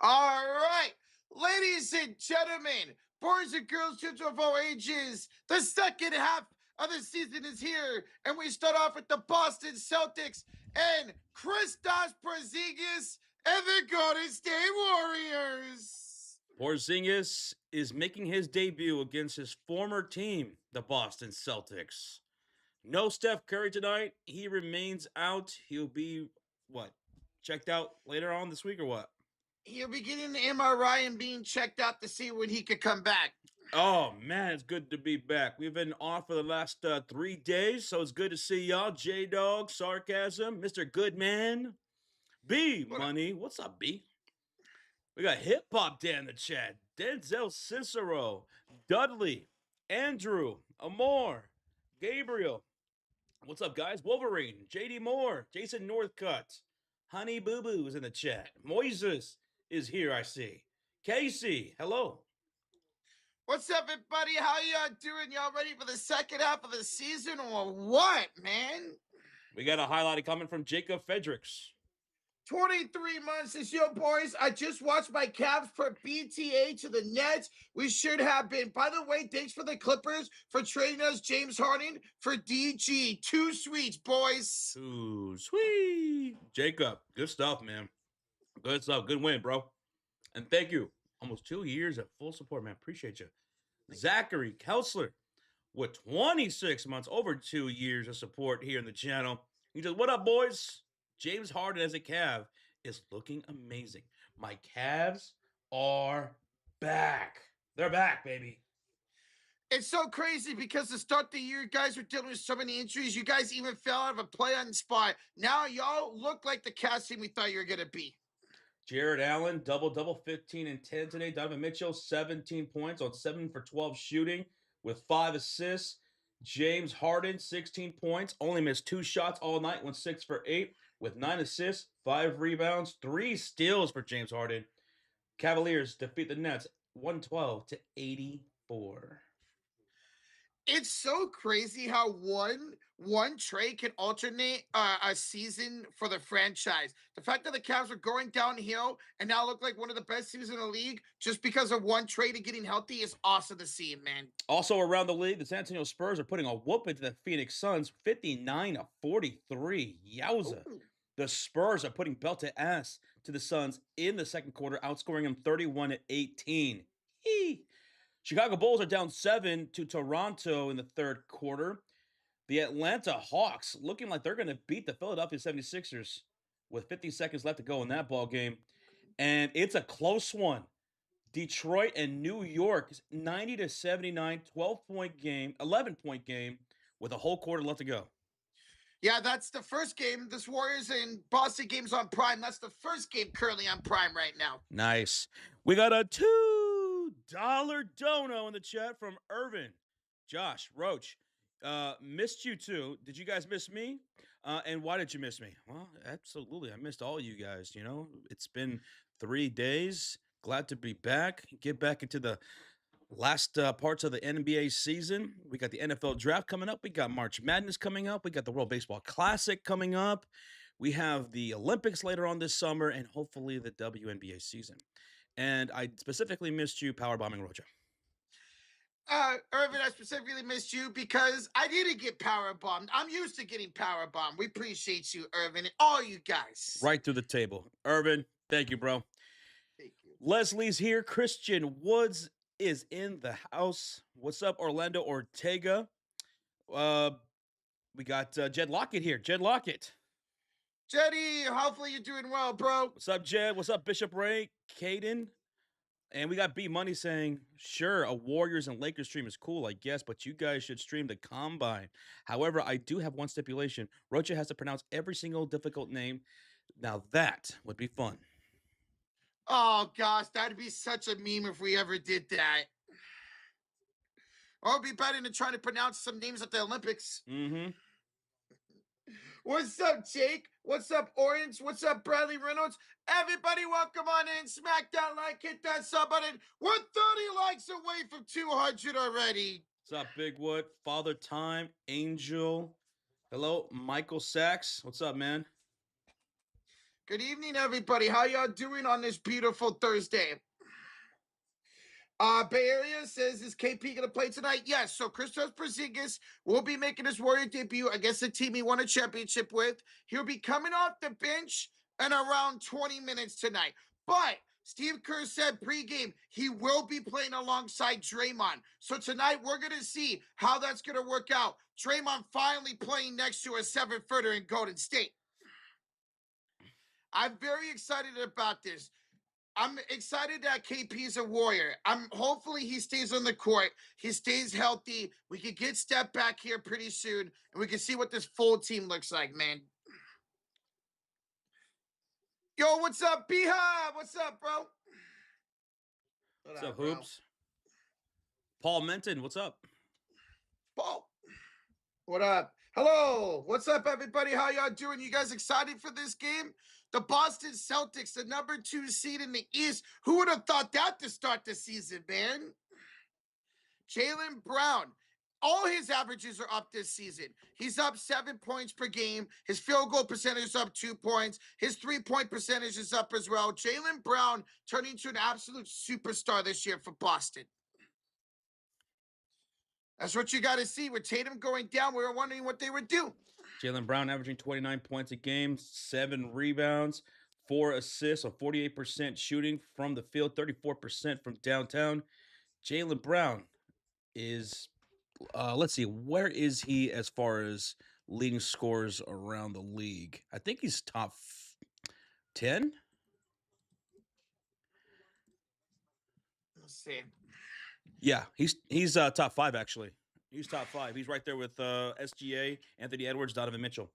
All right, ladies and gentlemen, boys and girls, children of all ages, the second half of the season is here, and we start off with the Boston Celtics and Kristaps Porzingis and the Golden State Warriors. Porzingis is making his debut against his former team, the Boston Celtics. No Steph Curry tonight. He remains out. He'll be, what, checked out later on this week or what? He'll be getting the MRI and being checked out to see when he could come back. Oh, man, it's good to be back. We've been off for the last 3 days, so it's good to see y'all. J-Dog, Sarcasm, Mr. Goodman, B Money. What's up, B? We got Hip Hop Dan in the chat. Denzel Cicero, Dudley, Andrew, Amor, Gabriel. What's up, guys? Wolverine, JD Moore, Jason Northcutt, Honey Boo Boo is in the chat. Moises is here, I see. Casey, hello. What's up, everybody? How y'all doing? Y'all ready for the second half of the season or what, man? We got a highlight coming from Jacob Fredericks. 23 months is your boys. I just watched my Cavs put BTA to the Nets. We should have been. By the way, thanks for the Clippers for trading us James Harden for DG. Too sweet, boys. Too sweet. Jacob, good stuff, man. Good stuff. Good win, bro. And thank you. Almost 2 years of full support, man. Appreciate you. Zachary Kelsler with 26 months, over 2 years of support here in the channel. He says, what up, boys? James Harden as a Cav is looking amazing. My Cavs are back. They're back, baby. It's so crazy because to start the year, guys were dealing with so many injuries. You guys even fell out of a play-on spot. Now y'all look like the cast team we thought you were going to be. Jared Allen, double, 15 and 10 today. Donovan Mitchell, 17 points on 7 for 12 shooting with 5 assists. James Harden, 16 points, only missed 2 shots all night, went 6 for 8 with 9 assists, 5 rebounds, 3 steals for James Harden. Cavaliers defeat the Nets 112-84. It's so crazy how one trade can alternate a season for the franchise. The fact that the Cavs are going downhill and now look like one of the best teams in the league just because of one trade and getting healthy is awesome to see, man. Also around the league, the San Antonio Spurs are putting a whoop into the Phoenix Suns, 59-43. Yowza. Ooh. The Spurs are putting belt to ass to the Suns in the second quarter, outscoring them 31-18. Chicago Bulls are down 7 to Toronto in the third quarter. The Atlanta Hawks looking like they're going to beat the Philadelphia 76ers with 50 seconds left to go in that ball game. And it's a close one. Detroit and New York, 90-79, 12-point game, 11-point game with a whole quarter left to go. Yeah, that's the first game. This Warriors and Boston game's on Prime. That's the first game currently on Prime right now. Nice. We got a $2 dono in the chat from Irvin. Josh, Roach, missed you too. Did you guys miss me? And why did you miss me? Well, absolutely. I missed all you guys. You know, it's been 3 days. Glad to be back. Get back into the last parts of the NBA season. We got the NFL draft coming up. We got March Madness coming up. We got the World Baseball Classic coming up. We have the Olympics later on this summer and hopefully the WNBA season. And I specifically missed you powerbombing Rocha. Irvin, I specifically missed you because I didn't get power bombed. I'm used to getting power bombed. We appreciate you, Irvin, and all you guys. Right through the table. Irvin, thank you, bro. Thank you. Leslie's here. Christian Woods is in the house. What's up, Orlando Ortega? We got Jed Lockett here. Jed Lockett. Jetty, hopefully you're doing well, bro. What's up, Jed? What's up, Bishop Ray? Caden? And we got B Money saying, sure, a Warriors and Lakers stream is cool, I guess, but you guys should stream the Combine. However, I do have one stipulation. Rocha has to pronounce every single difficult name. Now that would be fun. Oh, gosh, that'd be such a meme if we ever did that. Or it'd be better than trying to pronounce some names at the Olympics. Mm-hmm. What's up, Jake? What's up, Orange? What's up, Bradley Reynolds? Everybody, welcome on in. Smack that like, hit that sub button. We're 30 likes away from 200 already. What's up, Bigwood? Father Time, Angel. Hello, Michael Sachs. What's up, man? Good evening, everybody. How y'all doing on this beautiful Thursday? Bay Area says, is KP going to play tonight? Yes. So Kristaps Porzingis will be making his Warrior debut against the team he won a championship with. He'll be coming off the bench in around 20 minutes tonight. But Steve Kerr said pregame he will be playing alongside Draymond. So tonight we're going to see how that's going to work out. Draymond finally playing next to a 7-footer in Golden State. I'm very excited about this. I'm excited that KP is a Warrior. Hopefully he stays on the court. He stays healthy. We could get Steph back here pretty soon, and we can see what this full team looks like, man. Yo, what's up, Beehive? What's up, bro? What's up, Hoops? Paul Menton, what's up? Paul, what up? Hello, what's up, everybody? How y'all doing? You guys excited for this game? The Boston Celtics, the number 2 seed in the East. Who would have thought that to start the season, man? Jaylen Brown, all his averages are up this season. He's up 7 points per game. His field goal percentage is up 2 points. His 3-point percentage is up as well. Jaylen Brown turning into an absolute superstar this year for Boston. That's what you got to see. With Tatum going down, we were wondering what they would do. Jaylen Brown averaging 29 points a game, 7 rebounds, 4 assists, on 48% shooting from the field, 34% from downtown. Jaylen Brown is, let's see, where is he as far as leading scorers around the league? I think he's top 10. Let's see. Yeah, he's top 5 actually. He's top 5. He's right there with SGA, Anthony Edwards, Donovan Mitchell.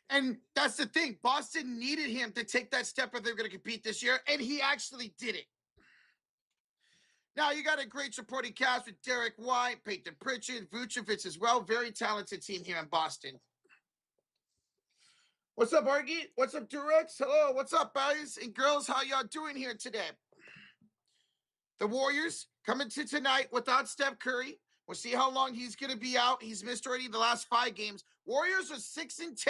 And that's the thing. Boston needed him to take that step if they're going to compete this year, and he actually did it. Now, you got a great supporting cast with Derek White, Peyton Pritchard, Vucevic as well. Very talented team here in Boston. What's up, Argy? What's up, Durex? Hello, what's up, guys and girls? How y'all doing here today? The Warriors coming to tonight without Steph Curry. We'll see how long he's going to be out. He's missed already the last 5 games. Warriors are 6-10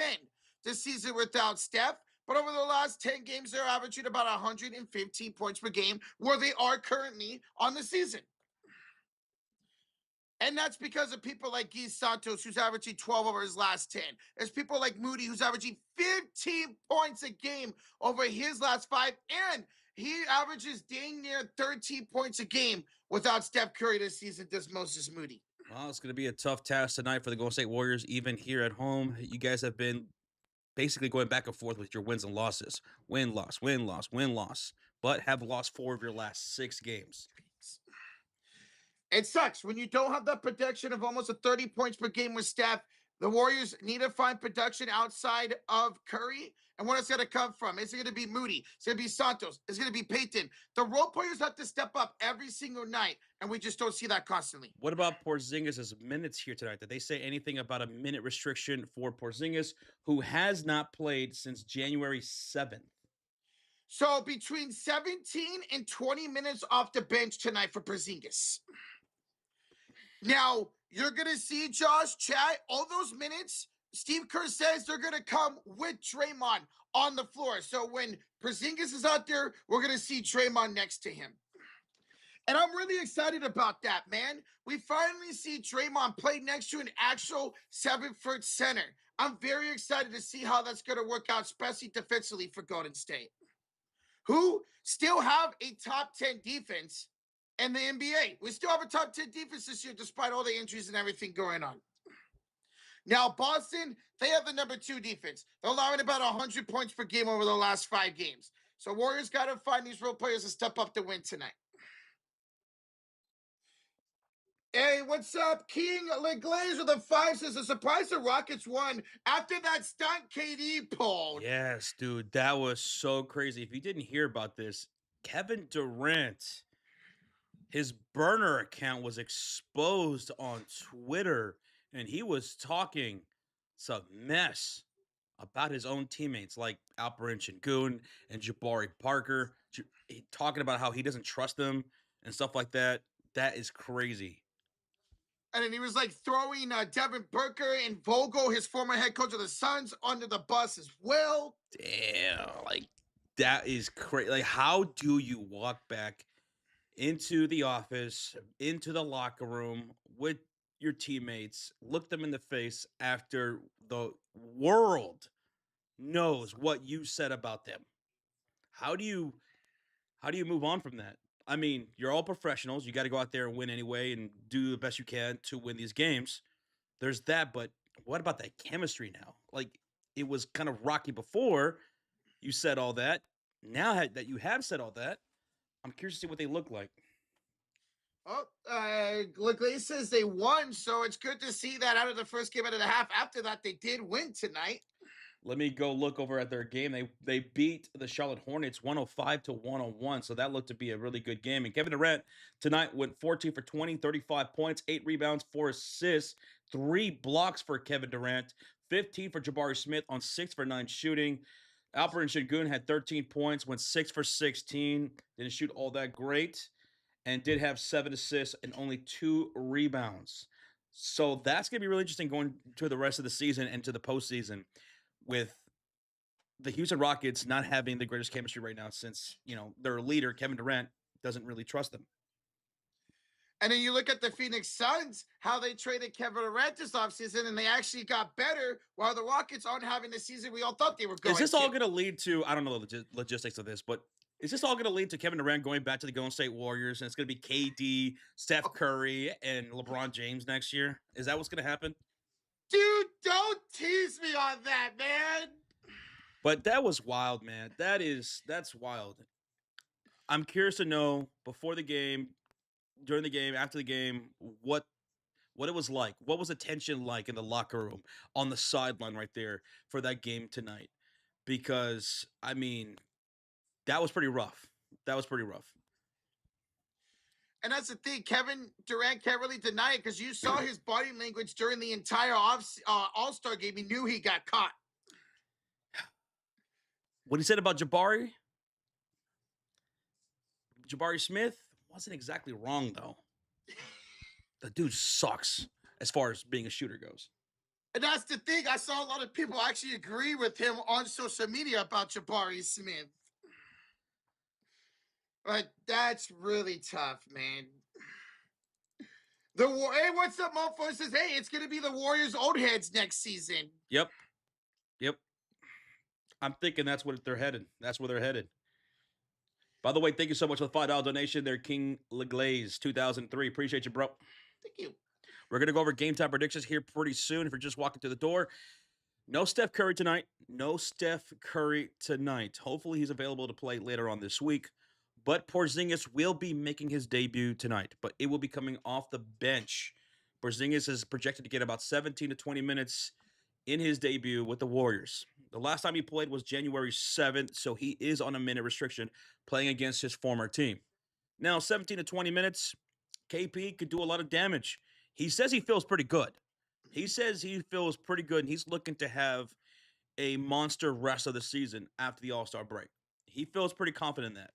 this season without Steph. But over the last 10 games, they're averaging about 115 points per game, where they are currently on the season. And that's because of people like Guy Santos, who's averaging 12 over his last 10. There's people like Moody, who's averaging 15 points a game over his last 5. And he averages dang near 13 points a game without Steph Curry this season, does Moses Moody. Well, it's going to be a tough task tonight for the Golden State Warriors, even here at home. You guys have been basically going back and forth with your wins and losses. Win, loss, win, loss, win, loss. But have lost 4 of your last 6 games. It sucks when you don't have that production of almost 30 points per game with Steph. The Warriors need to find production outside of Curry. And where it's going to come from? It's going to be Moody. It's going to be Santos. It's going to be Peyton. The role players have to step up every single night, and we just don't see that constantly. What about Porzingis' minutes here tonight? Did they say anything about a minute restriction for Porzingis, who has not played since January 7th? So between 17 and 20 minutes off the bench tonight for Porzingis. Now, you're going to see, Josh, Chad, all those minutes, Steve Kerr says they're going to come with Draymond on the floor. So when Porzingis is out there, we're going to see Draymond next to him. And I'm really excited about that, man. We finally see Draymond play next to an actual 7-foot center. I'm very excited to see how that's going to work out, especially defensively for Golden State, who still have a top 10 defense in the NBA. We still have a top 10 defense this year, despite all the injuries and everything going on. Now, Boston, they have the number 2 defense. They're allowing about 100 points per game over the last 5 games. So Warriors got to find these role players to step up to win tonight. Hey, what's up? King LeGlaze with the 5 says, a surprise the Rockets won after that stunt KD pulled. Yes, dude, that was so crazy. If you didn't hear about this, Kevin Durant, his burner account was exposed on Twitter, and he was talking some mess about his own teammates like Alperen Sengun and Jabari Parker, talking about how he doesn't trust them and stuff like that. That is crazy. And then he was like throwing Devin Booker and Vogel, his former head coach of the Suns, under the bus as well. Damn, like that is crazy. Like, how do you walk back into the office, into the locker room with your teammates, look them in the face after the world knows what you said about them? How do you move on from that? I mean, you're all professionals. You got to go out there and win anyway and do the best you can to win these games. There's that, but what about that chemistry now? Like, it was kind of rocky before you said all that. Now that you have said all that, I'm curious to see what they look like. Oh, Leclerc says they won, so it's good to see that out of the first game out of the half. After that, they did win tonight. Let me go look over at their game. They beat the Charlotte Hornets 105 to 101. So that looked to be a really good game. And Kevin Durant tonight went 14 for 20, 35 points, 8 rebounds, 4 assists, 3 blocks for Kevin Durant, 15 for Jabari Smith on 6 for 9 shooting. Alperen Sengun had 13 points, went 6 for 16. Didn't shoot all that great, and did have 7 assists and only 2 rebounds. So that's going to be really interesting going to the rest of the season and to the postseason, with the Houston Rockets not having the greatest chemistry right now, since, their leader, Kevin Durant, doesn't really trust them. And then you look at the Phoenix Suns, how they traded Kevin Durant this offseason, and they actually got better, while the Rockets aren't having the season we all thought they were going to. Is this all going to lead to, I don't know the logistics of this, but is this all going to lead to Kevin Durant going back to the Golden State Warriors, and it's going to be KD, Steph Curry, and LeBron James next year? Is that what's going to happen? Dude, don't tease me on that, man. But that was wild, man. That's wild. I'm curious to know, before the game, during the game, after the game, what it was like. What was the tension like in the locker room, on the sideline right there for that game tonight? Because, I mean, that was pretty rough. That was pretty rough. And that's the thing, Kevin Durant can't really deny it, because you saw his body language during the entire All-Star game. He knew he got caught. What he said about Jabari Smith wasn't exactly wrong, though. The dude sucks as far as being a shooter goes. And that's the thing. I saw a lot of people actually agree with him on social media about Jabari Smith. But that's really tough, man. Hey, what's up, motherfucker? Says, hey, it's gonna be the Warriors' old heads next season. Yep. I'm thinking that's what they're headed. That's where they're headed. By the way, thank you so much for the $5 donation there, King Leglaze 2003. Appreciate you, bro. Thank you. We're going to go over game time predictions here pretty soon. If you're just walking through the door, no Steph Curry tonight. Hopefully he's available to play later on this week. But Porzingis will be making his debut tonight, but it will be coming off the bench. Porzingis is projected to get about 17 to 20 minutes in his debut with the Warriors. The last time he played was January 7th, so he is on a minute restriction playing against his former team. Now, 17 to 20 minutes, KP could do a lot of damage. He says he feels pretty good. And he's looking to have a monster rest of the season after the All-Star break. He feels pretty confident in that.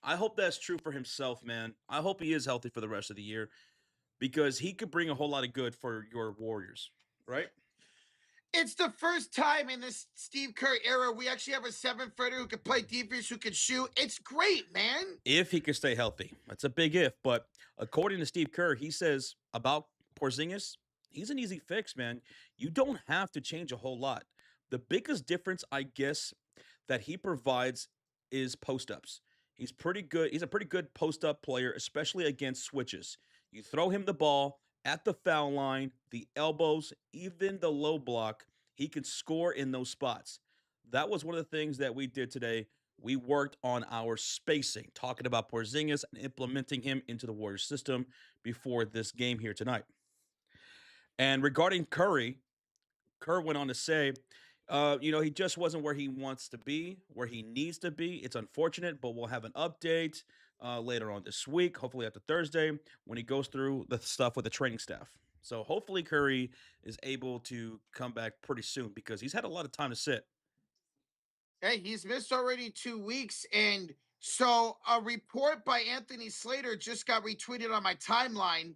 I hope that's true for himself, man. I hope he is healthy for the rest of the year, because he could bring a whole lot of good for your Warriors, right? It's the first time in this Steve Kerr era we actually have a 7-footer who can play defense, who can shoot. It's great, man. If he can stay healthy. That's a big if. But according to Steve Kerr, he says about Porzingis, he's an easy fix, man. You don't have to change a whole lot. The biggest difference, I guess, that he provides is post-ups. He's pretty good. He's a pretty good post-up player, especially against switches. You throw him the ball at the foul line, the elbows, even the low block, he can score in those spots. That was one of the things that we did today. We worked on our spacing, talking about Porzingis and implementing him into the Warriors system before this game here tonight. And regarding Curry, Kerr went on to say, he just wasn't where he wants to be, where he needs to be. It's unfortunate, but we'll have an update later on this week, hopefully after Thursday, when he goes through the stuff with the training staff. So hopefully Curry is able to come back pretty soon, because he's had a lot of time to sit. Hey, he's missed already 2 weeks. And so a report by Anthony Slater just got retweeted on my timeline.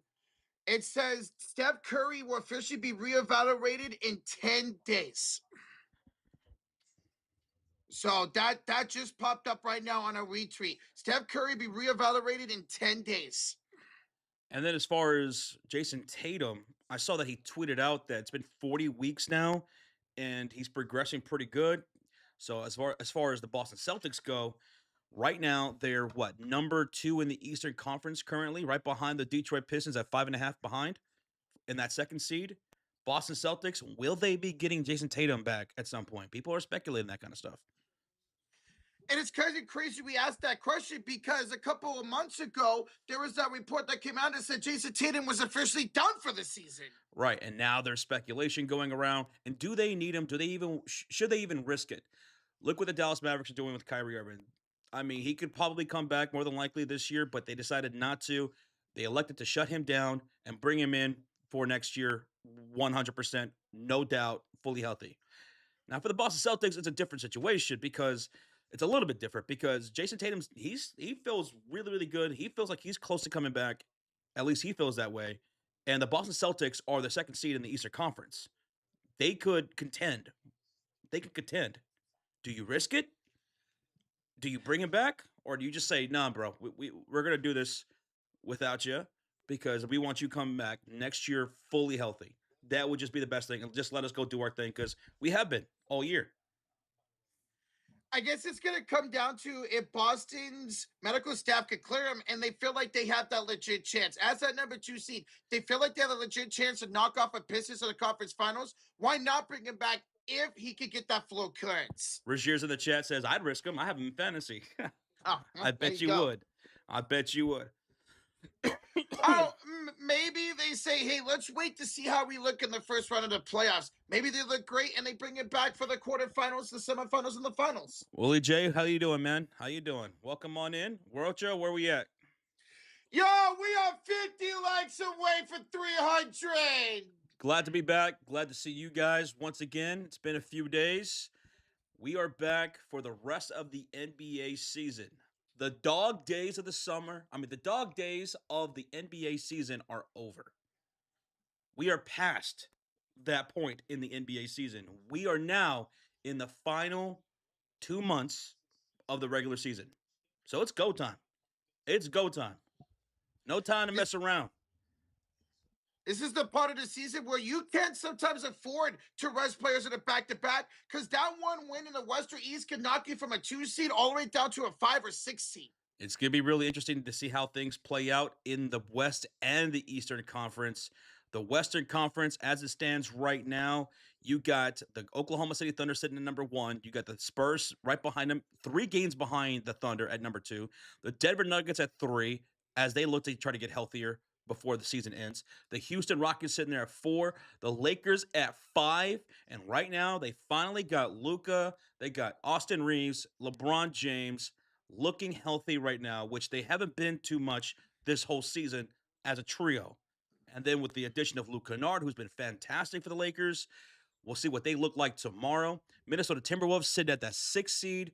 It says Steph Curry will officially be reevaluated in 10 days. So that just popped up right now on a retweet. Steph Curry be reevaluated in 10 days. And then as far as Jason Tatum, I saw that he tweeted out that it's been 40 weeks now and he's progressing pretty good. So as far as the Boston Celtics go, right now they're what, number 2 in the Eastern Conference currently, right behind the Detroit Pistons at 5.5 behind in that second seed. Boston Celtics, will they be getting Jason Tatum back at some point? People are speculating that kind of stuff. And it's kind of crazy we asked that question because a couple of months ago, there was that report that came out that said Jason Tatum was officially done for the season. Right, and now there's speculation going around. And do they need him? Do they even should they even risk it? Look what the Dallas Mavericks are doing with Kyrie Irving. I mean, he could probably come back more than likely this year, but they decided not to. They elected to shut him down and bring him in for next year, 100%, no doubt, fully healthy. Now, for the Boston Celtics, it's a different situation because it's a little bit different because Jason Tatum's he feels really, really good. He feels like he's close to coming back. At least he feels that way. And the Boston Celtics are the second seed in the Eastern Conference. They could contend. They could contend. Do you risk it? Do you bring him back? Or do you just say, nah, bro, we're going to do this without you because we want you coming back next year fully healthy? That would just be the best thing. And just let us go do our thing because we have been all year. I guess it's going to come down to if Boston's medical staff could clear him and they feel like they have that legit chance. As that number 2 seed, they feel like they have a legit chance to knock off a Pistons in the conference finals. Why not bring him back if he could get that flow clearance? Rogier's in the chat says, I'd risk him. I have him in fantasy. Oh, I bet you would. I bet you would. Oh, maybe they say, hey, let's wait to see how we look in the first round of the playoffs. Maybe they look great and they bring it back for the quarterfinals, the semifinals, and the finals. Willie J, how you doing, man? How you doing? Welcome on in. Rocha, where we at? Yo, we are 50 likes away for 300. Glad to be back. Glad to see you guys once again. It's been a few days. We are back for the rest of the NBA season. The dog days of the summer, the dog days of the NBA season are over. We are past that point in the NBA season. We are now in the final 2 months of the regular season. So it's go time. It's go time. No time to mess around. This is the part of the season where you can't sometimes afford to rest players in a back-to-back because that one win in the West or East can knock you from a 2 seed all the way down to a 5 or 6 seed. It's going to be really interesting to see how things play out in the West and the Eastern Conference. The Western Conference, as it stands right now, you got the Oklahoma City Thunder sitting at number 1. You got the Spurs right behind them, 3 games behind the Thunder at number 2. The Denver Nuggets at 3 as they look to try to get healthier before the season ends. The Houston Rockets sitting there at 4. The Lakers at 5. And right now, they finally got Luka. They got Austin Reeves, LeBron James looking healthy right now, which they haven't been too much this whole season as a trio. And then with the addition of Luke Kennard, who's been fantastic for the Lakers, we'll see what they look like tomorrow. Minnesota Timberwolves sitting at that 6th seed.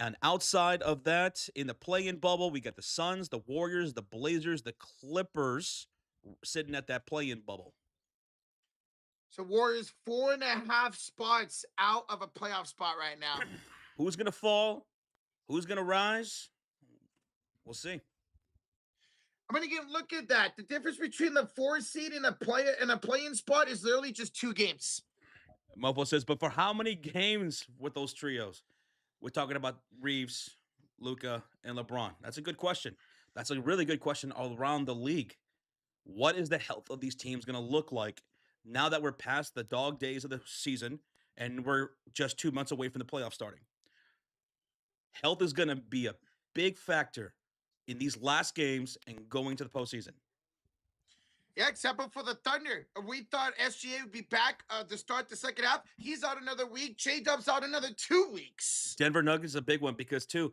And outside of that, in the play-in bubble, we got the Suns, the Warriors, the Blazers, the Clippers sitting at that play-in bubble. So Warriors 4.5 spots out of a playoff spot right now. Who's going to fall? Who's going to rise? We'll see. I'm going to look at that. The difference between the 4 seed and a play-in spot is literally just 2 games. Mofo says, but for how many games with those trios? We're talking about Reeves, Luka, and LeBron. That's a good question. That's a really good question all around the league. What is the health of these teams going to look like now that we're past the dog days of the season and we're just 2 months away from the playoffs starting? Health is going to be a big factor in these last games and going to the postseason. Yeah, except for the Thunder. We thought SGA would be back to start the second half. He's out another week. J-Dub's out another 2 weeks. Denver Nuggets is a big one because, too,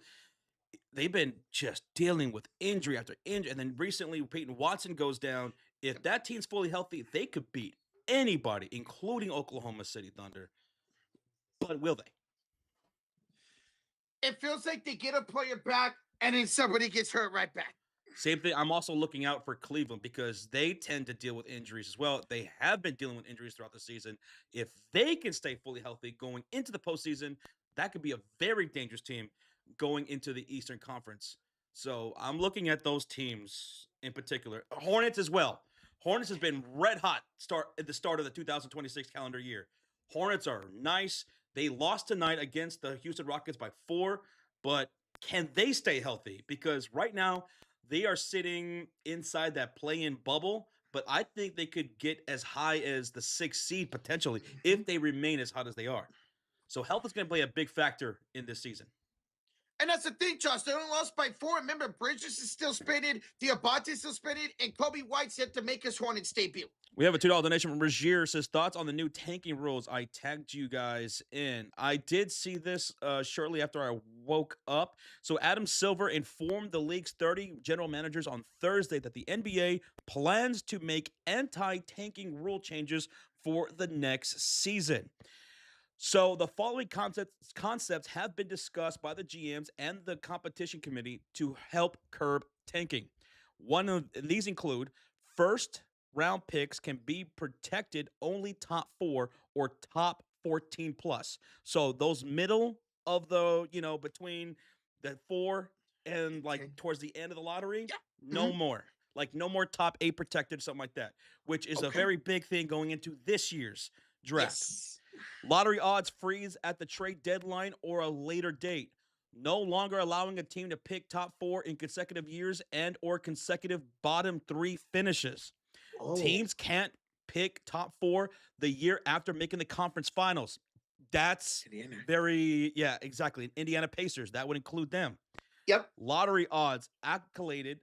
they've been just dealing with injury after injury. And then recently, Peyton Watson goes down. If that team's fully healthy, they could beat anybody, including Oklahoma City Thunder. But will they? It feels like they get a player back, and then somebody gets hurt right back. Same thing. I'm also looking out for Cleveland because they tend to deal with injuries as well. They have been dealing with injuries throughout the season. If they can stay fully healthy going into the postseason, that could be a very dangerous team going into the Eastern Conference. So I'm looking at those teams in particular. Hornets as well. Hornets has been red hot at the start of the 2026 calendar year. Hornets are nice. They lost tonight against the Houston Rockets by 4, but can they stay healthy? Because right now they are sitting inside that play-in bubble, but I think they could get as high as the 6th seed potentially if they remain as hot as they are. So health is going to play a big factor in this season. And that's the thing, Josh. They only lost by 4. Remember, Bridges is still suspended, Diabate is still suspended, and Kobe White's yet to make his Hornets debut. We have a $2 donation from Regier. Says, thoughts on the new tanking rules. I tagged you guys in. I did see this shortly after I woke up. So Adam Silver informed the league's 30 general managers on Thursday that the NBA plans to make anti-tanking rule changes for the next season. So the following concepts have been discussed by the GMs and the competition committee to help curb tanking. One of these include first round picks can be protected only top 4 or top 14 plus. So those middle of the, between the 4 and towards the end of the lottery, no more. Like no more top 8 protected, something like that, which is a very big thing going into this year's draft. Yes. Lottery odds freeze at the trade deadline or a later date. No longer allowing a team to pick top 4 in consecutive years and or consecutive bottom 3 finishes. Teams can't pick top 4 the year after making the conference finals. That's Indiana. Exactly. Indiana Pacers, that would include them. Yep. Lottery odds calculated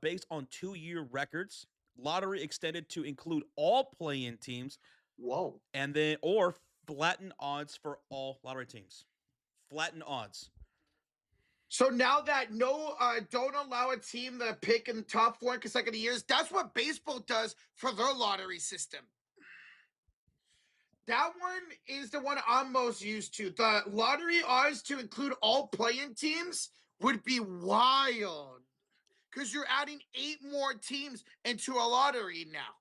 based on 2-year records. Lottery extended to include all play-in teams. Whoa. And then, or flatten odds for all lottery teams. Flatten odds. So now that don't allow a team to pick in the top 4 in consecutive years, that's what baseball does for their lottery system. That one is the one I'm most used to. The lottery odds to include all play-in teams would be wild because you're adding 8 more teams into a lottery now.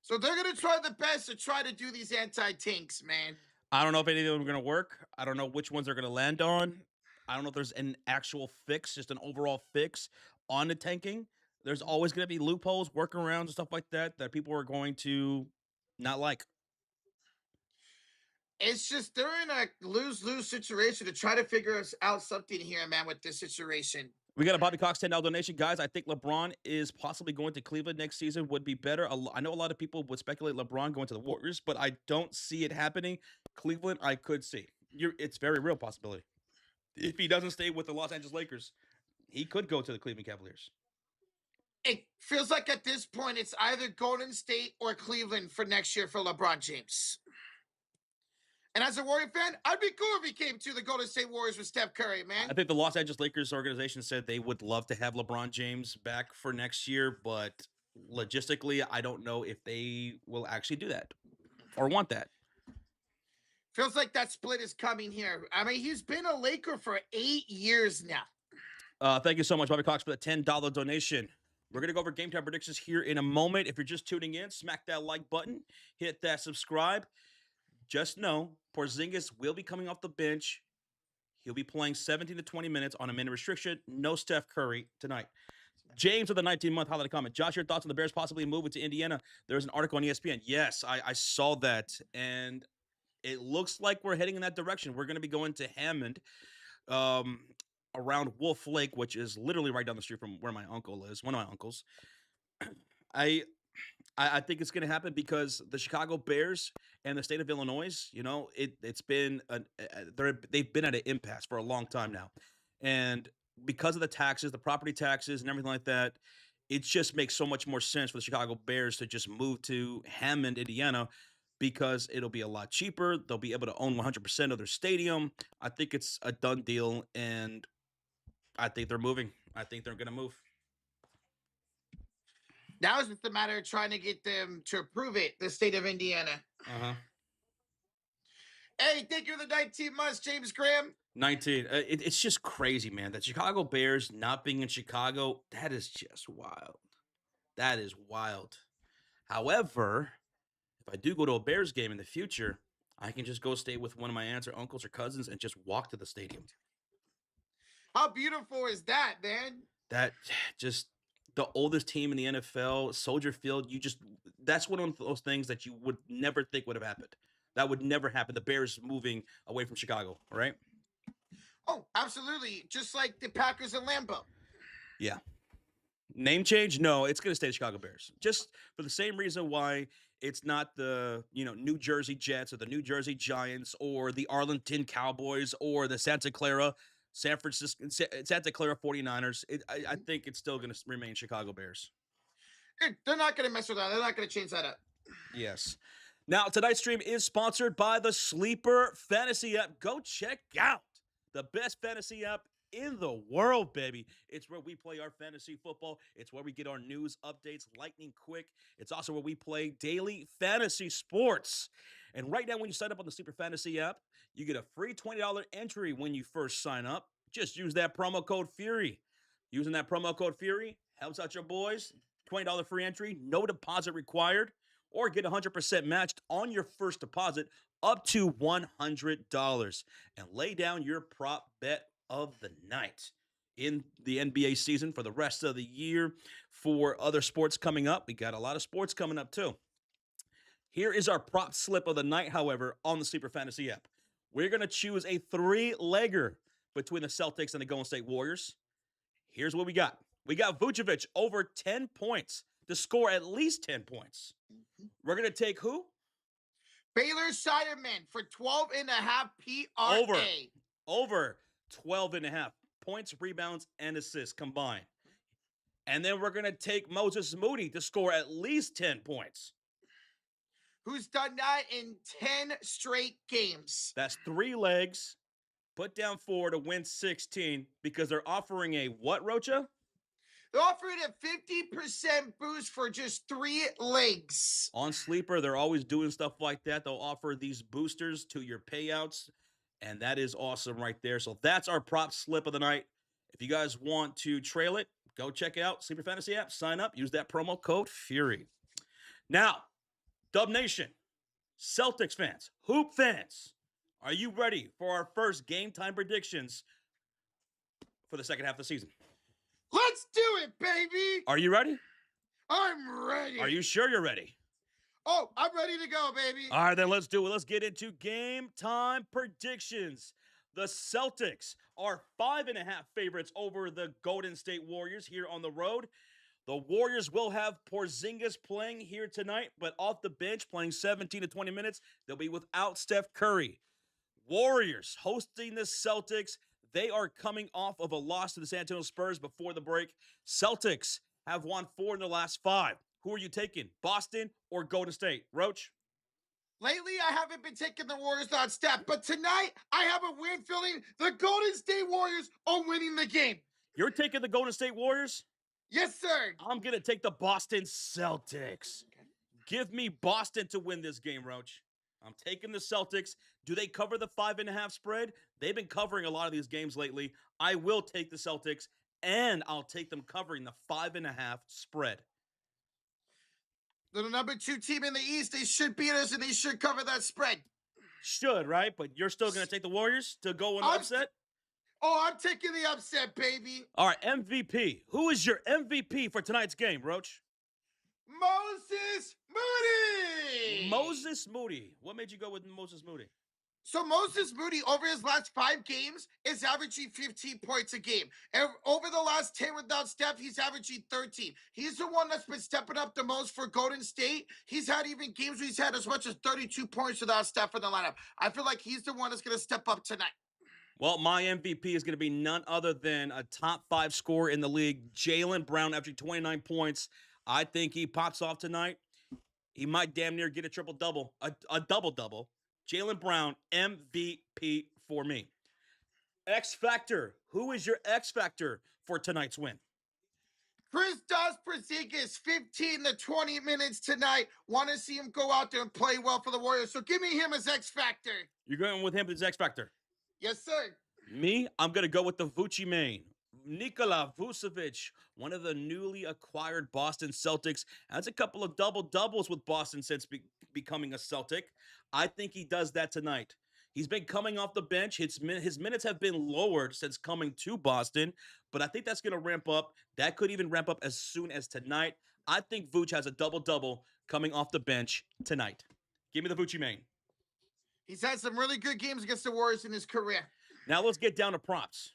So they're going to try the best to try to do these anti-tanks, man. I don't know if any of them are going to work. I don't know which ones they're going to land on. I don't know if there's an actual fix, just an overall fix on the tanking. There's always going to be loopholes, workarounds, and stuff like that people are going to not like. It's just they're in a lose-lose situation to try to figure out something here, man, with this situation. We got a Bobby Cox $10 donation. Guys, I think LeBron is possibly going to Cleveland next season. Would be better. I know a lot of people would speculate LeBron going to the Warriors, but I don't see it happening. Cleveland, I could see. It's very real possibility. If he doesn't stay with the Los Angeles Lakers, he could go to the Cleveland Cavaliers. It feels like at this point it's either Golden State or Cleveland for next year for LeBron James. And as a Warrior fan, I'd be cool if he came to the Golden State Warriors with Steph Curry, man. I think the Los Angeles Lakers organization said they would love to have LeBron James back for next year, but logistically, I don't know if they will actually do that or want that. Feels like that split is coming here. I mean, he's been a Laker for 8 years now. Thank you so much, Bobby Cox, for the $10 donation. We're going to go over game time predictions here in a moment. If you're just tuning in, smack that like button, hit that subscribe. Just know, Porzingis will be coming off the bench. He'll be playing 17 to 20 minutes on a minute restriction. No Steph Curry tonight. James with a 19-month holiday comment. Josh, your thoughts on the Bears possibly moving to Indiana? There's an article on ESPN. Yes, I saw that, and it looks like we're heading in that direction. We're going to be going to Hammond around Wolf Lake, which is literally right down the street from where my uncle is, one of my uncles. I think it's going to happen because the Chicago Bears and the state of Illinois, it's been they've been at an impasse for a long time now, and because of the taxes, the property taxes, and everything like that, it just makes so much more sense for the Chicago Bears to just move to Hammond, Indiana, because it'll be a lot cheaper. They'll be able to own 100% of their stadium. I think it's a done deal, and I think they're moving. I think they're going to move. Now it's just a matter of trying to get them to approve it, the state of Indiana. Hey, thank you for the 19 months, James Graham. 19. It's just crazy, man. That Chicago Bears not being in Chicago, that is just wild. That is wild. However, if I do go to a Bears game in the future, I can just go stay with one of my aunts or uncles or cousins and just walk to the stadium. How beautiful is that, man? That just the oldest team in the NFL, Soldier Field, that's one of those things that you would never think would have happened. That would never happen. The Bears moving away from Chicago, right? Oh, absolutely. Just like the Packers and Lambeau. Yeah. Name change? No, it's going to stay the Chicago Bears. Just for the same reason why it's not the, New Jersey Jets or the New Jersey Giants or the Arlington Cowboys or the Santa Clara 49ers. I think it's still going to remain Chicago Bears. They're not going to mess with that. They're not going to change that up. Yes. Now, tonight's stream is sponsored by the Sleeper Fantasy app. Go check out the best fantasy app in the world, baby. It's where we play our fantasy football. It's where we get our news updates lightning quick. It's also where we play daily fantasy sports. And right now, when you sign up on the Sleeper Fantasy app, you get a free $20 entry when you first sign up. Just use that promo code FURY. Using that promo code FURY helps out your boys. $20 free entry, no deposit required, or get 100% matched on your first deposit up to $100. And lay down your prop bet of the night in the NBA season for the rest of the year. For other sports coming up, we got a lot of sports coming up too. Here is our prop slip of the night, however, on the Sleeper Fantasy app. We're going to choose a three-legger between the Celtics and the Golden State Warriors. Here's what we got. We got Vucevic over 10 points to score at least 10 points. We're going to take who? Baylor Scheiderman for 12.5 PRA. Over 12.5 points, rebounds, and assists combined. And then we're going to take Moses Moody to score at least 10 points. Who's done that in 10 straight games. That's 3 legs. Put down 4 to win 16 because they're offering a what, Rocha? They're offering a 50% boost for just 3 legs. On Sleeper, they're always doing stuff like that. They'll offer these boosters to your payouts, and that is awesome right there. So that's our prop slip of the night. If you guys want to trail it, go check out Sleeper Fantasy app. Sign up. Use that promo code FURY. Now, Dub Nation, Celtics fans, Hoop fans, are you ready for our first game time predictions for the second half of the season? Let's do it, baby. Are you ready? I'm ready. Are you sure you're ready? Oh, I'm ready to go, baby. All right, then let's do it. Let's get into game time predictions. The Celtics are 5.5 favorites over the Golden State Warriors here on the road. The Warriors will have Porzingis playing here tonight, but off the bench, playing 17 to 20 minutes. They'll be without Steph Curry. Warriors hosting the Celtics. They are coming off of a loss to the San Antonio Spurs before the break. Celtics have won 4 in the last 5. Who are you taking, Boston or Golden State? Roach? Lately, I haven't been taking the Warriors on step, but tonight, I have a weird feeling the Golden State Warriors are winning the game. You're taking the Golden State Warriors? Yes, sir. I'm going to take the Boston Celtics. Give me Boston to win this game, Roach. I'm taking the Celtics. Do they cover the 5.5 spread? They've been covering a lot of these games lately. I will take the Celtics, and I'll take them covering the 5.5 spread. They're the number 2 team in the East. They should beat us, and they should cover that spread. Should, right? But you're still going to take the Warriors to go in the upset? I'm taking the upset, baby. All right, MVP. Who is your MVP for tonight's game, Roach? Moses Moody. Moses Moody. What made you go with Moses Moody? So Moses Moody, over his last 5 games, is averaging 15 points a game. And over the last 10 without Steph, he's averaging 13. He's the one that's been stepping up the most for Golden State. He's had even games where he's had as much as 32 points without Steph in the lineup. I feel like he's the one that's going to step up tonight. Well, my MVP is going to be none other than a top 5 scorer in the league, Jaylen Brown, averaging 29 points. I think he pops off tonight. He might damn near get a triple-double, a double-double. Jaylen Brown, MVP for me. X Factor. Who is your X Factor for tonight's win? Kristaps Porzingis, 15 to 20 minutes tonight. Want to see him go out there and play well for the Warriors. So give me him as X Factor. You're going with him as X Factor. Yes, sir. Me, I'm going to go with the Vucci main. Nikola Vucevic, one of the newly acquired Boston Celtics, has a couple of double-doubles with Boston since becoming a Celtic. I think he does that tonight. He's been coming off the bench. His minutes have been lowered since coming to Boston, but I think that's going to ramp up. That could even ramp up as soon as tonight. I think Vuce has a double-double coming off the bench tonight. Give me the Vucci main. He's had some really good games against the Warriors in his career. Now let's get down to props.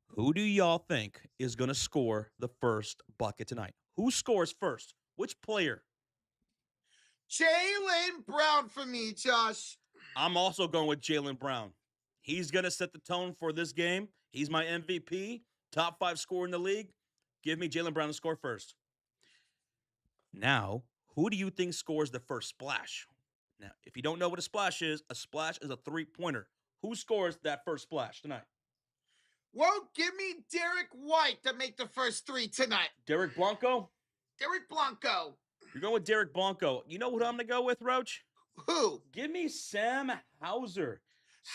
Who do y'all think is going to score the first bucket tonight? Who scores first? Which player? Jaylen Brown for me, Josh. I'm also going with Jaylen Brown. He's going to set the tone for this game. He's my MVP, top 5 scorer in the league. Give me Jaylen Brown to score first. Now, who do you think scores the first splash? Now, if you don't know what a splash is a three-pointer. Who scores that first splash tonight? Well, give me Derek White to make the first 3 tonight. Derek Blanco? Derek Blanco. You're going with Derek Blanco. You know what I'm going to go with, Roach? Who? Give me Sam Hauser.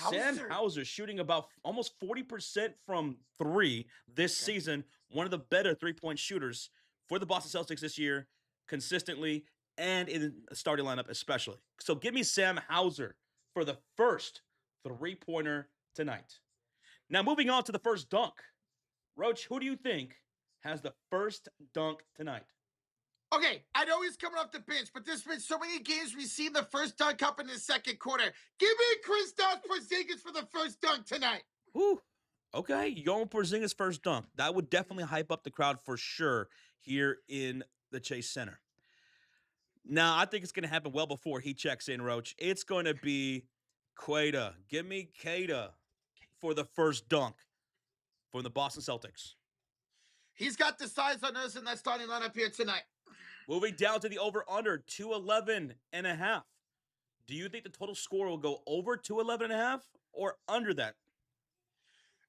Sam Hauser shooting about almost 40% from 3 this season. One of the better three-point shooters for the Boston Celtics this year, consistently, and in the starting lineup especially. So give me Sam Hauser for the first three-pointer tonight. Now moving on to the first dunk. Roach, who do you think has the first dunk tonight? Okay, I know he's coming off the bench, but there's been so many games we've seen the first dunk up in the second quarter. Give me Kristaps Porzingis for the first dunk tonight. Whew. Okay, you going Porzingis first dunk. That would definitely hype up the crowd for sure here in the Chase Center. Now, I think it's going to happen well before he checks in, Roach. It's going to be Queta. Give me Queta for the first dunk from the Boston Celtics. He's got the size on us in that starting lineup here tonight. Moving down to the over-under, 211.5. Do you think the total score will go over 211.5 or under that?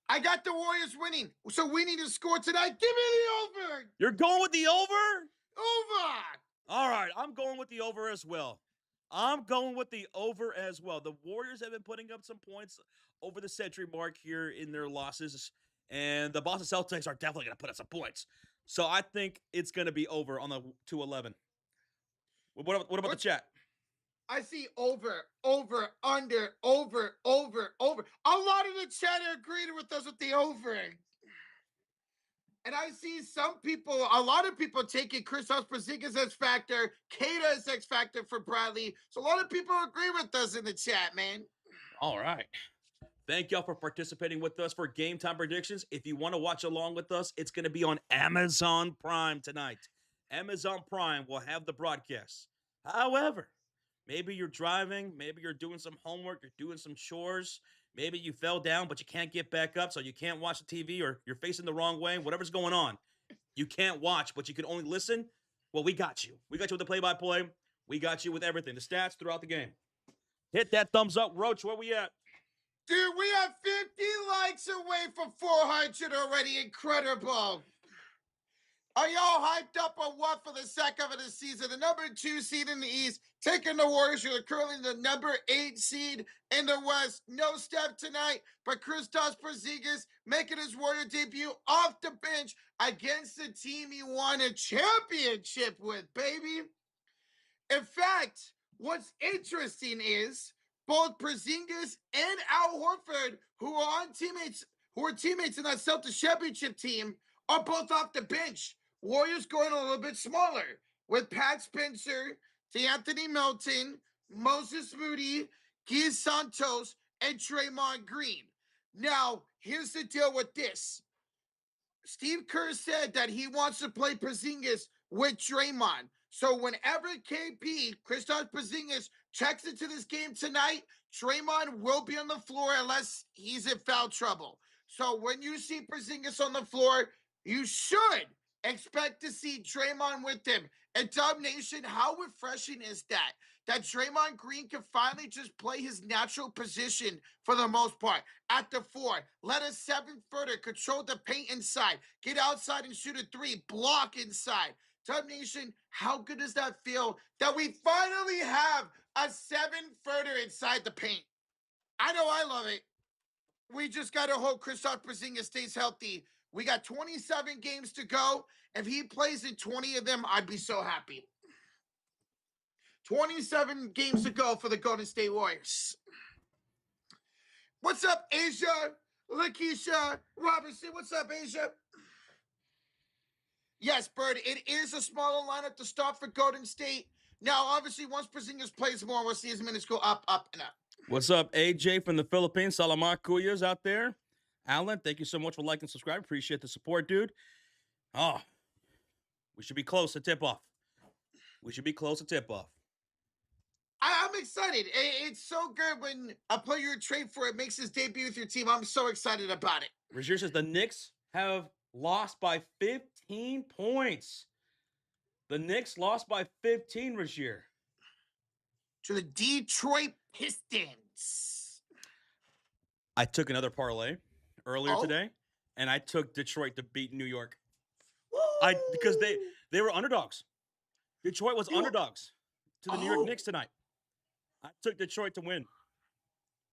I got the Warriors winning, so we need to score tonight. Give me the over. You're going with the over? Over. All right, I'm going with the over as well. The Warriors have been putting up some points over the century mark here in their losses, and the Boston Celtics are definitely going to put up some points. So I think it's going to be over on the 211. What about the chat? I see over, under, over. A lot of the chat are agreeing with us with the over. And I see a lot of people taking Kristaps Porzingis as factor, Queta as X factor for Bradley. So a lot of people agree with us in the chat, man. All right. Thank y'all for participating with us for Game Time Predictions. If you want to watch along with us, it's going to be on Amazon Prime tonight. Amazon Prime will have the broadcast. However, maybe you're driving, maybe you're doing some homework, you're doing some chores, maybe you fell down, but you can't get back up, so you can't watch the TV, or you're facing the wrong way, whatever's going on. You can't watch, but you can only listen. Well, we got you. We got you with the play-by-play. We got you with everything, the stats throughout the game. Hit that thumbs up. Roach, where we at? Dude, we have 50 likes away from 400 already. Incredible. Are y'all hyped up or what for the second of the season? The number 2 seed in the East, taking the Warriors, who are currently the number 8 seed in the West. No Steph tonight, but Kristaps Porzingis making his Warrior debut off the bench against the team he won a championship with, baby. In fact, what's interesting is both Porzingis and Al Horford, who are teammates in that Celtics championship team, are both off the bench. Warriors going a little bit smaller with Pat Spencer, DeAnthony Melton, Moses Moody, Guy Santos, and Draymond Green. Now, here's the deal with this. Steve Kerr said that he wants to play Porzingis with Draymond. So whenever Kristaps Porzingis, checks into this game tonight, Draymond will be on the floor unless he's in foul trouble. So when you see Porzingis on the floor, you should expect to see Draymond with him. And Dub Nation, how refreshing is that? That Draymond Green can finally just play his natural position for the most part. At the 4, let a 7-footer control the paint inside, get outside and shoot a 3, block inside. Dub Nation, how good does that feel that we finally have a 7-footer inside the paint? I know I love it. We just got to hope Kristaps Porzingis stays healthy. We got 27 games to go. If he plays in 20 of them, I'd be so happy. 27 games to go for the Golden State Warriors. What's up, Asia? Lakeisha Robertson, what's up, Asia? Yes, Bird, it is a smaller lineup to start for Golden State. Now, obviously, once Porzingis plays more, we'll see his minutes go up, and up. What's up, AJ from the Philippines? Salamar Kuyas out there. Alan, thank you so much for liking and subscribing. Appreciate the support, dude. Oh, we should be close to tip-off. I'm excited. It's so good when a player you trade for it makes his debut with your team. I'm so excited about it. Rozier says the Knicks have lost by 15 points. The Knicks lost by 15, Rozier. To the Detroit Pistons. I took another parlay earlier today, and I took Detroit to beat New York. Because they were underdogs. Detroit was underdogs to the New York Knicks tonight. I took Detroit to win.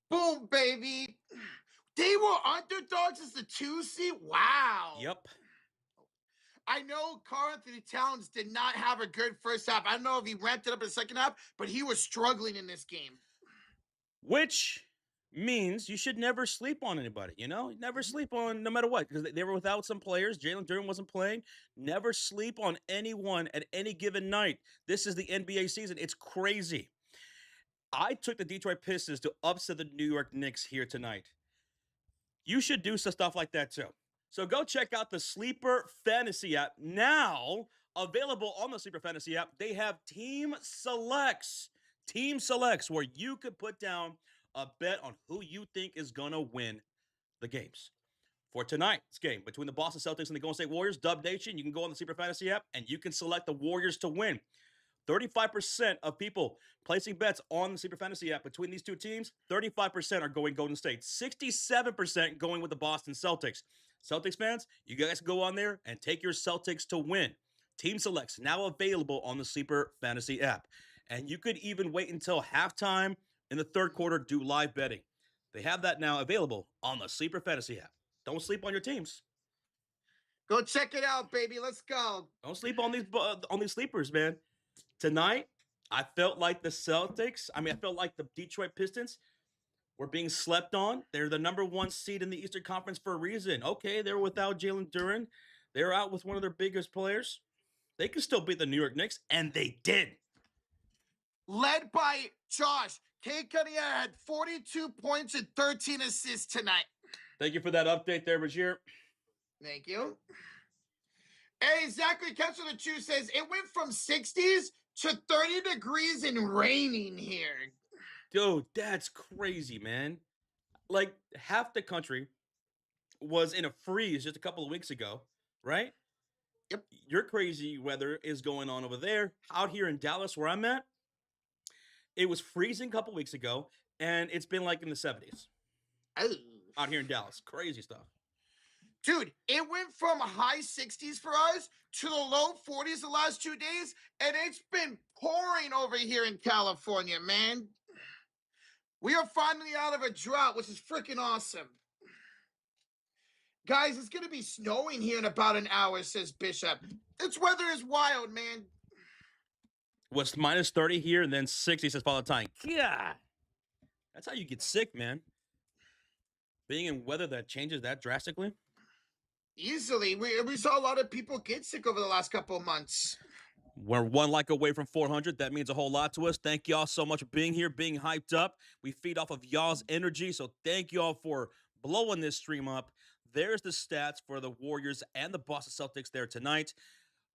Boom, baby. They were underdogs as the 2 seed? Wow. Yep. I know Karl-Anthony Towns did not have a good first half. I don't know if he ramped it up in the second half, but he was struggling in this game. Which means you should never sleep on anybody, you know? Never sleep on no matter what, because they were without some players. Jalen Durant wasn't playing. Never sleep on anyone at any given night. This is the NBA season. It's crazy. I took the Detroit Pistons to upset the New York Knicks here tonight. You should do some stuff like that too. So go check out the Sleeper Fantasy app. Now available on the Sleeper Fantasy app, they have Team Selects. Team Selects, where you could put down a bet on who you think is going to win the games. For tonight's game between the Boston Celtics and the Golden State Warriors, Dub Nation, you can go on the Sleeper Fantasy app and you can select the Warriors to win. 35% of people placing bets on the Sleeper Fantasy app between these two teams, 35% are going Golden State. 67% going with the Boston Celtics. Celtics fans, you guys go on there and take your Celtics to win. Team Selects now available on the Sleeper Fantasy app. And you could even wait until halftime in the third quarter, do live betting. They have that now available on the Sleeper Fantasy app. Don't sleep on your teams. Go check it out, baby. Let's go. Don't sleep on these sleepers, man. Tonight, I felt like the Detroit Pistons were being slept on. They're the number 1 seed in the Eastern Conference for a reason. Okay, they're without Jalen Durant. They're out with one of their biggest players. They can still beat the New York Knicks, and they did. Led by Josh. Cade Cunningham had 42 points and 13 assists tonight. Thank you for that update there, Rozier. Thank you. Hey, Zachary Kessler the Chew says it went from 60s to 30 degrees and raining here. Dude, that's crazy, man. Like, half the country was in a freeze just a couple of weeks ago, right? Yep. Your crazy weather is going on over there. Out here in Dallas, where I'm at, it was freezing a couple weeks ago, and it's been like in the 70s. Oh. Out here in Dallas. Crazy stuff. Dude, it went from high 60s for us to the low 40s the last 2 days, and it's been pouring over here in California, man. We are finally out of a drought, which is freaking awesome. Guys, it's going to be snowing here in about an hour, says Bishop. This weather is wild, man. Was minus 30 here and then 60, says Father Time. Yeah. That's how you get sick, man. Being in weather that changes that drastically. Easily. We saw a lot of people get sick over the last couple of months. We're 1 like away from 400. That means a whole lot to us. Thank y'all so much for being here, being hyped up. We feed off of y'all's energy, so thank y'all for blowing this stream up. There's the stats for the Warriors and the Boston Celtics there tonight.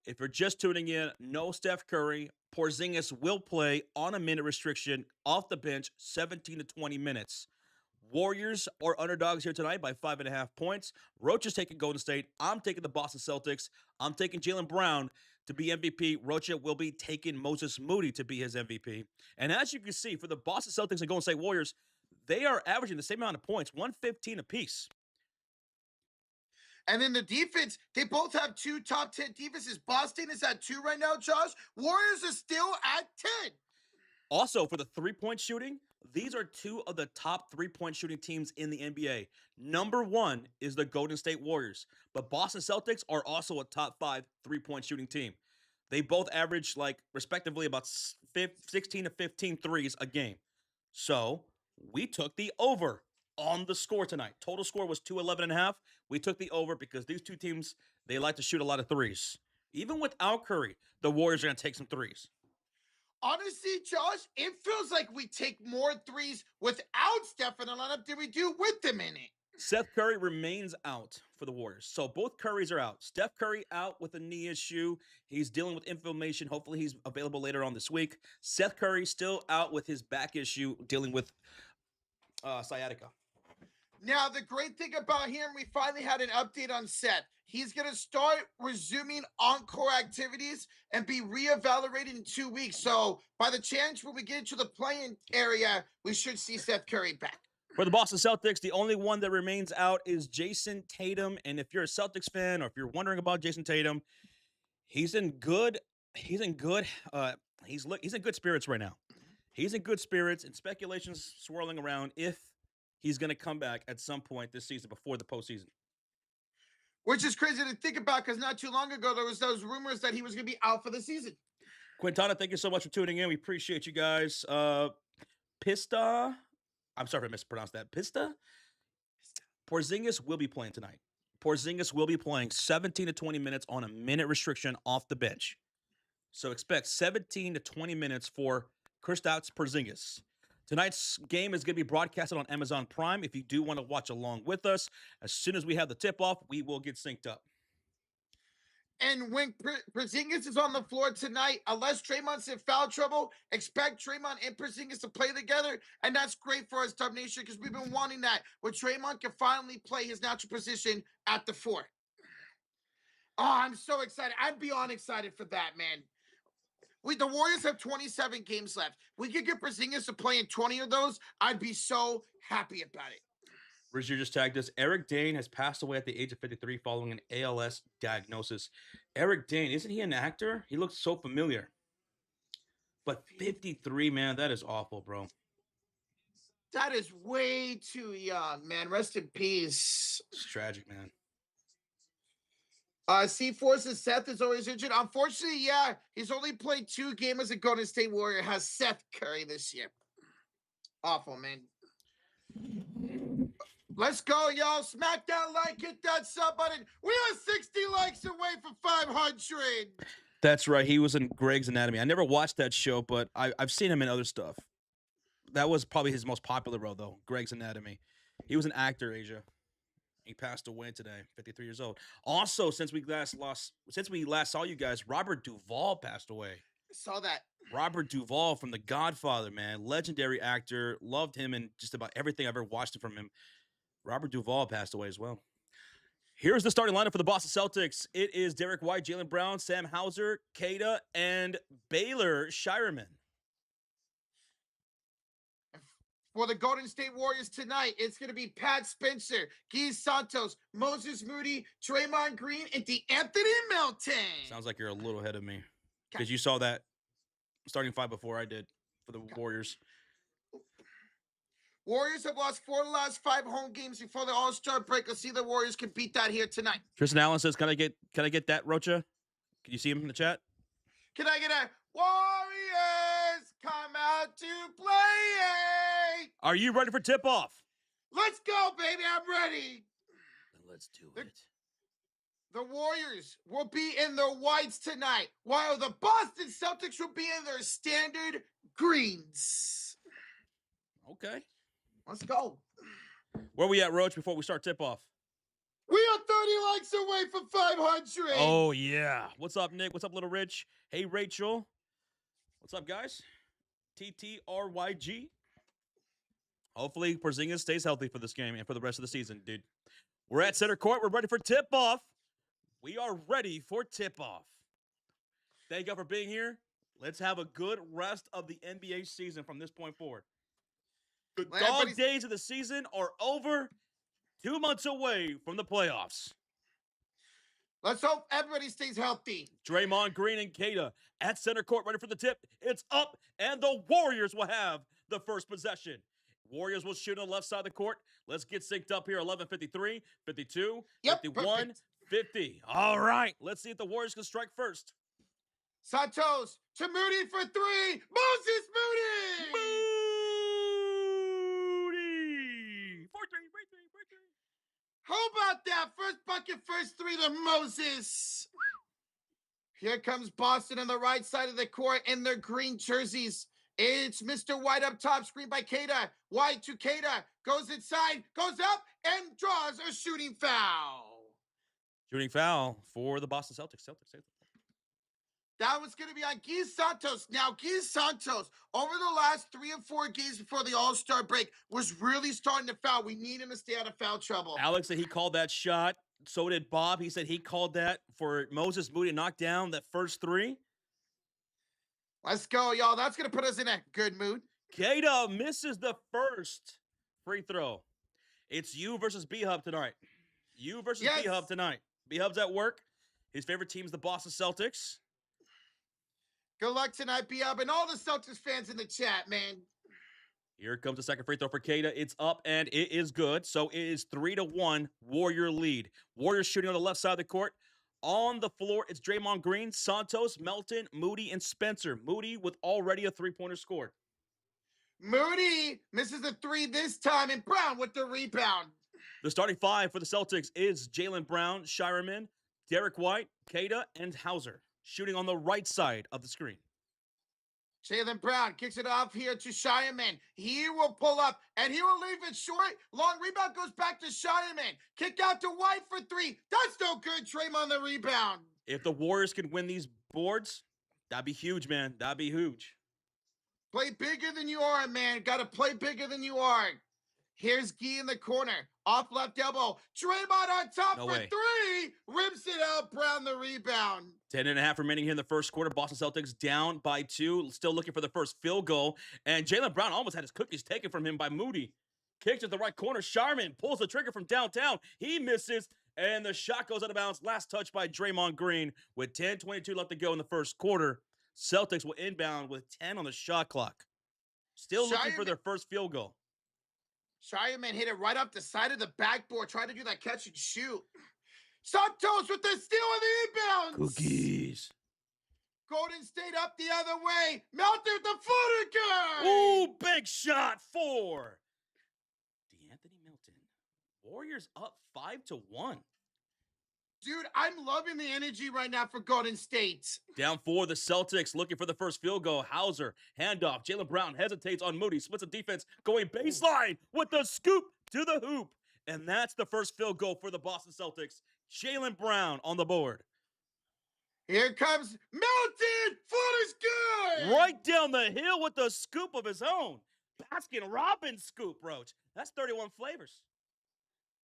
If you're just tuning in, no Steph Curry. Porzingis will play on a minute restriction off the bench, 17 to 20 minutes. Warriors are underdogs here tonight by 5.5 points. Roach is taking Golden State. I'm taking the Boston Celtics. I'm taking Jaylen Brown to be MVP. Rocha will be taking Moses Moody to be his MVP. And as you can see, for the Boston Celtics and Golden State Warriors, they are averaging the same amount of points, 115 apiece. And then the defense, they both have 2 top 10 defenses. Boston is at 2 right now, Josh. Warriors are still at 10. Also, for the three-point shooting, these are 2 of the top three-point shooting teams in the NBA. Number 1 is the Golden State Warriors, but Boston Celtics are also a top 5 three-point shooting team. They both average, respectively, about 16 to 15 threes a game. So, we took the over on the score tonight. Total score was 211.5. We took the over because these 2 teams, they like to shoot a lot of threes. Even without Curry, the Warriors are going to take some threes. Honestly, Josh, it feels like we take more threes without Steph in the lineup than we do with them in it. Seth Curry remains out for the Warriors. So both Currys are out. Steph Curry out with a knee issue. He's dealing with inflammation. Hopefully he's available later on this week. Seth Curry still out with his back issue, dealing with sciatica. Now, the great thing about him, we finally had an update on Seth. He's going to start resuming encore activities and be reevaluated in 2 weeks. So by the chance when we get into the playing area, we should see Seth Curry back. For the Boston Celtics, the only one that remains out is Jason Tatum. And if you're a Celtics fan or if you're wondering about Jason Tatum, he's in good spirits right now. He's in good spirits, and speculations swirling around if he's going to come back at some point this season before the postseason. Which is crazy to think about because not too long ago, there was those rumors that he was going to be out for the season. Quintana, thank you so much for tuning in. We appreciate you guys. Pista, I'm sorry if I mispronounced that. Pista? Porzingis will be playing tonight. Porzingis will be playing 17 to 20 minutes on a minute restriction off the bench. So expect 17 to 20 minutes for Kristaps Porzingis. Tonight's game is going to be broadcasted on Amazon Prime. If you do want to watch along with us, as soon as we have the tip-off, we will get synced up. And when Porzingis is on the floor tonight, unless Draymond's in foul trouble, expect Draymond and Porzingis to play together, and that's great for us, Dub Nation, because we've been wanting that, where Draymond can finally play his natural position at the 4. Oh, I'm so excited. I'm beyond excited for that, man. The Warriors have 27 games left. We could get Porzingis to play in 20 of those. I'd be so happy about it. Rizzer just tagged us. Eric Dane has passed away at the age of 53 following an ALS diagnosis. Eric Dane, isn't he an actor? He looks so familiar. But 53, man, that is awful, bro. That is way too young, man. Rest in peace. It's tragic, man. C-Force's Seth is always injured. Unfortunately, yeah, he's only played 2 games as a Golden State Warrior. Has Seth Curry this year. Awful, man. Let's go, y'all. Smack that like, hit that sub button. We are 60 likes away from 500. That's right. He was in Greg's Anatomy. I never watched that show, but I've seen him in other stuff. That was probably his most popular role, though, Greg's Anatomy. He was an actor, Asia. He passed away today, 53 years old. Also, since we last saw you guys, Robert Duvall passed away. I saw that. Robert Duvall from The Godfather, man. Legendary actor. Loved him in just about everything I've ever watched from him. Robert Duvall passed away as well. Here's the starting lineup for the Boston Celtics. It is Derek White, Jaylen Brown, Sam Hauser, Keita, and Baylor Shireman. For the Golden State Warriors tonight, it's going to be Pat Spencer, Guy Santos, Moses Moody, Draymond Green, and DeAnthony Melton. Sounds like you're a little ahead of me because you saw that starting 5 before I did for the Warriors. Warriors have lost 4 of the last 5 home games before the All-Star break. Let's see if the Warriors can beat that here tonight. Tristan Allen says, "Can I get that, Rocha? Can you see him in the chat? Can I get a Warriors come out to play? Are you ready for tip-off? Let's go, baby. I'm ready. Then let's do it. The Warriors will be in their whites tonight, while the Boston Celtics will be in their standard greens. Okay. Let's go. Where we at, Roach, before we start tip-off? We are 30 likes away from 500. Oh, yeah. What's up, Nick? What's up, Little Rich? Hey, Rachel. What's up, guys? TTRYG. Hopefully, Porzingis stays healthy for this game and for the rest of the season, dude. We're at center court. We're ready for tip-off. We are ready for tip-off. Thank you for being here. Let's have a good rest of the NBA season from this point forward. The dog days of the season are over. 2 months away from the playoffs. Let's hope everybody stays healthy. Draymond Green and Keita at center court ready for the tip. It's up, and the Warriors will have the first possession. Warriors will shoot on the left side of the court. Let's get synced up here. 11:53, 52, 51, perfect. 50. All right, let's see if the Warriors can strike first. Santos to Moody for three. Moses Moody! Moody! 4-3. How about that? First bucket, first three to Moses. Here comes Boston on the right side of the court in their green jerseys. It's Mr. White up top, screen by Keita. White to Keita, goes inside, goes up, and draws a shooting foul. Shooting foul for the Boston Celtics. That was going to be on Guy Santos. Now, Guy Santos, over the last 3 or 4 games before the All-Star break, was really starting to foul. We need him to stay out of foul trouble. Alex said he called that shot. So did Bob. He said he called that for Moses Moody to knock down that first three. Let's go, y'all. That's going to put us in a good mood. Keita misses the first free throw. It's you versus B-Hub tonight. You versus B-Hub tonight. B-Hub's at work. His favorite team's the Boston Celtics. Good luck tonight, B-Hub, and all the Celtics fans in the chat, man. Here comes the second free throw for Keita. It's up, and it is good. So it is 3-1 Warrior lead. Warriors shooting on the left side of the court. On the floor, it's Draymond Green, Santos, Melton, Moody, and Spencer. Moody with already a three-pointer scored. Moody misses a three this time, and Brown with the rebound. The starting five for the Celtics is Jaylen Brown, Shireman, Derek White, Keita, and Hauser. Shooting on the right side of the screen. Jaylen Brown kicks it off here to Shireman. He will pull up, and he will leave it short. Long rebound goes back to Shireman. Kick out to White for three. That's no good. Draymond the rebound. If the Warriors can win these boards, that'd be huge, man. That'd be huge. Play bigger than you are, man. Got to play bigger than you are. Here's Guy in the corner. Off left elbow. Draymond on top for three. Rips it out. Brown the rebound. 10.5 remaining here in the first quarter. Boston Celtics down by 2. Still looking for the first field goal. And Jaylen Brown almost had his cookies taken from him by Moody. Kicks at the right corner. Sharman pulls the trigger from downtown. He misses. And the shot goes out of bounds. Last touch by Draymond Green. With 10:22 left to go in the first quarter. Celtics will inbound with 10 on the shot clock. Still looking for their first field goal. Shireman hit it right up the side of the backboard, trying to do that catch and shoot. Santos with the steal of the inbounds. Cookies. Golden State up the other way. Melton with the footer guard. Ooh, big shot for D'Anthony Melton. Warriors up 5-1. Dude, I'm loving the energy right now for Golden State. Down 4, the Celtics looking for the first field goal. Hauser, handoff. Jaylen Brown hesitates on Moody. Splits the defense, going baseline with the scoop to the hoop. And that's the first field goal for the Boston Celtics. Jaylen Brown on the board. Here comes Melton. Foot is good. Right down the hill with the scoop of his own. Baskin-Robbins scoop, Roach. That's 31 flavors.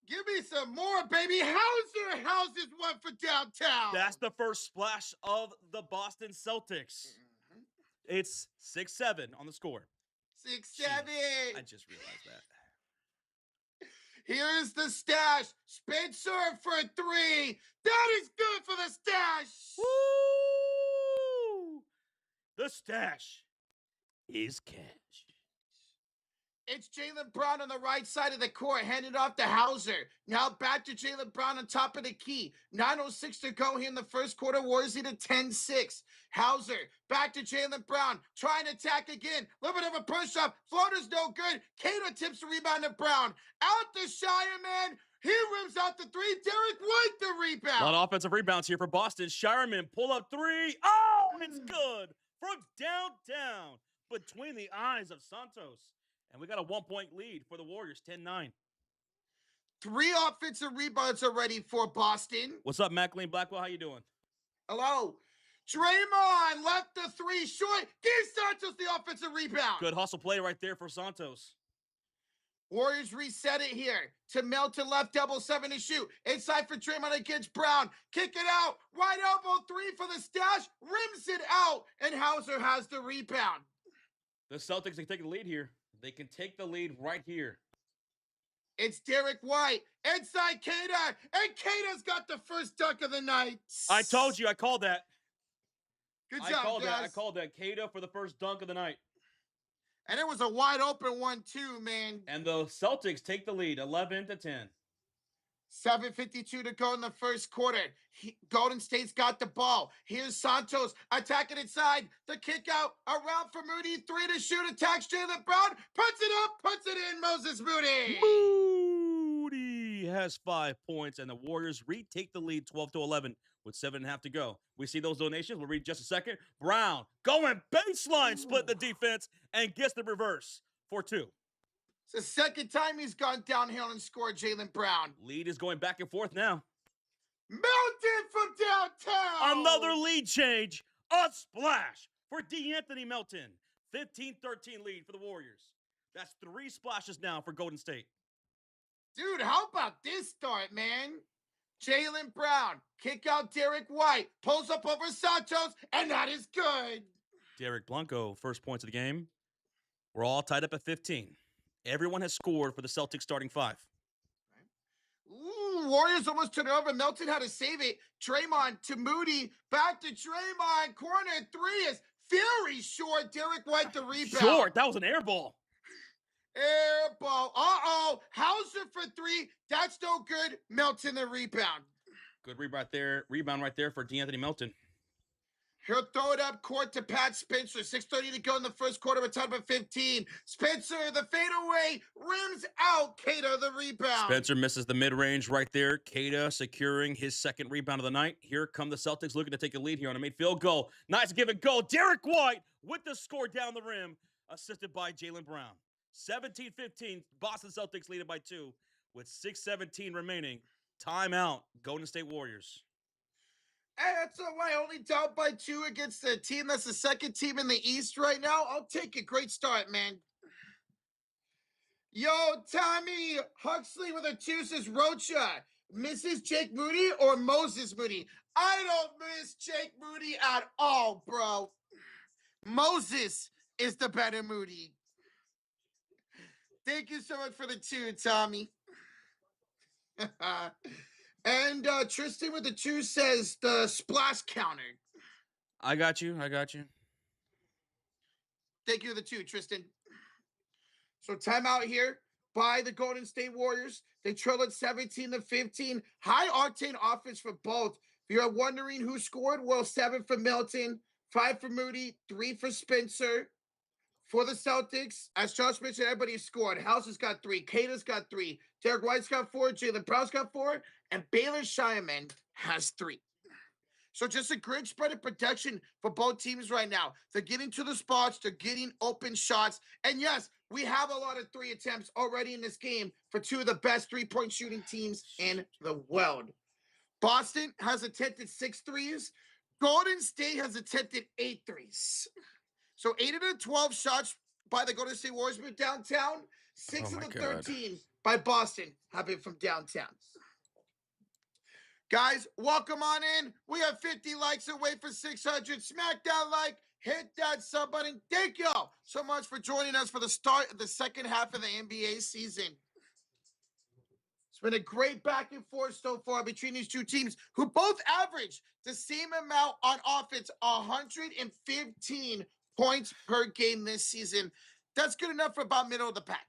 Give me some more, baby. Hauser houses one for downtown. That's the first splash of the Boston Celtics. It's 6-7 on the score. 6-7. I just realized that. Here's the stash. Spencer for three. That is good for the stash. Woo! The stash is cash. It's Jaylen Brown on the right side of the court, handed off to Hauser. Now back to Jaylen Brown on top of the key. 9:06 to go here in the first quarter. Warriors lead at 10-6. Hauser back to Jaylen Brown, trying to attack again. A little bit of a push-up. Floater's no good. Keita tips the rebound to Brown. Out to Shireman. He rims out the three. Derek White the rebound. A lot of offensive rebounds here for Boston. Shireman pull up three. Oh, it's good from downtown between the eyes of Santos. And we got a 1-point lead for the Warriors, 10-9. 3 offensive rebounds already for Boston. What's up, McLean Blackwell? How you doing? Hello. Draymond left the three short. Give Santos the offensive rebound. Good hustle play right there for Santos. Warriors reset it here to Melton left double 7 to shoot. Inside for Draymond against Brown. Kick it out. Right elbow 3 for the stash. Rims it out. And Hauser has the rebound. The Celtics can take the lead here. They can take the lead right here. It's Derek White inside Kata. And Kata's got the first dunk of the night. I told you. I called that. Good job, guys. I called that. Kata for the first dunk of the night. And it was a wide open one, too, man. And the Celtics take the lead, 11-10. 7:52 to go in the first quarter. Golden State's got the ball. Here's Santos attacking inside. The kick out around for Moody. 3 to shoot. Attacks Jaylen Brown. Puts it up. Puts it in. Moses Moody. Moody has 5 points, and the Warriors retake the lead 12-11 with 7.5 to go. We see those donations. We'll read just a second. Brown going baseline, split the defense, and gets the reverse for 2. It's the second time he's gone downhill and scored, Jaylen Brown. Lead is going back and forth now. Melton from downtown. Another lead change. A splash for DeAnthony Melton. 15-13 lead for the Warriors. That's 3 splashes now for Golden State. Dude, how about this start, man? Jaylen Brown, kick out Derek White, pulls up over Santos, and that is good. Derek Blanco, first points of the game. We're all tied up at 15. Everyone has scored for the Celtics starting 5. Ooh, Warriors almost turned it over. Melton had to save it. Draymond to Moody. Back to Draymond. Corner 3 is very short. Derek White the rebound. Short. That was an air ball. Air ball. Uh-oh. Hauser for 3. That's no good. Melton the rebound. Good rebound right there for DeAnthony Melton. He'll throw it up court to Pat Spencer. 6:30 to go in the first quarter with time of 15. Spencer, the fadeaway, rims out. Kata, the rebound. Spencer misses the mid-range right there. Kata securing his second rebound of the night. Here come the Celtics looking to take a lead here on a made field goal. Nice give and go. Derek White with the score down the rim, assisted by Jaylen Brown. 17-15, Boston Celtics leading by 2 with 6:17 remaining. Timeout, Golden State Warriors. Hey, that's all right. Only down by 2 against the team that's the second team in the East right now. I'll take a great start, man. Yo, Tommy Huxley with a 2 says, Rocha, misses Jake Moody or Moses Moody? I don't miss Jake Moody at all, bro. Moses is the better Moody. Thank you so much for the 2, Tommy. And Tristan with the 2 says the splash counter. I got you. Thank you for the 2, Tristan. So timeout here by the Golden State Warriors. They trail at 17-15. High octane offense for both. If you're wondering who scored, well, 7 for Melton, 5 for Moody, 3 for Spencer. For the Celtics, as Josh mentioned, everybody scored. House has got 3. Kata's got 3. Derek White's got 4. Jaylen Brown's got 4. And Baylor Shireman has 3. So just a great spread of protection for both teams right now. They're getting to the spots. They're getting open shots. And yes, we have a lot of 3 attempts already in this game for 2 of the best 3-point shooting teams in the world. Boston has attempted 6 threes. Golden State has attempted 8 threes. So 8 of the 12 shots by the Golden State Warriors from downtown. 6 of the 13 by Boston have been from downtown. Guys, welcome on in. We have 50 likes away for 600. Smack that like, hit that sub button. Thank y'all so much for joining us for the start of the second half of the NBA season. It's been a great back and forth so far between these 2 teams who both average the same amount on offense, 115 points per game this season. That's good enough for about middle of the pack.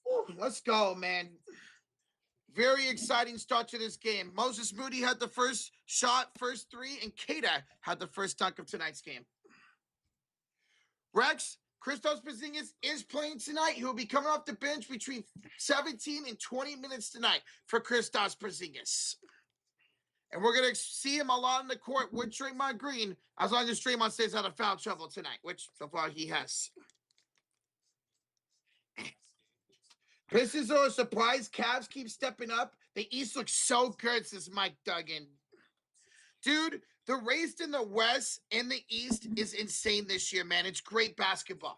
Ooh, let's go, man. Very exciting start to this game. Moses Moody had the first shot, first 3, and Kata had the first dunk of tonight's game. Rex, Kristaps Porzingis is playing tonight. He'll be coming off the bench between 17 and 20 minutes tonight for Kristaps Porzingis. And we're going to see him a lot in the court with Draymond Green, as long as Draymond stays out of foul trouble tonight, which so far he has. Pistons are a surprise. Cavs keep stepping up. The East looks so good since Mike Duggan. Dude, the race in the West and the East is insane this year, man. It's great basketball.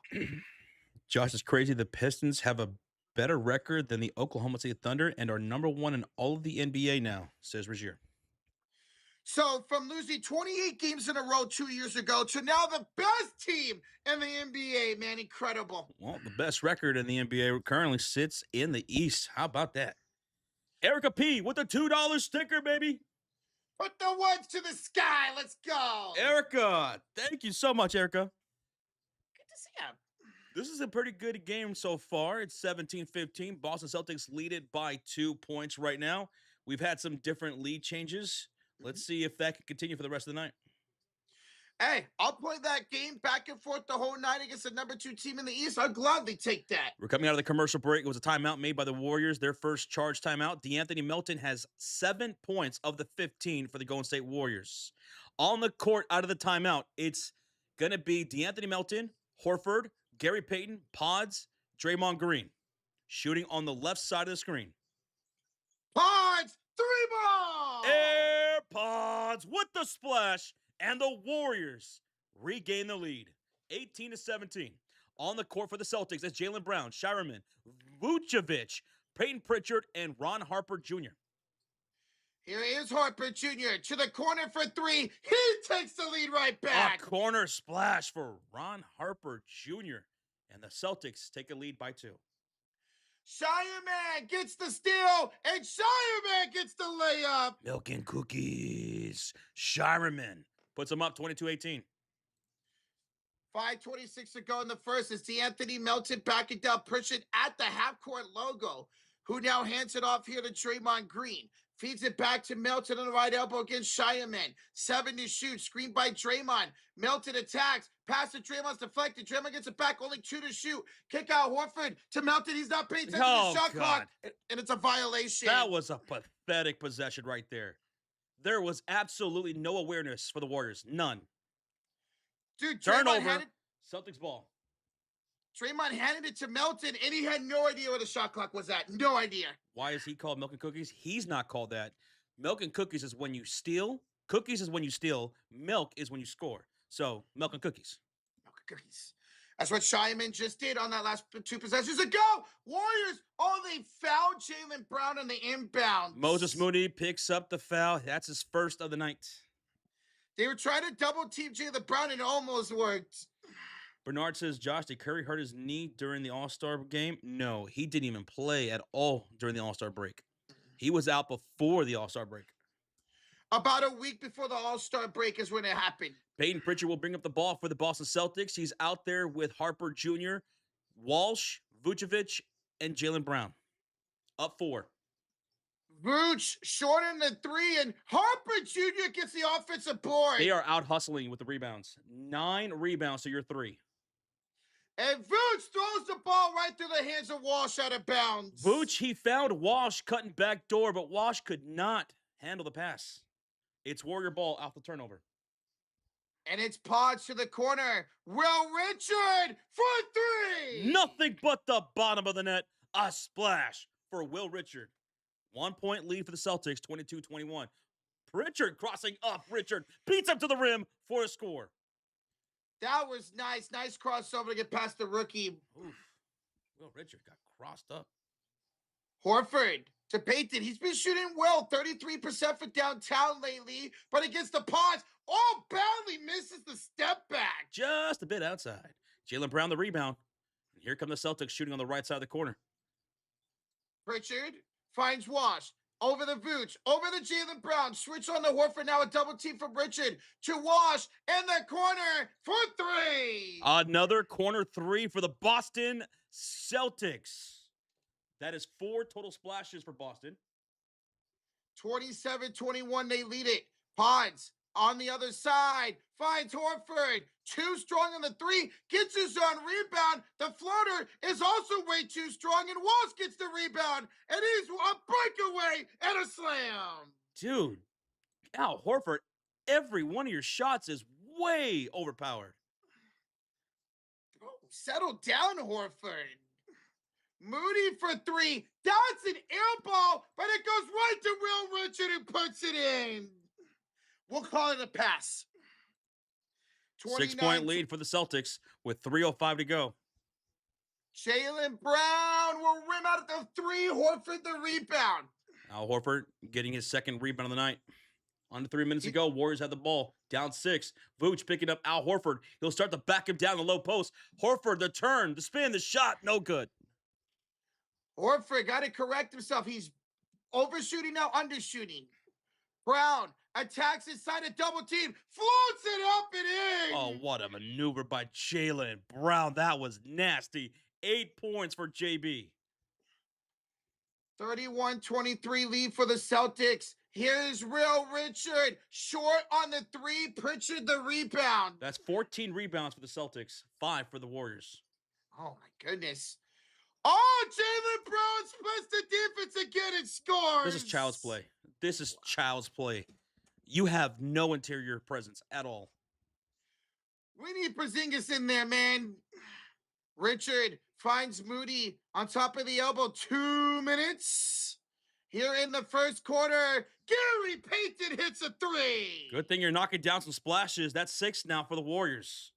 Josh, is crazy. The Pistons have a better record than the Oklahoma City Thunder and are number one in all of the NBA now, says Regier. So from losing 28 games in a row 2 years ago to now the best team in the NBA, man, incredible. Well, the best record in the NBA currently sits in the East. How about that? Erica P with the $2 sticker, baby. Put the ones to the sky. Let's go. Erica, thank you so much, Erica. Good to see you. This is a pretty good game so far. It's 17-15. Boston Celtics lead it by 2 points right now. We've had some different lead changes. Let's see if that can continue for the rest of the night. Hey, I'll play that game back and forth the whole night against the number 2 team in the East. I'll gladly take that. We're coming out of the commercial break. It was a timeout made by the Warriors, their first charge timeout. DeAnthony Melton has 7 points of the 15 for the Golden State Warriors. On the court out of the timeout, it's going to be DeAnthony Melton, Horford, Gary Payton, Pods, Draymond Green. Shooting on the left side of the screen. Pods, 3-ball! Air Pods with the splash, and the Warriors regain the lead, 18-17. On the court for the Celtics, it's Jaylen Brown, Shireman, Vucevic, Peyton Pritchard, and Ron Harper Jr. Here is Harper Jr. to the corner for 3. He takes the lead right back. A corner splash for Ron Harper Jr. And the Celtics take a lead by 2. Shireman gets the steal, and Shireman gets the layup. Milk and cookies. Shireman puts them up 22-18. 5:26 to go in the first. It's DeAnthony Melton backing down Pritchard at the half-court logo, who now hands it off here to Draymond Green. Feeds it back to Melton on the right elbow against Shireman. 7 to shoot. Screen by Draymond. Melton attacks. Pass to Draymond's deflected. Draymond gets it back. Only 2 to shoot. Kick out Horford to Melton. He's not paying attention to the shot clock. And it's a violation. That was a pathetic possession right there. There was absolutely no awareness for the Warriors. None. Dude, turnover. Celtics ball. Draymond handed it to Melton, and he had no idea where the shot clock was at. No idea. Why is he called Milk and Cookies? He's not called that. Milk and Cookies is when you steal. Cookies is when you steal. Milk is when you score. So, Milk and Cookies. Milk and Cookies. That's what Shireman just did on that last 2 possessions ago. Warriors, they fouled Jaylen Brown on the inbound. Moses Moody picks up the foul. That's his first of the night. They were trying to double-team Jaylen Brown, and it almost worked. Bernard says, Josh, did Curry hurt his knee during the All-Star game? No, he didn't even play at all during the All-Star break. He was out before the All-Star break. About a week before the All-Star break is when it happened. Peyton Pritchard will bring up the ball for the Boston Celtics. He's out there with Harper Jr., Walsh, Vucevic, and Jaylen Brown. Up 4. Vooch shortened the 3, and Harper Jr. gets the offensive board. They are out hustling with the rebounds. 9 rebounds to your 3. And Vooch throws the ball right through the hands of Walsh out of bounds. Vooch, he found Walsh cutting back door, but Walsh could not handle the pass. It's Warrior ball off the turnover. And it's Pods to the corner. Will Richard for 3. Nothing but the bottom of the net. A splash for Will Richard. 1 point lead for the Celtics, 22-21. Pritchard crossing up. Richard beats up to the rim for a score. That was nice. Nice crossover to get past the rookie. Oof. Will Richard got crossed up. Horford to Payton. He's been shooting well, 33% for downtown lately, but against the Pods, badly misses the step back. Just a bit outside. Jaylen Brown the rebound. And here come the Celtics shooting on the right side of the corner. Pritchard finds Walsh. Over the Vooch, over the Jaylen Brown. Switch on the Horford, now a double team from Richard to Walsh in the corner for 3. Another corner 3 for the Boston Celtics. That is 4 total splashes for Boston. 27-21, they lead it. Pods on the other side finds Horford. 2 strong on the 3, gets his own rebound. The floater is also way too strong, and Walsh gets the rebound, and he's a breakaway and a slam. Dude, Al Horford, every one of your shots is way overpowered. Oh, settle down, Horford. Moody for 3. That's an air ball, but it goes right to Will Richard and puts it in. We'll call it a pass. 6 point lead for the Celtics with 3:05 to go. Jaylen Brown will rim out at the 3. Horford the rebound. Al Horford getting his second rebound of the night. Under 3 minutes ago, Warriors had the ball, down 6. Vooch picking up Al Horford. He'll start to back him down the low post. Horford, the turn, the spin, the shot, no good. Horford got to correct himself. He's overshooting now, undershooting. Brown attacks inside a double team, floats it up and in. Oh, what a maneuver by Jaylen Brown. That was nasty. 8 points for JB. 31-23 lead for the Celtics. Here's Real Richard, short on the 3. Pritchard the rebound. That's 14 rebounds for the Celtics, 5 for the Warriors. Oh, my goodness. Oh, Jaylen Brown splits the defense again and scores. This is child's play. This is child's play. You have no interior presence at all. We need Porzingis in there, man. Richard finds Moody on top of the elbow. 2 minutes. Here in the first quarter, Gary Payton hits a 3. Good thing you're knocking down some splashes. That's 6 now for the Warriors.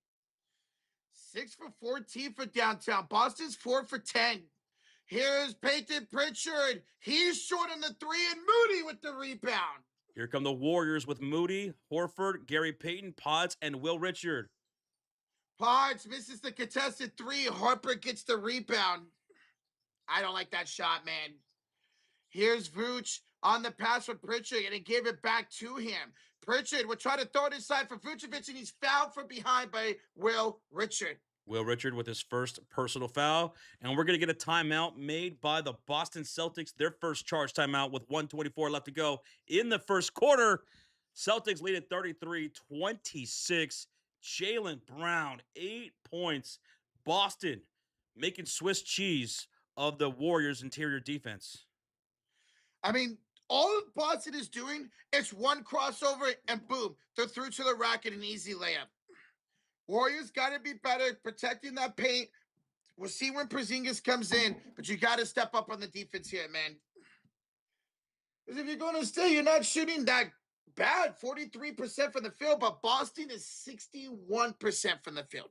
6 for 14 for downtown. Boston's 4 for 10. Here's Payton Pritchard. He's short on the 3, and Moody with the rebound. Here come the Warriors with Moody, Horford, Gary Payton, Pods, and Will Richard. Pods misses the contested 3. Harper gets the rebound. I don't like that shot, man. Here's Vooch on the pass with Pritchard, and he gave it back to him. Pritchard will try to throw it inside for Vucevic, and he's fouled from behind by Will Richard. Will Richard with his first personal foul, and we're going to get a timeout made by the Boston Celtics, their first charge timeout with 1:24 left to go in the first quarter. Celtics lead at 33-26. Jaylen Brown, 8 points. Boston making Swiss cheese of the Warriors' interior defense. I mean, all Boston is doing is one crossover, and boom, they're through to the rack in an easy layup. Warriors got to be better protecting that paint. We'll see when Porzingis comes in, but you got to step up on the defense here, man. Because if you're going to stay, you're not shooting that bad, 43% from the field, but Boston is 61% from the field.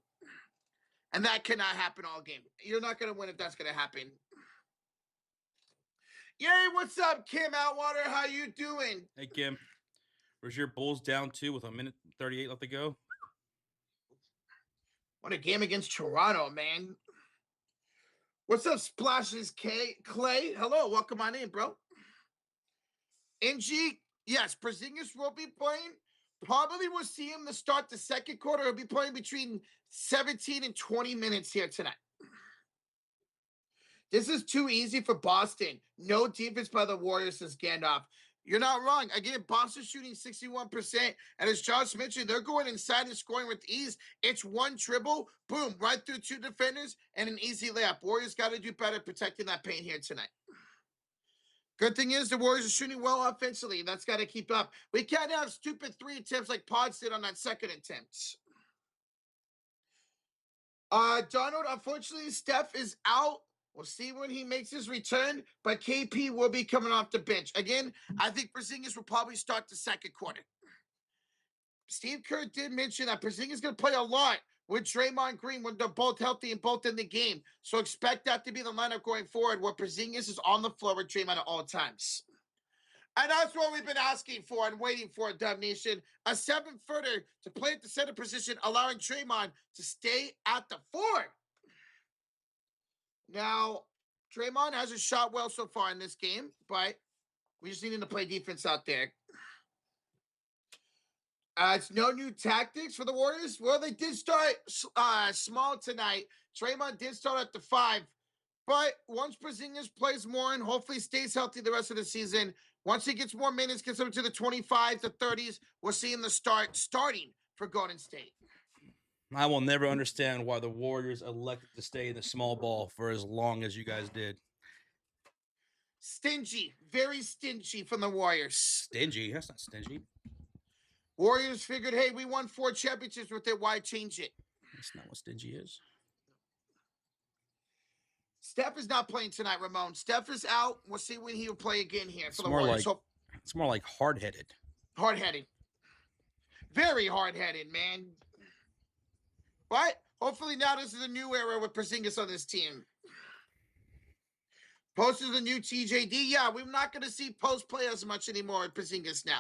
And that cannot happen all game. You're not going to win if that's going to happen. Yay, what's up, Kim Atwater? How you doing? Hey, Kim. Where's your Bulls down 2 with 1:38 left to go? What a game against Toronto, man. What's up, Splashes Clay? Hello, welcome on in, bro. NG, yes, Porzingis will be playing. Probably we'll see him to start the second quarter. He'll be playing between 17 and 20 minutes here tonight. This is too easy for Boston. No defense by the Warriors, says Gandalf. You're not wrong. Again, Boston shooting 61%. And as Josh mentioned, they're going inside and scoring with ease. It's one dribble, boom, right through 2 defenders, and an easy layup. Warriors got to do better protecting that paint here tonight. Good thing is the Warriors are shooting well offensively. That's got to keep up. We can't have stupid 3 attempts like Pods did on that second attempt. Donald, unfortunately, Steph is out. We'll see when he makes his return, but KP will be coming off the bench. Again, I think Porzingis will probably start the second quarter. Steve Kerr did mention that Porzingis is going to play a lot with Draymond Green when they're both healthy and both in the game. So expect that to be the lineup going forward, where Porzingis is on the floor with Draymond at all times. And that's what we've been asking for and waiting for, Dub Nation. A 7-footer to play at the center position, allowing Draymond to stay at the 4. Now, Draymond hasn't shot well so far in this game, but we just need him to play defense out there. It's no new tactics for the Warriors. Well, they did start small tonight. Draymond did start at the 5. But once Porzingis plays more and hopefully stays healthy the rest of the season, once he gets more minutes, gets up to the 25s, the 30s, we'll see him starting for Golden State. I will never understand why the Warriors elected to stay in the small ball for as long as you guys did. Stingy. Very stingy from the Warriors. Stingy? That's not stingy. Warriors figured, hey, we won 4 championships with it. Why change it? That's not what stingy is. Steph is not playing tonight, Ramon. Steph is out. We'll see when he will play again here for the Warriors. It's more like hard-headed. Hard-headed. Very hard-headed, man. But hopefully now this is a new era with Porzingis on this team. Post is the new TJD. Yeah, we're not going to see Post play as much anymore at Porzingis now.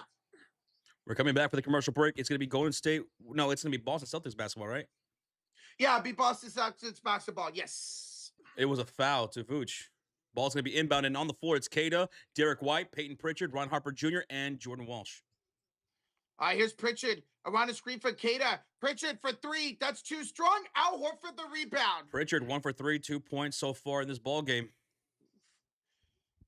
We're coming back for the commercial break. It's going to be Golden State. No, it's going to be Boston Celtics basketball, right? Yeah, be Boston Celtics basketball. Yes. It was a foul to Vooch. Ball's going to be inbound, and on the floor, it's Kada, Derek White, Peyton Pritchard, Ron Harper Jr., and Jordan Walsh. All right, here's Pritchard around the screen for Kada. Pritchard for three. That's too strong. Al Horford the rebound. Pritchard 1 for 3, 2 points so far in this ball game.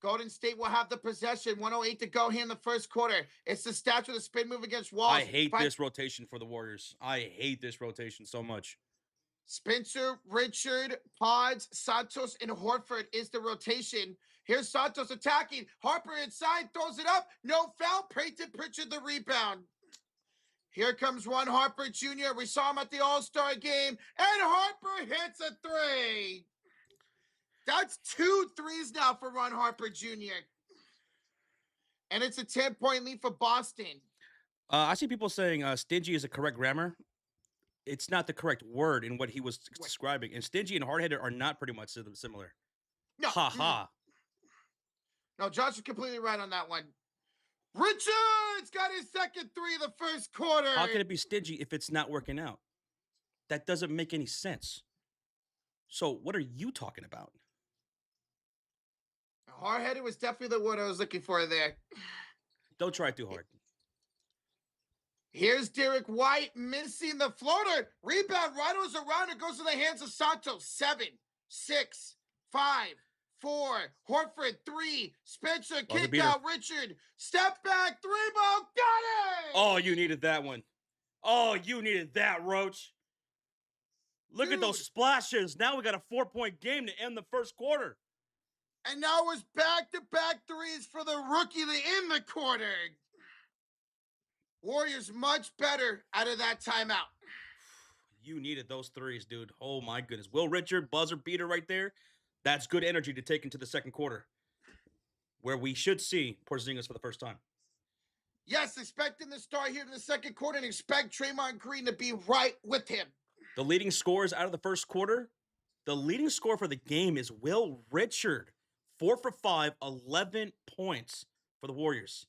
Golden State will have the possession. 1:08 to go here in the first quarter. It's the stats with a spin move against Walsh. I hate this rotation for the Warriors. I hate this rotation so much. Spencer, Richard, Pods, Santos, and Horford is the rotation. Here's Santos attacking. Harper inside, throws it up. No foul. Peyton Pritchard the rebound. Here comes Ron Harper Jr. We saw him at the All-Star game, and Harper hits a three. That's 2 threes now for Ron Harper Jr. And it's a 10-point lead for Boston. I see people saying stingy is a correct grammar. It's not the correct word in what he was describing. And stingy and hard-headed are not pretty much similar. No. Ha ha. No, Josh is completely right on that one. Richards got his second three of the first quarter. How can it be stingy if it's not working out? That doesn't make any sense. So what are you talking about? Hard-headed was definitely the word I was looking for there. Don't try too hard. Here's Derek White missing the floater. Rebound, rattles around. It goes to the hands of Santos. 7, 6, 5, 4. Horford, 3. Spencer, kick out. Richard, step back. 3 ball. Got it! Oh, you needed that one. Oh, you needed that, Roach. Look at those splashes. Now we got a 4-point game to end the first quarter. And now it's back-to-back threes for the rookie to end the quarter. Warriors much better out of that timeout. You needed those threes, dude. Oh, my goodness. Will Richard, buzzer beater right there. That's good energy to take into the second quarter, where we should see Porzingis for the first time. Yes, expecting to start here in the second quarter and expect Draymond Green to be right with him. The leading scores out of the first quarter. The leading score for the game is Will Richard. 4 for 5, 11 points for the Warriors.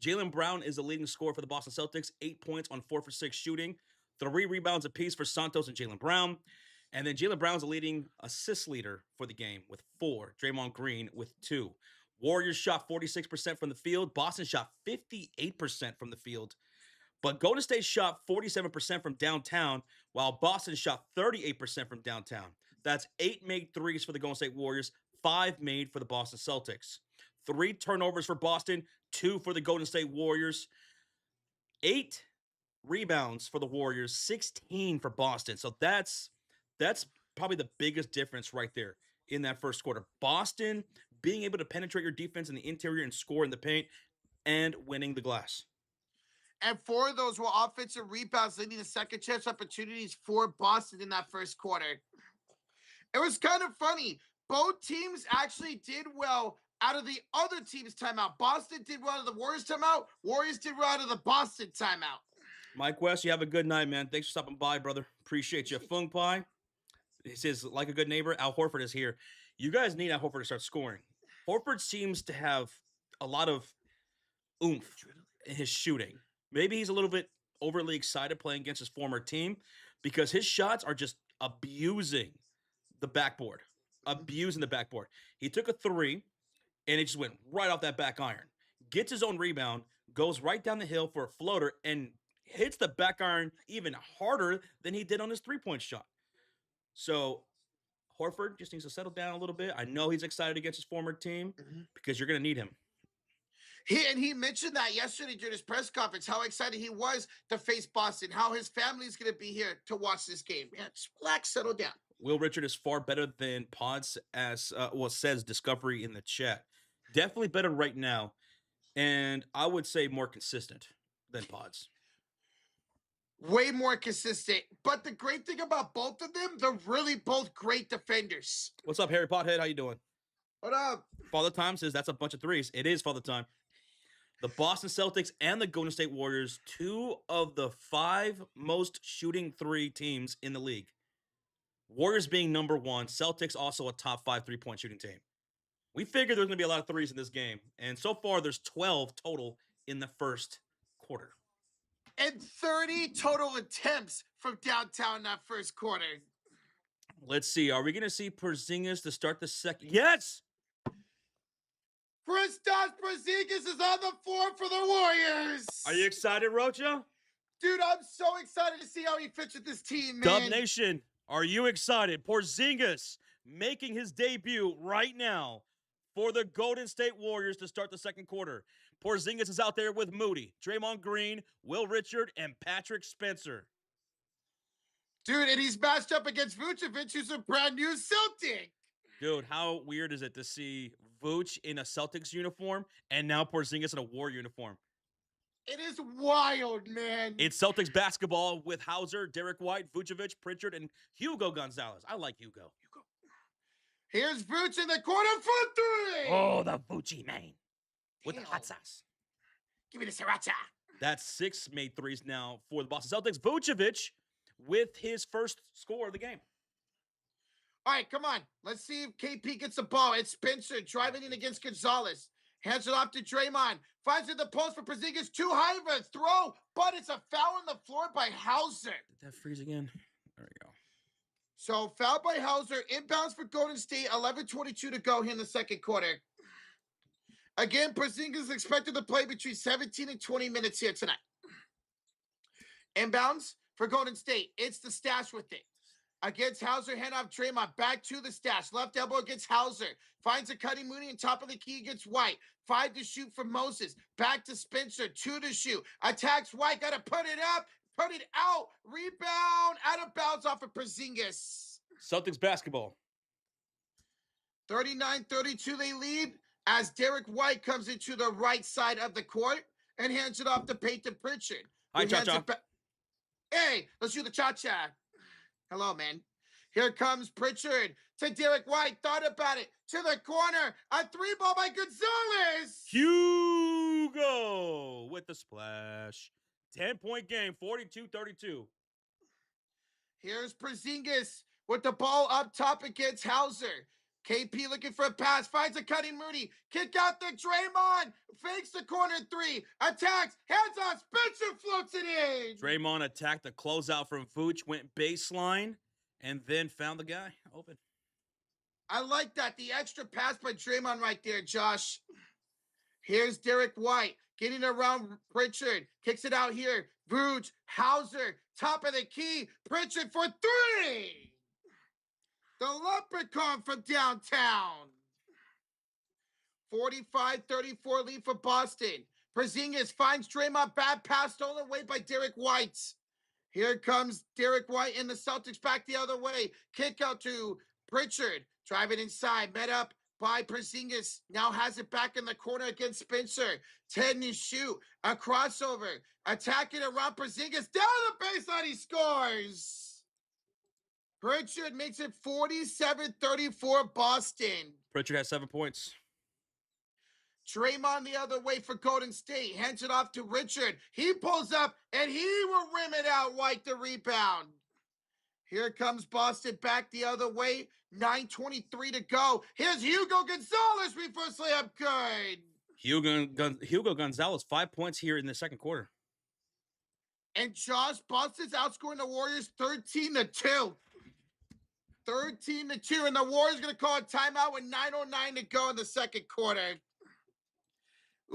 Jaylen Brown is the leading scorer for the Boston Celtics, 8 points on 4 for 6 shooting, 3 rebounds apiece for Santos and Jaylen Brown. And then Jaylen Brown's the leading assist leader for the game with 4. Draymond Green with 2. Warriors shot 46% from the field. Boston shot 58% from the field. But Golden State shot 47% from downtown, while Boston shot 38% from downtown. That's 8 made threes for the Golden State Warriors, 5 made for the Boston Celtics. 3 turnovers for Boston, 2 for the Golden State Warriors. 8 rebounds for the Warriors, 16 for Boston. So that's probably the biggest difference right there in that first quarter. Boston being able to penetrate your defense in the interior and score in the paint and winning the glass. And 4 of those were offensive rebounds, leading to second chance opportunities for Boston in that first quarter. It was kind of funny. Both teams actually did well out of the other team's timeout. Boston did well out of the Warriors timeout. Warriors did well out of the Boston timeout. Mike West, you have a good night, man. Thanks for stopping by, brother. Appreciate you. Fung Pai. He says, like a good neighbor, Al Horford is here. You guys need Al Horford to start scoring. Horford seems to have a lot of oomph in his shooting. Maybe he's a little bit overly excited playing against his former team because his shots are just abusing the backboard. He took a 3, and it just went right off that back iron. Gets his own rebound, goes right down the hill for a floater, and hits the back iron even harder than he did on his 3-point shot. So Horford just needs to settle down a little bit. I know he's excited against his former team because you're going to need him. He mentioned that yesterday during his press conference, how excited he was to face Boston, how his family's going to be here to watch this game. Yeah, just relax, settle down. Will Richard is far better than Pods, says Discovery in the chat. Definitely better right now, and I would say more consistent than Pods. Way more consistent. But the great thing about both of them, they're really both great defenders. What's up, Harry Pothead? How you doing? What up? Father Time says that's a bunch of threes. It is Father Time. The Boston Celtics and the Golden State Warriors, 2 of the 5 most shooting 3 teams in the league. Warriors being number 1, Celtics also a top 5 3-point shooting team. We figured there's going to be a lot of threes in this game, and so far there's 12 total in the first quarter. And 30 total attempts from downtown in that first quarter. Let's see. Are we going to see Porzingis to start the second? Yes! Kristaps Porzingis is on the floor for the Warriors. Are you excited, Rocha? Dude, I'm so excited to see how he fits with this team, man. Dub Nation, are you excited? Porzingis making his debut right now for the Golden State Warriors to start the second quarter. Porzingis is out there with Moody, Draymond Green, Will Richard, and Patrick Spencer. Dude, and he's matched up against Vucevic, who's a brand new Celtic. Dude, how weird is it to see Vooch in a Celtics uniform and now Porzingis in a War uniform? It is wild, man. It's Celtics basketball with Hauser, Derek White, Vucevic, Pritchard, and Hugo Gonzalez. I like Hugo. Here's Vooch in the corner for three. Oh, the Vucci man with the hot sauce. Give me the sriracha. That's 6 made threes now for the Boston Celtics. Vucevic with his first score of the game. All right, come on. Let's see if KP gets the ball. It's Spencer driving in against Gonzalez. Hands it off to Draymond. Finds in the post for Porzingis. Too high of a throw, but it's a foul on the floor by Hauser. Did that freeze again? There we go. So foul by Hauser. Inbounds for Golden State. 11:22 to go here in the second quarter. Again, Porzingis is expected to play between 17 and 20 minutes here tonight. Inbounds for Golden State. It's the Stash with it. Against Hauser, hand off Draymond. Back to the Stash. Left elbow against Hauser. Finds a cutting Mooney on top of the key against White. 5 to shoot for Moses. Back to Spencer. 2 to shoot. Attacks White. Got to put it up. Put it out. Rebound. Out of bounds off of Porzingis. Celtics basketball. 39-32 they lead as Derek White comes into the right side of the court and hands it off to Peyton Pritchard. Hi, Cha-Cha. Hey, let's do the cha-cha. Hello, man. Here comes Pritchard to Derek White. Thought about it. To the corner. A 3-ball by Gonzalez. Hugo with the splash. 10-point game, 42-32. Here's Porzingis with the ball up top against Hauser. KP looking for a pass. Finds a cutting Moody. Kick out the Draymond. Fakes the corner 3. Attacks. Hands on. Spencer floats it in. Draymond attacked the closeout from Vooch. Went baseline and then found the guy open. I like that. The extra pass by Draymond right there, Josh. Here's Derek White getting around Pritchard. Kicks it out here. Vooch. Hauser. Top of the key. Pritchard for 3. The Leprechaun from downtown. 45-34 lead for Boston. Porzingis finds Draymond. Bad pass stolen away by Derek White. Here comes Derek White and the Celtics back the other way. Kick out to Pritchard. Drive it inside. Met up by Porzingis. Now has it back in the corner against Spencer. 10 to shoot. A crossover. Attacking around Porzingis. Down the baseline. He scores. Pritchard makes it 47-34 Boston. Pritchard has 7 points. Draymond the other way for Golden State. Hands it off to Richard. He pulls up, and he will rim it out. White the rebound. Here comes Boston back the other way. 9:23 to go. Here's Hugo Gonzalez. Reverse layup good. Hugo Gonzalez, 5 points here in the second quarter. And Josh, Boston's outscoring the Warriors 13-2. 13-2, and the Warriors going to call a timeout with 9:09 to go in the second quarter.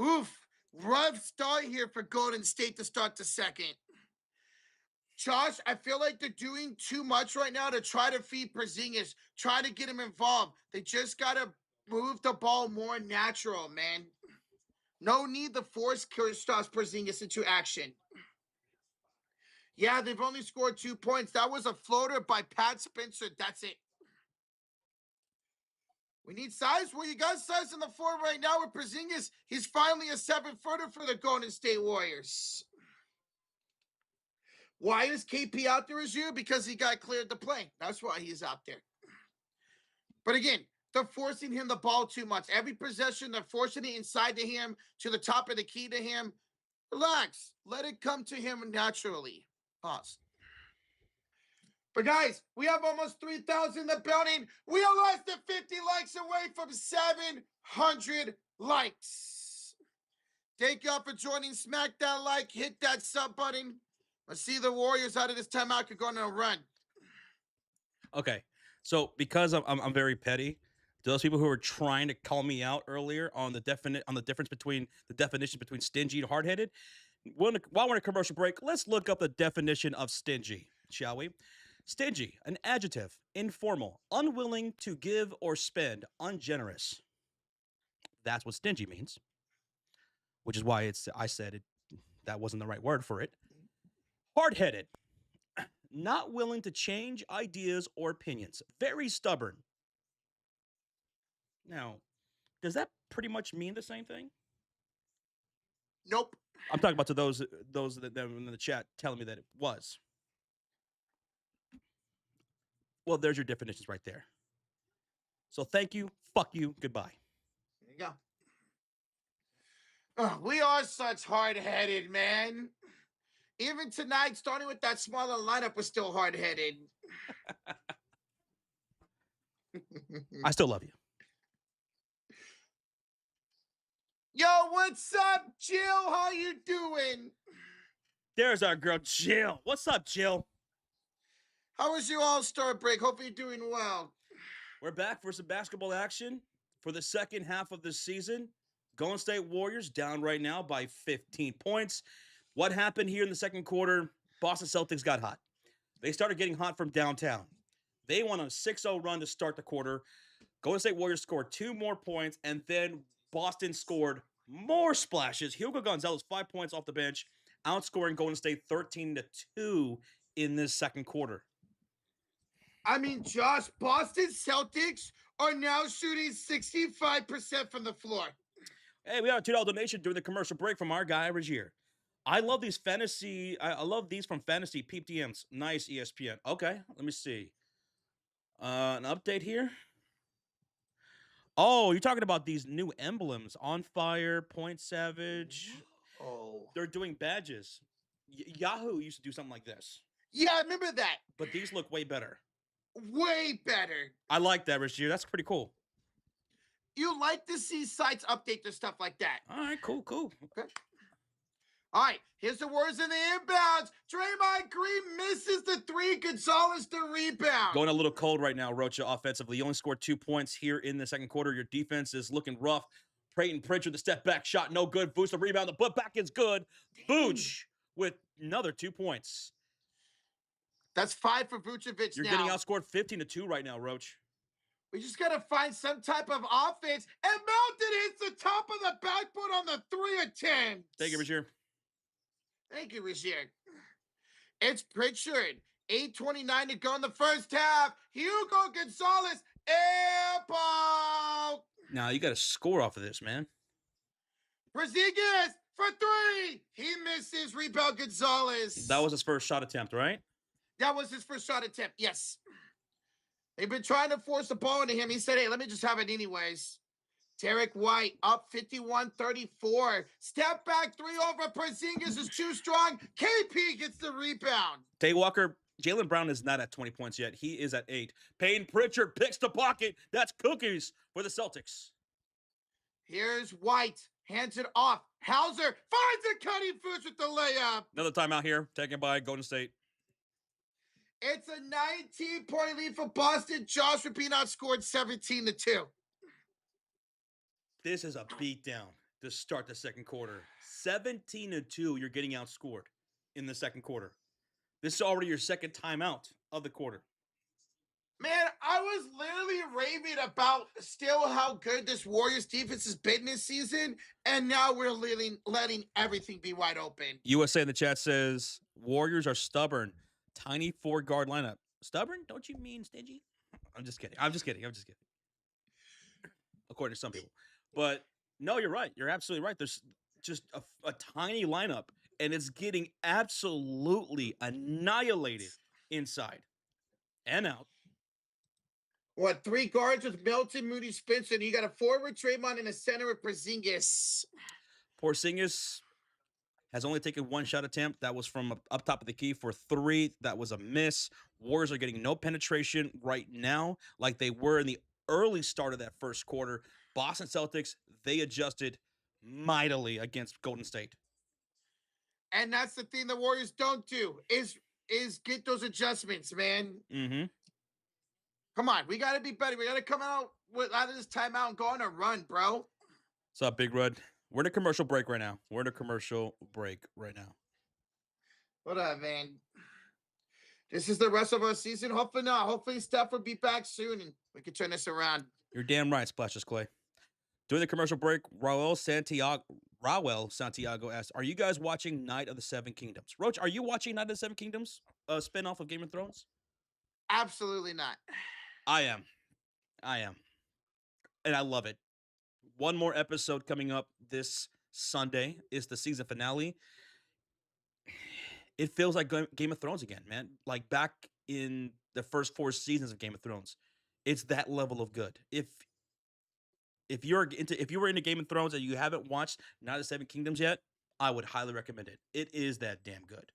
Oof, rough start here for Golden State to start the second. Josh, I feel like they're doing too much right now to try to feed Porzingis, try to get him involved. They just got to move the ball more natural, man. No need to force Kristaps Porzingis into action. Yeah, they've only scored 2 points. That was a floater by Pat Spencer. That's it. We need size. Well, you got size on the floor right now with Porzingis. He's finally a 7-footer for the Golden State Warriors. Why is KP out there as you? Because he got cleared to play. That's why he's out there. But again, they're forcing him the ball too much. Every possession, they're forcing it inside to him, to the top of the key to him. Relax. Let it come to him naturally. Pause. But guys, we have almost 3,000 in the building. We are less than 50 likes away from 700 likes. Thank y'all for joining. Smack that like, hit that sub button. Let's see the Warriors out of this timeout could go on a run. Okay, so because I'm very petty, to those people who were trying to call me out earlier on the difference between the definition between stingy and hard-headed, while we're in a commercial break, let's look up the definition of stingy, shall we? Stingy, an adjective, informal, unwilling to give or spend, ungenerous. That's what stingy means, which is why I said it. That wasn't the right word for it. Hard-headed, not willing to change ideas or opinions, very stubborn. Now, does that pretty much mean the same thing? Nope. I'm talking about to those that in the chat telling me that it was. Well, there's your definitions right there. So thank you, fuck you, goodbye. There you go. Oh, we are such hard-headed, man. Even tonight, starting with that smaller lineup, was still hard-headed. I still love you. Yo, what's up, Jill? How you doing? There's our girl, Jill. What's up, Jill? How was your All-Star break? Hope you're doing well. We're back for some basketball action for the second half of the season. Golden State Warriors down right now by 15 points. What happened here in the second quarter? Boston Celtics got hot. They started getting hot from downtown. They won a 6-0 run to start the quarter. Golden State Warriors scored 2 more points, and then Boston scored more splashes. Hugo Gonzalez, 5 points off the bench, outscoring Golden State 13-2 in this second quarter. I mean, Josh, Boston Celtics are now shooting 65% from the floor. Hey, we got a $2 donation during the commercial break from our guy, Regier. I love these fantasy. I love these from Fantasy Peep DMs. Nice, ESPN. Okay, let me see. An update here. Oh, you're talking about these new emblems. On Fire, Point Savage. Oh. They're doing badges. Yahoo used to do something like this. Yeah, I remember that. But these look way better. Way better. I like that, Regier. That's pretty cool. You like to see sites update their stuff like that. All right, cool. Okay. All right, here's the words in the inbounds. Draymond Green misses the 3. Gonzalez the rebound. Going a little cold right now, Rocha, offensively. You only scored 2 points here in the second quarter. Your defense is looking rough. Peyton Pritchard, the step back shot, no good. Vooch, the rebound, the putback is good. Vooch with another 2 points. That's 5 for Vucevic. You're getting outscored 15-2 right now, Roach. We just got to find some type of offense. And Melton hits the top of the backboard on the 3 attempt. Thank you, Regier. Thank you, Regier. It's Pritchard. 8:29 to go in the first half. Hugo Gonzalez, air ball. Now, you got to score off of this, man. Porzingis for 3. He misses. Rebound Gonzalez. That was his first shot attempt, right? That was his first shot attempt, yes. They've been trying to force the ball into him. He said, hey, let me just have it anyways. Derek White up 51-34. Step back 3 over. Porzingis is too strong. KP gets the rebound. Tay Walker, Jaylen Brown is not at 20 points yet. He is at 8. Payne Pritchard picks the pocket. That's cookies for the Celtics. Here's White. Hands it off. Hauser finds a cutting Vooch with the layup. Another timeout here taken by Golden State. It's a 19-point lead for Boston. Josh would be outscored 17-2. This is a beatdown to start the second quarter. 17-2, you're getting outscored in the second quarter. This is already your second timeout of the quarter. Man, I was literally raving about still how good this Warriors defense has been this season, and now we're letting everything be wide open. USA in the chat says, Warriors are stubborn. Tiny 4-guard lineup. Stubborn? Don't you mean stingy? I'm just kidding. According to some people. But no, you're right. You're absolutely right. There's just a tiny lineup, and it's getting absolutely annihilated inside and out. What, 3 guards with Melton, Moody, Spencer, and you got a forward, Draymond, and a center with Porzingis. Porzingis, has only taken one shot attempt. That was from up top of the key for 3. That was a miss. Warriors are getting no penetration right now like they were in the early start of that first quarter. Boston Celtics, they adjusted mightily against Golden State. And that's the thing the Warriors don't do is get those adjustments, man. Mm-hmm. Come on, we got to be better. We got to come out of this timeout and go on a run, bro. What's up, Big Rud? We're in a commercial break right now. What up, man? This is the rest of our season. Hopefully not. Hopefully Steph will be back soon and we can turn this around. You're damn right, Splashes Clay. During the commercial break, Raul Santiago asked, "Are you guys watching Night of the Seven Kingdoms?" Roach, are you watching Night of the Seven Kingdoms? Spinoff of Game of Thrones? Absolutely not. I am. And I love it. One more episode coming up this Sunday is the season finale. It feels like Game of Thrones again, man. Like back in the first 4 seasons of Game of Thrones. It's that level of good. If you were into Game of Thrones and you haven't watched Night of the Seven Kingdoms yet, I would highly recommend it. It is that damn good.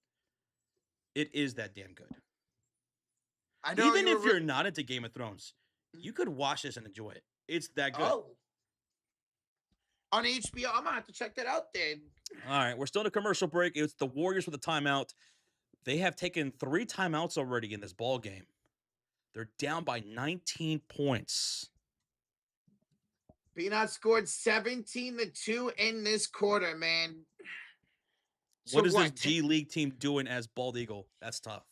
I know. Even if you're not into Game of Thrones, you could watch this and enjoy it. It's that good. Oh. On HBO, I'm gonna have to check that out then. All right, we're still in a commercial break. It's the Warriors with a timeout. They have taken 3 timeouts already in this ball game. They're down by 19 points. Being outscored 17-2 in this quarter, man. What is this G League team doing as Bald Eagle? That's tough.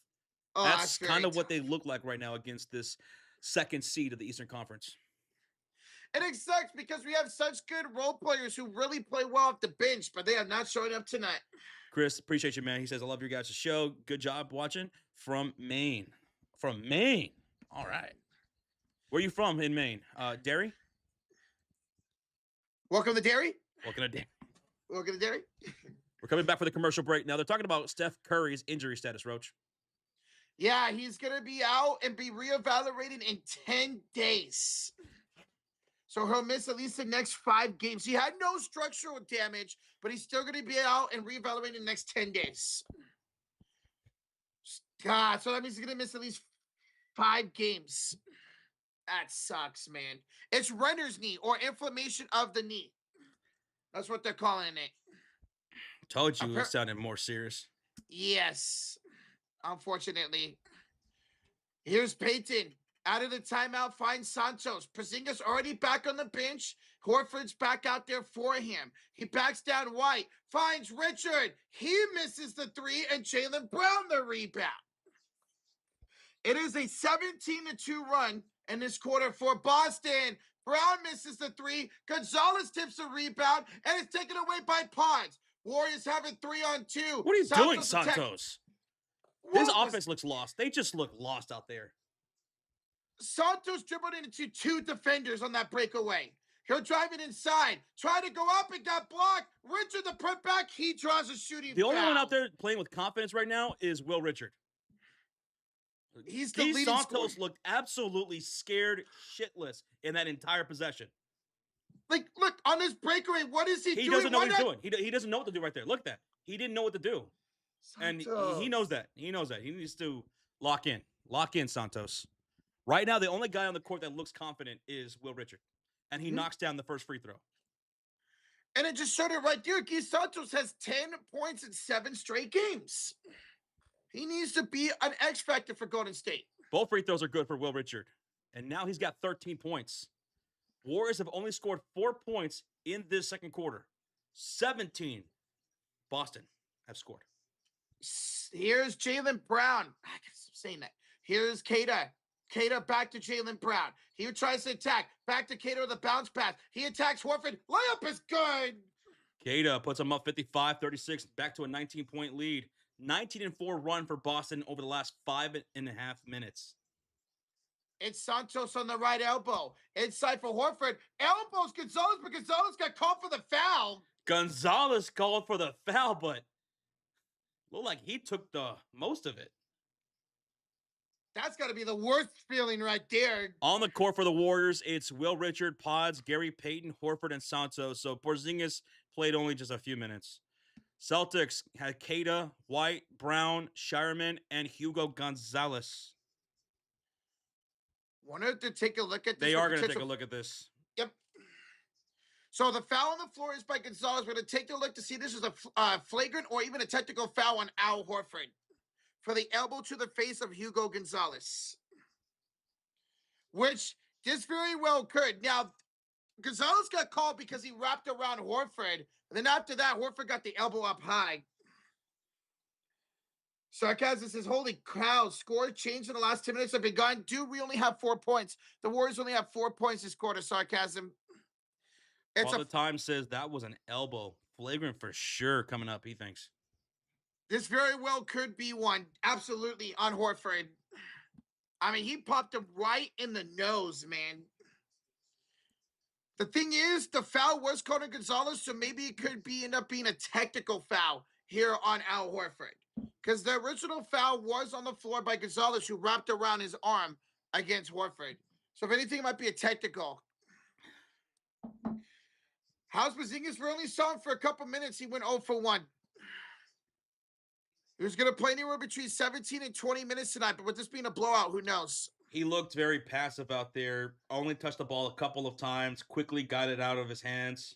Oh, that's kind of what they look like right now against this second seed of the Eastern Conference. And it sucks because we have such good role players who really play well off the bench, but they are not showing up tonight. Chris, appreciate you, man. He says, "I love your guys' show. Good job watching from Maine." All right. Where are you from in Maine? Derry? Welcome to Derry. Welcome to Derry. We're coming back for the commercial break. Now, they're talking about Steph Curry's injury status, Roach. Yeah, he's going to be out and be reevaluated in 10 days. So he'll miss at least the next 5 games. He had no structural damage, but he's still going to be out and reevaluated in the next 10 days. God, so that means he's going to miss at least 5 games. That sucks, man. It's runner's knee or inflammation of the knee. That's what they're calling it. Told you it sounded more serious. Yes, unfortunately. Here's Peyton. Out of the timeout, finds Santos. Porzingis already back on the bench. Horford's back out there for him. He backs down White. Finds Richard. He misses the 3, and Jaylen Brown the rebound. It is a 17-2 run in this quarter for Boston. Brown misses the 3. Gonzalez tips the rebound, and it's taken away by Pons. Warriors have it 3-on-2. What are you doing, Santos? His offense looks lost. They just look lost out there. Santos dribbled into 2 defenders on that breakaway. He'll drive it inside. Try to go up and got blocked. Richard the putback. He draws a shooting foul. The only one out there playing with confidence right now is Will Richard. He's the leading scorer. Santos looked absolutely scared shitless in that entire possession. Like, look, on this breakaway, what is he doing? He doesn't know what he's doing. He doesn't know what to do right there. Look at that. He didn't know what to do. Santos. And he knows that. He needs to lock in. Lock in, Santos. Right now, the only guy on the court that looks confident is Will Richard. And he knocks down the first free throw. And it just showed it right there. Guy Santos has 10 points in 7 straight games. He needs to be an X factor for Golden State. Both free throws are good for Will Richard. And now he's got 13 points. Warriors have only scored 4 points in this second quarter. 17 Boston have scored. Here's Jaylen Brown. I keep saying that. Here's Kata. Kata back to Jaylen Brown. He tries to attack. Back to Kata with a bounce pass. He attacks Horford. Layup is good. Kata puts him up 55-36, back to a 19-point lead. 19-4 run for Boston over the last 5.5 minutes. It's Santos on the right elbow. Inside for Horford. Elbows Gonzalez, but Gonzalez got called for the foul. Gonzalez called for the foul, but looked like he took the most of it. That's got to be the worst feeling right there. On the court for the Warriors, it's Will Richard, Pods, Gary Payton, Horford, and Santos. So Porzingis played only just a few minutes. Celtics had Kada, White, Brown, Shireman, and Hugo Gonzalez. Wanted to take a look at this. They are going to take a look at this. Yep. So the foul on the floor is by Gonzalez. We're going to take a look to see if this is a flagrant or even a technical foul on Al Horford for the elbow to the face of Hugo Gonzalez, which this very well could. Now, Gonzalez got called because he wrapped around Horford. And then after that, Horford got the elbow up high. Sarcasm says, holy cow, score changed in the last 10 minutes have begun. Dude, we only have 4 points. The Warriors only have 4 points this quarter, Sarcasm. Father Time says that was an elbow. Flagrant for sure coming up, he thinks. This very well could be one. Absolutely on Horford. I mean, he popped him right in the nose, man. The thing is, the foul was called on Gonzalez, so maybe it could end up being a technical foul here on Al Horford. Because the original foul was on the floor by Gonzalez, who wrapped around his arm against Horford. So if anything, it might be a technical. How's Porzingis? We only saw him for a couple minutes. He went 0 for 1. He was going to play anywhere between 17 and 20 minutes tonight, but with this being a blowout, who knows? He looked very passive out there. Only touched the ball a couple of times. Quickly got it out of his hands.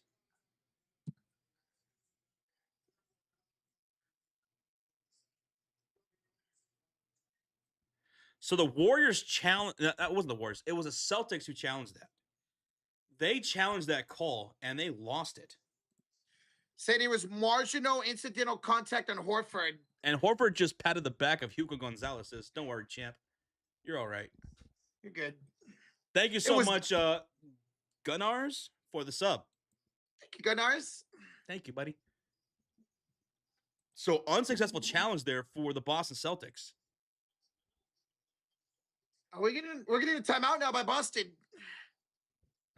So the Warriors challenged. That wasn't the Warriors. It was the Celtics who challenged that. They challenged that call, and they lost it. Said it was marginal incidental contact on Horford. And Horford just patted the back of Hugo Gonzalez. Says, don't worry, champ. You're all right. You're good. Thank you so much, Gunnars, for the sub. Thank you, Gunnars. Thank you, buddy. So, unsuccessful challenge there for the Boston Celtics. We're getting a timeout now by Boston.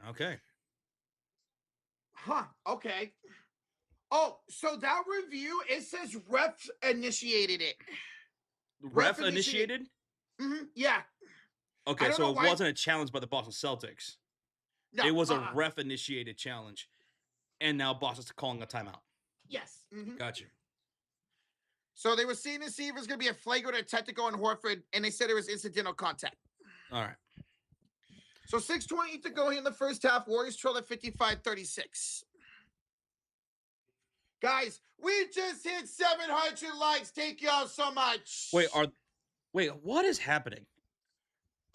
Okay. Huh. Okay. Oh, so that review, it says ref initiated it. Ref initiated? Mm-hmm. Yeah. Okay, so it wasn't a challenge by the Boston Celtics. No, it was a ref-initiated challenge. And now Boston's calling a timeout. Yes. Mm-hmm. Gotcha. So they were seeing to see if it was going to be a flagrant or technical on Horford, and they said it was incidental contact. All right. So 6:20 to go here in the first half. Warriors trail at 55-36. Guys, we just hit 700 likes. Thank y'all so much. Wait, what is happening?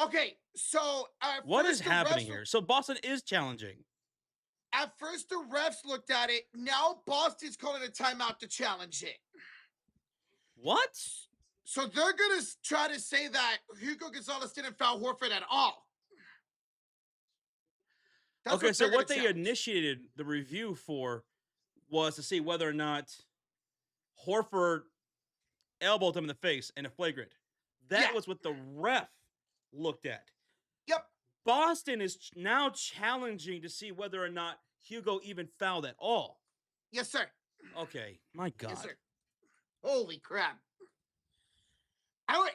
Okay, so what is happening here? So Boston is challenging. At first, the refs looked at it. Now Boston's calling a timeout to challenge it. What? So they're going to try to say that Hugo Gonzalez didn't foul Horford at all. Okay, so what they initiated the review for was to see whether or not Horford elbowed him in the face in a flagrant. That was what the ref looked at. Yep. Boston is now challenging to see whether or not Hugo even fouled at all. Yes, sir. Okay. My God. Yes, sir. Holy crap.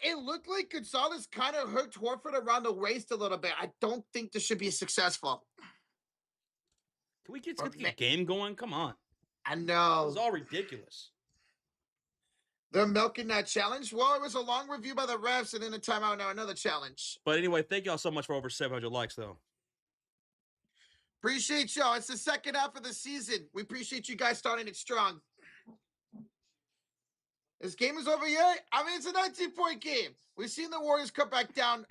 It looked like Gonzalez kind of hooked Horford around the waist a little bit. I don't think this should be successful. Can we get the game going? Come on. I know. It was all ridiculous. They're milking that challenge. Well, it was a long review by the refs and then a timeout, now another challenge. But anyway, thank y'all so much for over 700 likes, though. Appreciate y'all. It's the second half of the season. We appreciate you guys starting it strong. This game is over yet? I mean, it's a 19-point game. We've seen the Warriors cut back down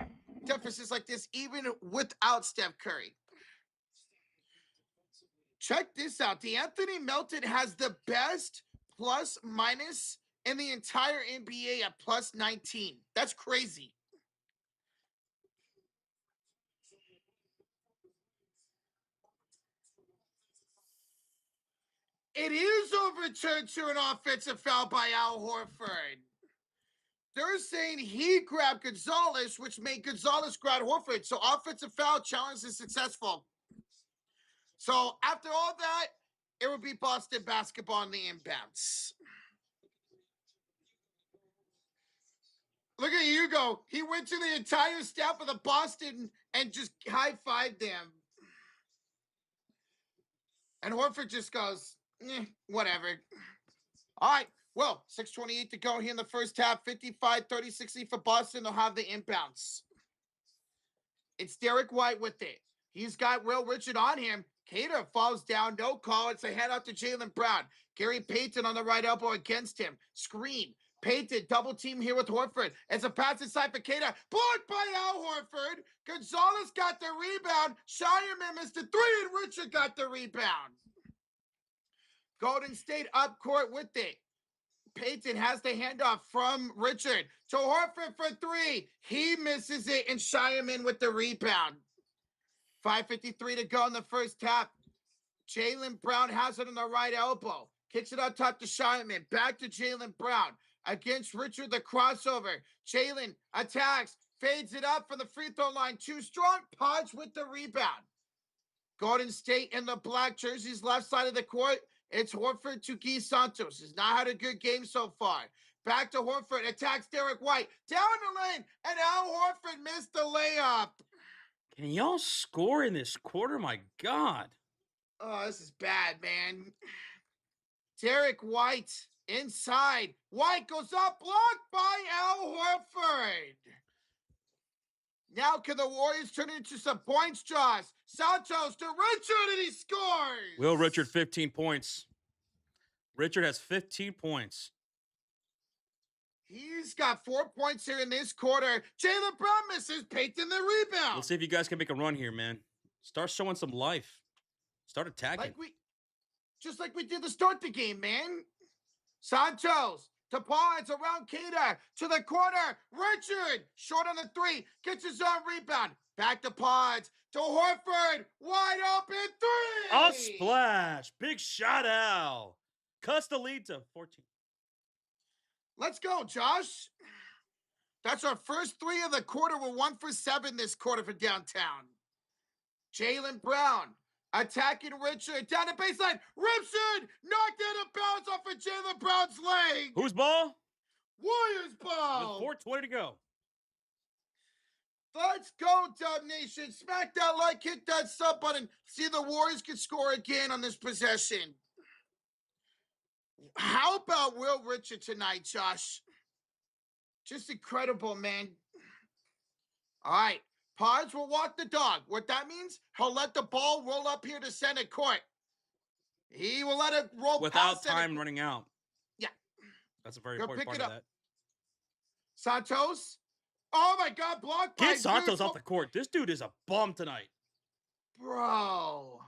deficits like this even without Steph Curry. Check this out. D'Anthony Melton has the best plus-minus in the entire NBA at plus 19. That's crazy. It is overturned to an offensive foul by Al Horford. They're saying he grabbed Gonzalez, which made Gonzalez grab Horford. So offensive foul challenge is successful. So after all that, it would be Boston basketball in the inbounds. Look at Hugo. He went to the entire staff of the Boston and just high-fived them. And Horford just goes, whatever. All right. Well, 6:28 to go here in the first half. 55-36 for Boston. They'll have the inbounds. It's Derek White with it. He's got Will Richard on him. Cater falls down. No call. It's a head out to Jaylen Brown. Gary Payton on the right elbow against him. Screen. Payton double team here with Horford. It's a pass inside for Cater. Blocked by Al Horford. Gonzalez got the rebound. Shireman missed the three, and Richard got the rebound. Golden State up court with it. Payton has the handoff from Richard to Horford for three. He misses it, and Shireman with the rebound. 5:53 to go in the first half. Jaylen Brown has it on the right elbow. Kicks it up top to Shireman. Back to Jaylen Brown. Against Richard, the crossover. Jaylen attacks. Fades it up from the free throw line. Too strong. Podge with the rebound. Golden State in the black jerseys, left side of the court. It's Horford to Guy Santos. He's not had a good game so far. Back to Horford. Attacks Derek White. Down the lane. And Al Horford missed the layup. Can y'all score in this quarter? My God. Oh, this is bad, man. Derek White inside. White goes up. Blocked by Al Horford. Now can the Warriors turn it into some points, Josh? Santos to Richard, and he scores. Will Richard, 15 points. Richard has 15 points. He's got 4 points here in this quarter. Jaylen Brown misses. Payton the rebound. Let's see if you guys can make a run here, man. Start showing some life. Start attacking. Just like we did to start the game, man. Santos to Pons around Cater to the corner. Richard short on the three. Gets his own rebound. Back to Pons to Horford. Wide open three. A splash. Big shot, Al. Cuts the lead to 14. Let's go, Josh. That's our first three of the quarter. We're 1 for 7 this quarter for downtown. Jaylen Brown attacking Richard. Down the baseline. Richard knocked out of bounds off of Jaylen Brown's leg. Whose ball? Warriors ball. With 4:20 to go. Let's go, Dub Nation. Smack that like, hit that sub button. See the Warriors can score again on this possession. How about Will Richard tonight, Josh? Just incredible, man. All right. Pods will walk the dog. What that means, he'll let the ball roll up here to center court. He will let it roll without time running out. Yeah. That's a very important part of that. Santos. Oh, my God. Blocked by Get Santos off the court. This dude is a bum tonight. Bro.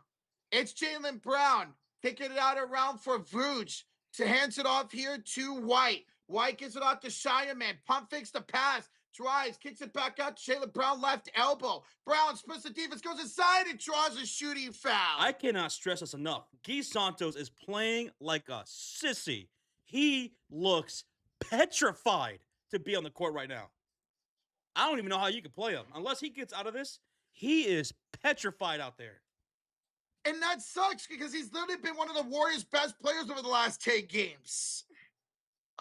It's Jaylen Brown kicking it out around for Vooch. To hands it off here to White. White gets it off to Shireman. Pump fakes the pass. Drives. Kicks it back out to Jaylen Brown left elbow. Brown splits the defense. Goes inside and draws a shooting foul. I cannot stress this enough. Guy Santos is playing like a sissy. He looks petrified to be on the court right now. I don't even know how you can play him. Unless he gets out of this, he is petrified out there. And that sucks because he's literally been one of the Warriors' best players over the last 10 games.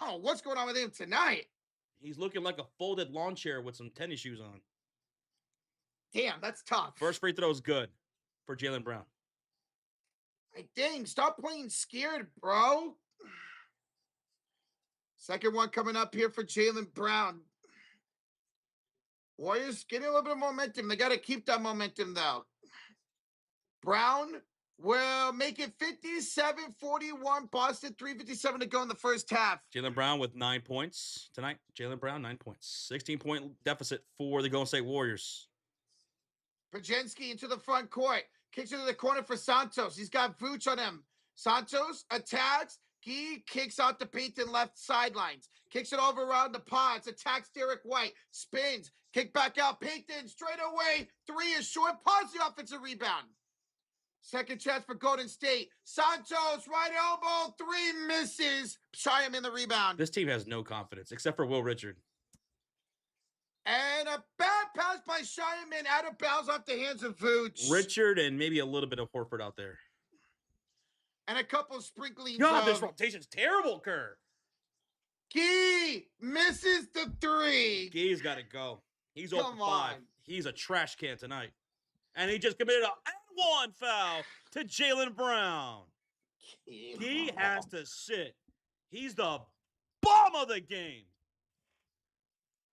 Oh, what's going on with him tonight? He's looking like a folded lawn chair with some tennis shoes on. Damn, that's tough. First free throw is good for Jaylen Brown. Hey, dang, stop playing scared, bro. Second one coming up here for Jaylen Brown. Warriors getting a little bit of momentum. They got to keep that momentum, though. Brown will make it 57-41. Boston, 3:57 to go in the first half. Jaylen Brown with 9 points tonight. Jaylen Brown, 9 points. 16-point deficit for the Golden State Warriors. Brzezinski into the front court. Kicks into the corner for Santos. He's got Vooch on him. Santos attacks. He kicks out the Payton left sidelines. Kicks it over around the Pods. Attacks Derek White. Spins. Kick back out. Payton straight away. Three is short. Pods the offensive rebound. Second chance for Golden State. Santos, right elbow, three misses. Shireman in the rebound. This team has no confidence, except for Will Richard. And a bad pass by Shireman out of bounds off the hands of Vooch. Richard and maybe a little bit of Horford out there. And a couple of sprinklings. God, this rotation's terrible, Kerr. Key misses the three. Key's got to go. He's open 5. He's a trash can tonight. And he just committed a one foul to Jaylen Brown. He has to sit. He's the bomb of the game.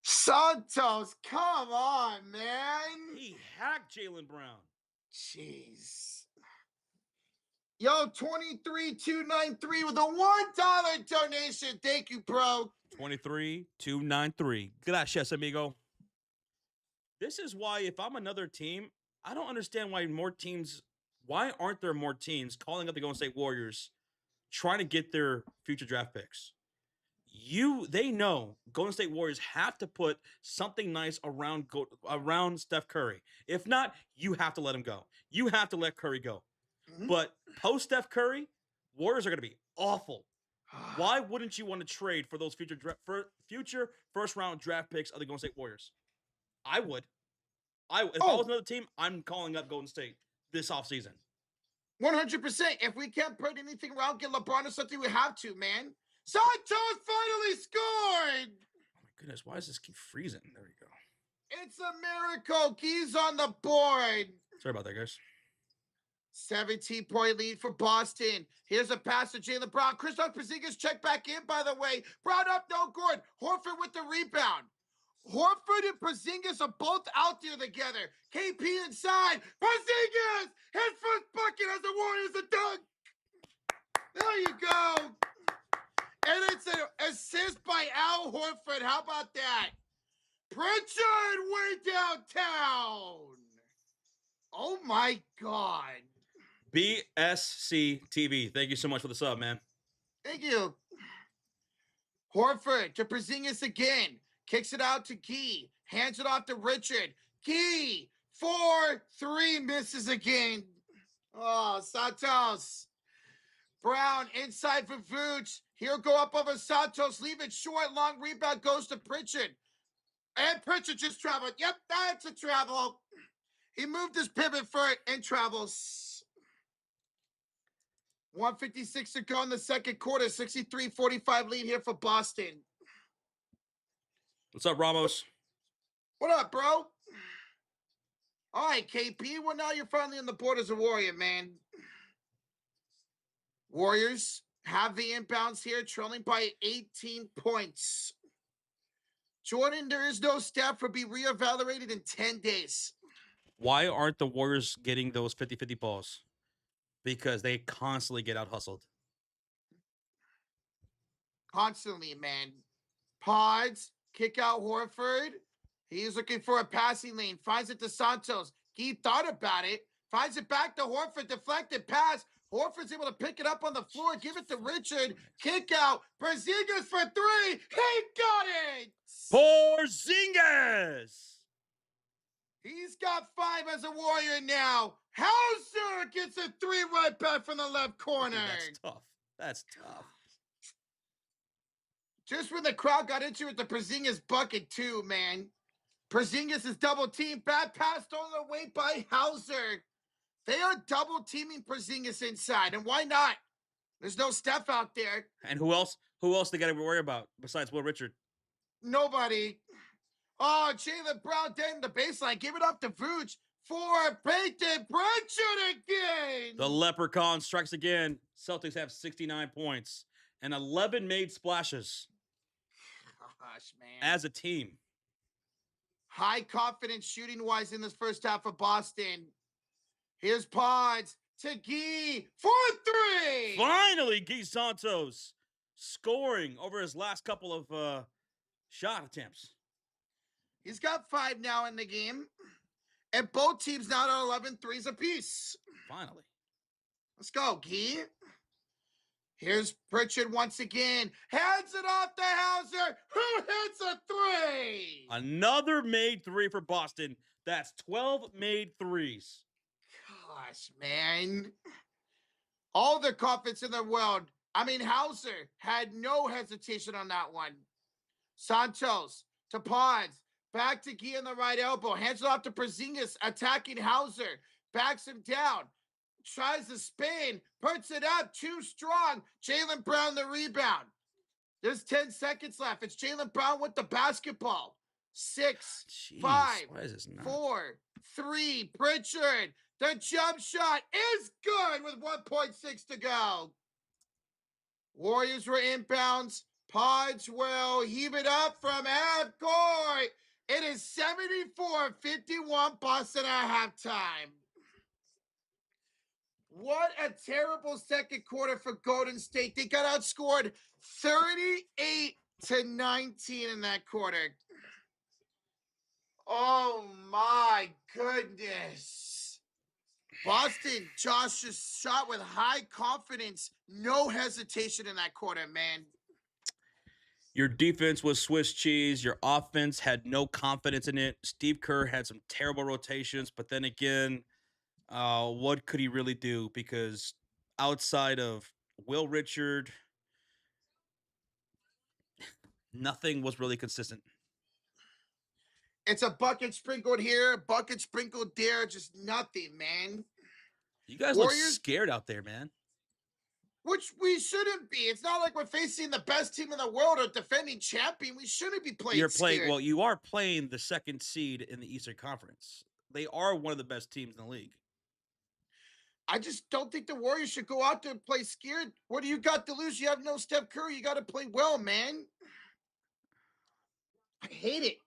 Santos, come on, man. He hacked Jaylen Brown. Jeez. Yo, 23293 with a $1 donation. Thank you, bro. 23293. Gracias, amigo. This is why, if I'm another team, I don't understand why aren't there more teams calling up the Golden State Warriors trying to get their future draft picks? They know Golden State Warriors have to put something nice around Steph Curry. If not, you have to let him go. You have to let Curry go. Mm-hmm. But post Steph Curry, Warriors are going to be awful. Why wouldn't you want to trade for those future first round draft picks of the Golden State Warriors? I would. If I was another team, I'm calling up Golden State this offseason. 100%. If we can't put anything around, get LeBron or something, we have to, man. Santos finally scored! Oh my goodness, why does this keep freezing? There we go. It's a miracle. Keys on the board. Sorry about that, guys. 17-point lead for Boston. Here's a pass to Jaylen Brown. Kristaps Porzingis checked back in, by the way. Brown up, no good. Horford with the rebound. Horford and Porzingis are both out there together. KP inside. Porzingis! His first bucket as the Warriors a dunk. There you go. And it's an assist by Al Horford. How about that? Pritchard way downtown. Oh, my God. BSC TV. Thank you so much for the sub, man. Thank you. Horford to Porzingis again. Kicks it out to Gee. Hands it off to Richard. Gee. 4-3 misses again. Oh, Santos. Brown inside for Vooch. He'll go up over Santos. Leave it short. Long rebound goes to Pritchard. And Pritchard just traveled. Yep, that's a travel. He moved his pivot for it and travels. 1:56 to go in the second quarter. 63-45 lead here for Boston. What's up, Ramos? What up, bro? All right, KP. Well, now you're finally on the board as a Warrior, man. Warriors have the inbounds here, trailing by 18 points. Jordan, there is no Steph, will be reevaluated in 10 days. Why aren't the Warriors getting those 50-50 balls? Because they constantly get out hustled. Constantly, man. Pods, kick out Horford. He's looking for a passing lane. Finds it to Santos. He thought about it. Finds it back to Horford. Deflected pass. Horford's able to pick it up on the floor. Give it to Richard. Kick out. Porzingis for three. He got it. Porzingis. He's got 5 as a Warrior now. Hauser gets a 3 right back from the left corner. That's tough. That's tough. Just when the crowd got into it, the Porzingis bucket too, man. Porzingis is double teamed. Bad pass stolen away by Hauser. They are double teaming Porzingis inside, and why not? There's no Steph out there. And who else? Who else they got to worry about besides Will Richard? Nobody. Oh, Jaylen Brown dead in the baseline. Give it up to Vooch for Peyton Pritchard again. The Leprechaun strikes again. Celtics have 69 points and 11 made splashes. Gosh, man. As a team. High confidence shooting-wise in this first half for Boston. Here's Pods to Gee for 3. Finally, Gee Santos scoring over his last couple of shot attempts. He's got 5 now in the game. And both teams now at 11 threes apiece. Finally. Let's go, Gee. Here's Pritchard once again. Hands it off to Hauser, who hits a 3. Another made 3 for Boston. That's 12 made 3s. Gosh, man. All the confidence in the world. I mean, Hauser had no hesitation on that one. Santos to Pods. Back to Gee on the right elbow. Hands it off to Porzingis, attacking Hauser. Backs him down. Tries to spin. Puts it up. Too strong. Jaylen Brown the rebound. There's 10 seconds left. It's Jaylen Brown with the basketball. 6, Jeez, 5, why is this not? 4, 3. Pritchard. The jump shot is good with 1.6 to go. Warriors were inbounds. Pods will heave it up from half court. It is 74-51 Boston at halftime. What a terrible second quarter for Golden State. They got outscored 38-19 in that quarter. Oh my goodness. Boston, Josh just shot with high confidence, no hesitation in that quarter, man. Your defense was Swiss cheese. Your offense had no confidence in it. Steve Kerr had some terrible rotations, but then again, what could he really do? Because outside of Will Richard, nothing was really consistent. It's a bucket sprinkled here, bucket sprinkled there, just nothing, man. You guys look scared out there, man. Which we shouldn't be. It's not like we're facing the best team in the world or defending champion. We shouldn't be playing scared. Well, you are playing the second seed in the Eastern Conference. They are one of the best teams in the league. I just don't think the Warriors should go out there and play scared. What do you got to lose? You have no Steph Curry. You got to play well, man. I hate it.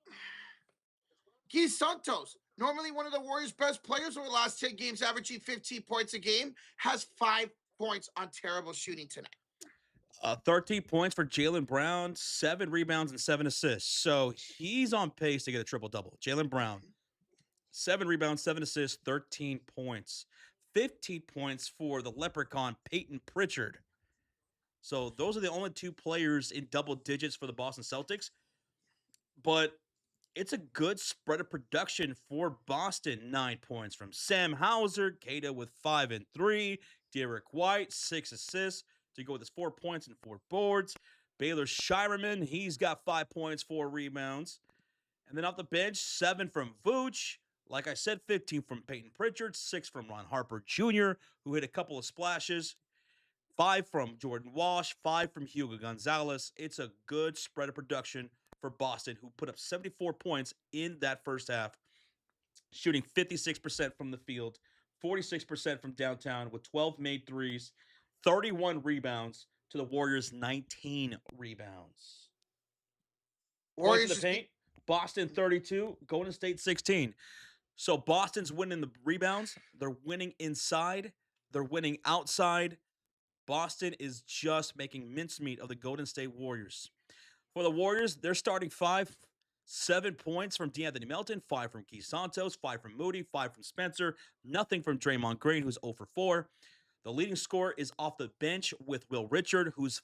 Guy Santos, normally one of the Warriors' best players over the last 10 games, averaging 15 points a game, has 5 points on terrible shooting tonight. 13 points for Jaylen Brown, 7 rebounds and 7 assists. So he's on pace to get a triple-double. Jaylen Brown, 7 rebounds, 7 assists, 13 points. 15 points for the leprechaun, Peyton Pritchard. So those are the only 2 players in double digits for the Boston Celtics. But it's a good spread of production for Boston. 9 points from Sam Hauser, Keita with 5 and 3, Derek White, 6 assists to go with his 4 points and 4 boards. Baylor Shireman, he's got 5 points, 4 rebounds. And then off the bench, 7 from Vooch. Like I said, 15 from Peyton Pritchard, 6 from Ron Harper Jr., who hit a couple of splashes, 5 from Jordan Walsh, 5 from Hugo Gonzalez. It's a good spread of production for Boston, who put up 74 points in that first half, shooting 56% from the field, 46% from downtown with 12 made threes, 31 rebounds to the Warriors' 19 rebounds. Points in the paint, Boston 32, Golden State 16. So Boston's winning the rebounds. They're winning inside. They're winning outside. Boston is just making mincemeat of the Golden State Warriors. For the Warriors, they're starting 5, 7 points from DeAnthony Melton, 5 from Guy Santos, 5 from Moody, 5 from Spencer, nothing from Draymond Green, who's 0 for 4. The leading scorer is off the bench with Will Richard, who's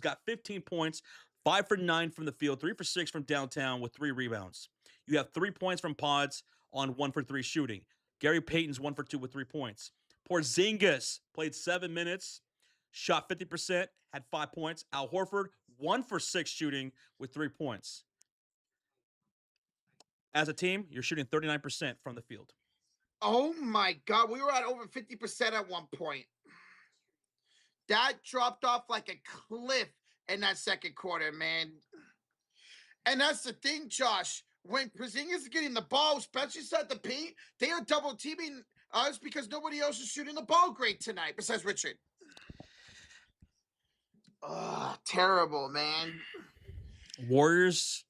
got 15 points, 5 for 9 from the field, 3 for 6 from downtown with 3 rebounds. You have 3 points from Pods on 1 for 3 shooting. Gary Payton's 1 for 2 with 3 points. Porzingis played 7 minutes, shot 50%, had 5 points. Al Horford, 1 for 6 shooting with 3 points. As a team, you're shooting 39% from the field. Oh my God, we were at over 50% at one point. That dropped off like a cliff in that second quarter, man. And that's the thing, Josh. When Porzingis is getting the ball, especially inside the paint, they are double teaming us because nobody else is shooting the ball great tonight besides Richard. Terrible, man. Warriors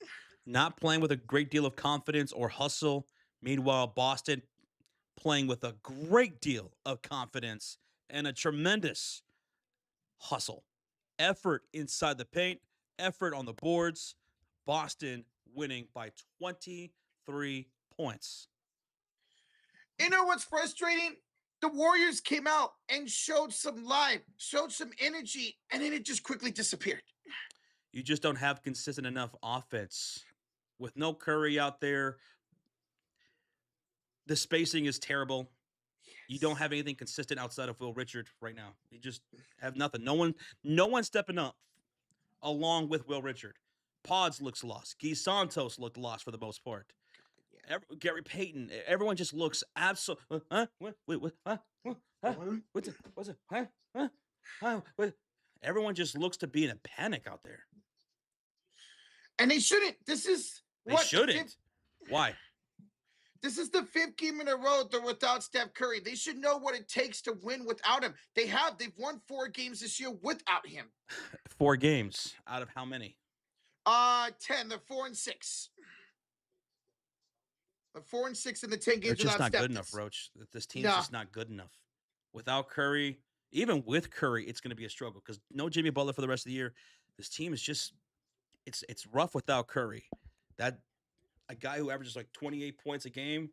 not playing with a great deal of confidence or hustle. Meanwhile, Boston playing with a great deal of confidence and a tremendous hustle. Effort inside the paint, effort on the boards. Boston winning by 23 points. You know what's frustrating? The Warriors came out and showed some life, showed some energy, and then it just quickly disappeared. You just don't have consistent enough offense. With no Curry out there, the spacing is terrible. Yes. You don't have anything consistent outside of Will Richard right now. You just have nothing. No one stepping up along with Will Richard. Pods looks lost. Guy Santos looked lost for the most part. Gary Payton. Everyone just looks absolutely. What's it? Everyone just looks to be in a panic out there. And they shouldn't. This is they shouldn't. Why? This is the 5th game in a row they're without Steph Curry. They should know what it takes to win without him. They've won 4 games this year without him. 4 games out of how many? 10. They're 4-6. They're 4-6 in the 10 They're games just without not Steph. good enough, Roach. This team's Nah. just not good enough. Without Curry, even with Curry, it's going to be a struggle because no Jimmy Butler for the rest of the year. This team is just it's rough without Curry. That a guy who averages like 28 points a game.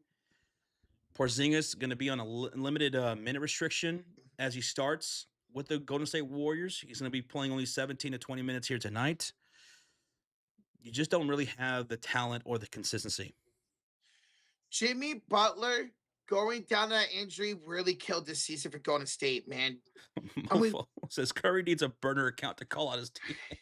Porzingis going to be on a limited minute restriction as he starts with the Golden State Warriors. He's going to be playing only 17 to 20 minutes here tonight. You just don't really have the talent or the consistency. Jimmy Butler going down that injury really killed this season for Golden State, man. Mofo says Curry needs a burner account to call out his teammates.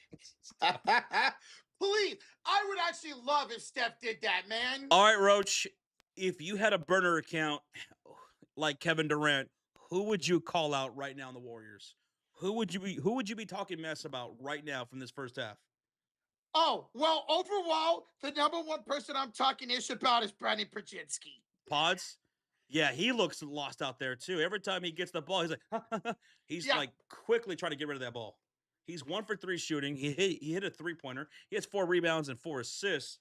Please, I would actually love if Steph did that, man. All right, Roach. If you had a burner account like Kevin Durant, who would you call out right now in the Warriors? Who would you be talking mess about right now from this first half? Oh, well, overall, the number one person I'm talking ish about is Brandon Pajinski. Pods? Yeah, he looks lost out there too. Every time he gets the ball, he's like, like quickly trying to get rid of that ball. He's 1 for 3 shooting. He hit a 3-pointer. He has 4 rebounds and 4 assists,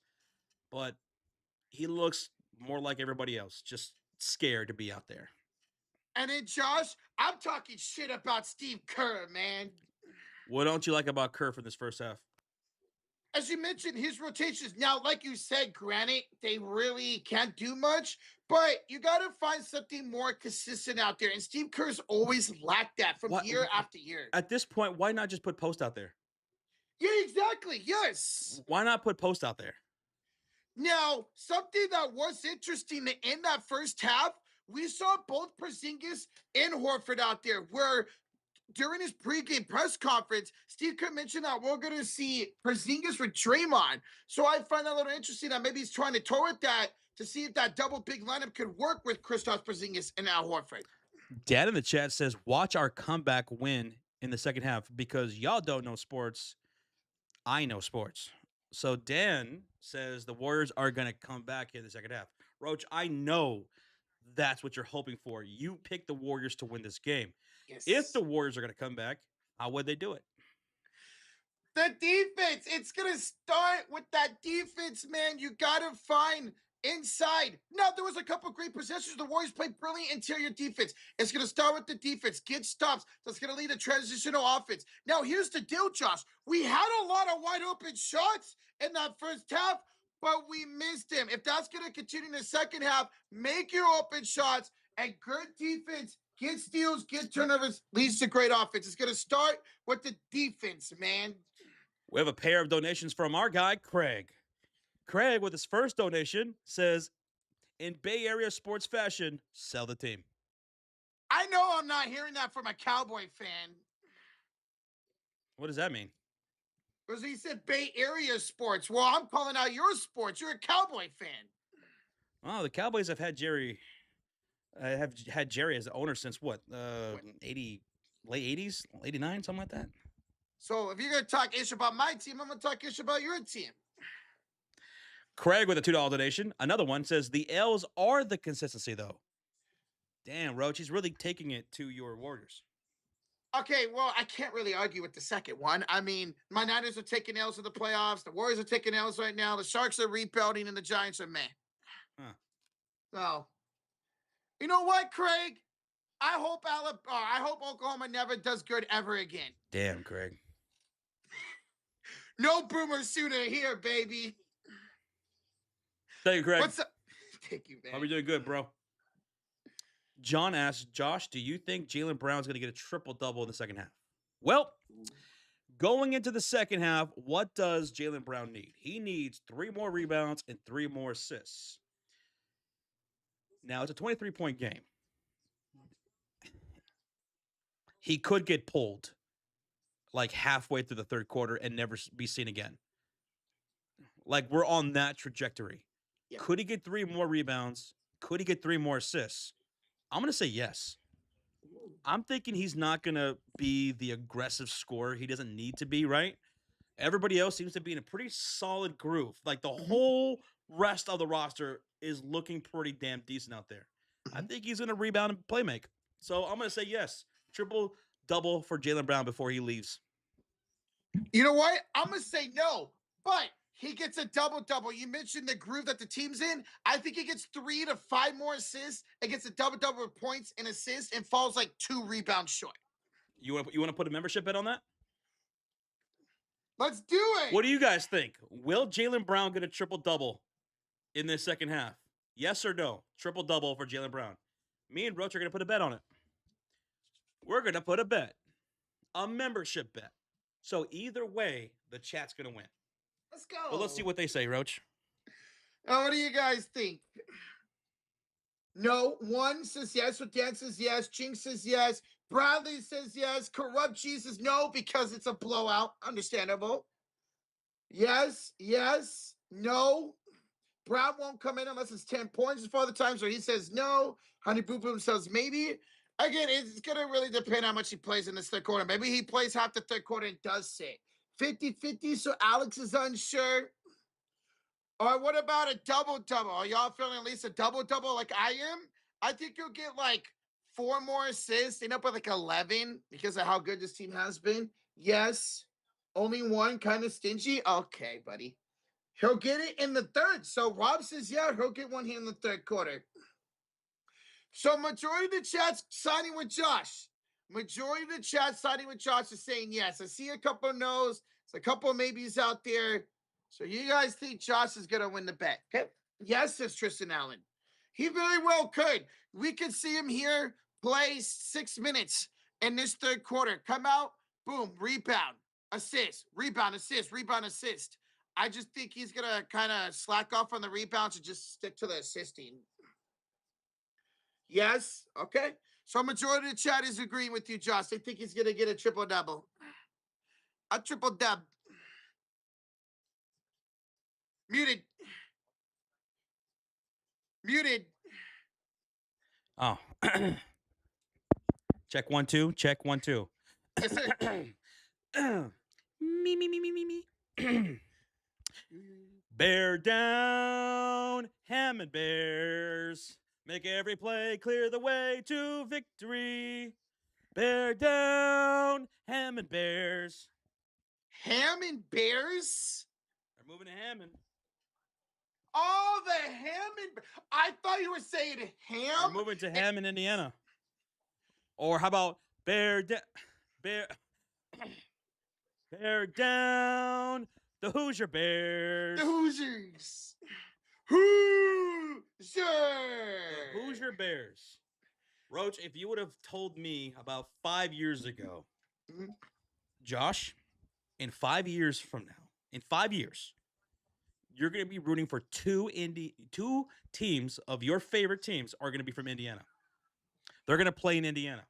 but he looks more like everybody else, just scared to be out there. And then, Josh, I'm talking shit about Steve Kerr, man. What don't you like about Kerr for this first half? As you mentioned, his rotations. Now, like you said, granted, they really can't do much, but you got to find something more consistent out there. And Steve Kerr's always lacked that from year after year. At this point, why not just put Post out there? Yeah, exactly. Yes. Why not put Post out there? Now, something that was interesting in that first half, we saw both Porzingis and Horford out there, where during his pregame press conference, Steve Kerr mentioned that we're going to see Porzingis with Draymond. So I find that a little interesting that maybe he's trying to toy with that to see if that double big lineup could work with Kristaps Porzingis and Al Horford. Dad in the chat says, watch our comeback win in the second half because y'all don't know sports. I know sports. So Dan says the Warriors are going to come back in the second half. Roach, I know that's what you're hoping for. You picked the Warriors to win this game. Yes. If the Warriors are going to come back, how would they do it? The defense. It's going to start with that defense, man. You got to find inside. Now, there was a couple of great possessions. The Warriors played brilliant interior defense. It's going to start with the defense. Get stops. That's going to lead to transitional offense. Now, here's the deal, Josh. We had a lot of wide open shots in that first half, but we missed them. If that's going to continue in the second half, make your open shots and good defense. Get steals, get turnovers, leads to great offense. It's going to start with the defense, man. We have a pair of donations from our guy, Craig. Craig, with his first donation, says, in Bay Area sports fashion, sell the team. I know I'm not hearing that from a Cowboy fan. What does that mean? Because he said Bay Area sports. Well, I'm calling out your sports. You're a Cowboy fan. Oh, the Cowboys have had Jerry as the owner since what? 80, late 80s, 89, something like that. So if you're going to talk ish about my team, I'm going to talk ish about your team. Craig with a $2 donation. Another one says the L's are the consistency, though. Damn, Roach, he's really taking it to your Warriors. Okay, well, I can't really argue with the second one. I mean, my Niners are taking L's in the playoffs. The Warriors are taking L's right now. The Sharks are rebuilding, and the Giants are meh. Huh. So, you know what, Craig? I hope Oklahoma never does good ever again. Damn, Craig. No Boomer Sooner here, baby. Thank you, Craig. What's up? Thank you, man. How are we doing good, bro? John asks, Josh, do you think Jaylen Brown's going to get a triple-double in the second half? Well, going into the second half, what does Jaylen Brown need? He needs 3 more rebounds and 3 more assists. Now, it's a 23-point game. He could get pulled like halfway through the third quarter and never be seen again. Like, we're on that trajectory. Yeah. Could he get 3 more rebounds? Could he get 3 more assists? I'm going to say yes. I'm thinking he's not going to be the aggressive scorer he doesn't need to be, right? Everybody else seems to be in a pretty solid groove. Like, the whole rest of the roster is looking pretty damn decent out there. I Mhm. think he's going to rebound and play make. So I'm going to say yes. Triple double for Jaylen Brown before he leaves. You know what? I'm going to say no, but he gets a double-double. You mentioned the groove that the team's in. I think he gets 3 to 5 more assists and gets a double-double with points and assists and falls like 2 rebounds short. You want to put a membership bet on that? Let's do it. What do you guys think? Will Jaylen Brown get a triple-double in this second half? Yes or no? Triple-double for Jaylen Brown. Me and Roach are going to put a bet on it. We're going to put a bet. A membership bet. So either way, the chat's going to win. Let's go. But let's see what they say, Roach. What do you guys think? No. One says yes. Dan says yes. Ching says yes. Bradley says yes. Corrupt G says no because it's a blowout. Understandable. Yes. Yes. No. Brown won't come in unless it's 10 points for the time. So he says no. Honey Boo Boom says maybe. Again, it's going to really depend how much he plays in this third quarter. Maybe he plays half the third quarter and does sit. 50-50, so Alex is unsure. Or what about a double-double? Are y'all feeling at least a double-double like I am? I think you'll get like 4 more assists, end up with like 11 because of how good this team has been. Yes. Only one, kind of stingy. Okay, buddy. He'll get it in the third. So Rob says, yeah, he'll get one here in the third quarter. So majority of the chat's siding with Josh. Majority of the chat siding with Josh is saying yes. I see a couple of no's. There's a couple of maybes out there. So you guys think Josh is going to win the bet? Okay. Yes, says Tristan Allen. He very well could. We could see him here play 6 minutes in this third quarter. Come out, boom, rebound, assist, rebound, assist, rebound, assist. I just think he's going to kind of slack off on the rebounds and just stick to the assisting. Yes? Okay. So majority of the chat is agreeing with you, Josh. They think he's going to get a triple-double. A triple-dub. Muted. Muted. Oh. Check 1 2. Check 1 2. Yes, sir. Me. Bear down, Hammond Bears. Make every play clear the way to victory. Bear down, Hammond Bears. Hammond Bears? They're moving to Hammond. Oh, the Hammond. I thought you were saying Ham. They're moving to Hammond, Indiana. Or how about Bear down, the Hoosier Bears. The Hoosiers. Hoosier. The Hoosier Bears. Roach, if you would have told me about 5 years ago, Josh, in 5 years from now, in 5 years, you're going to be rooting for two teams of your favorite teams are going to be from Indiana. They're going to play in Indiana.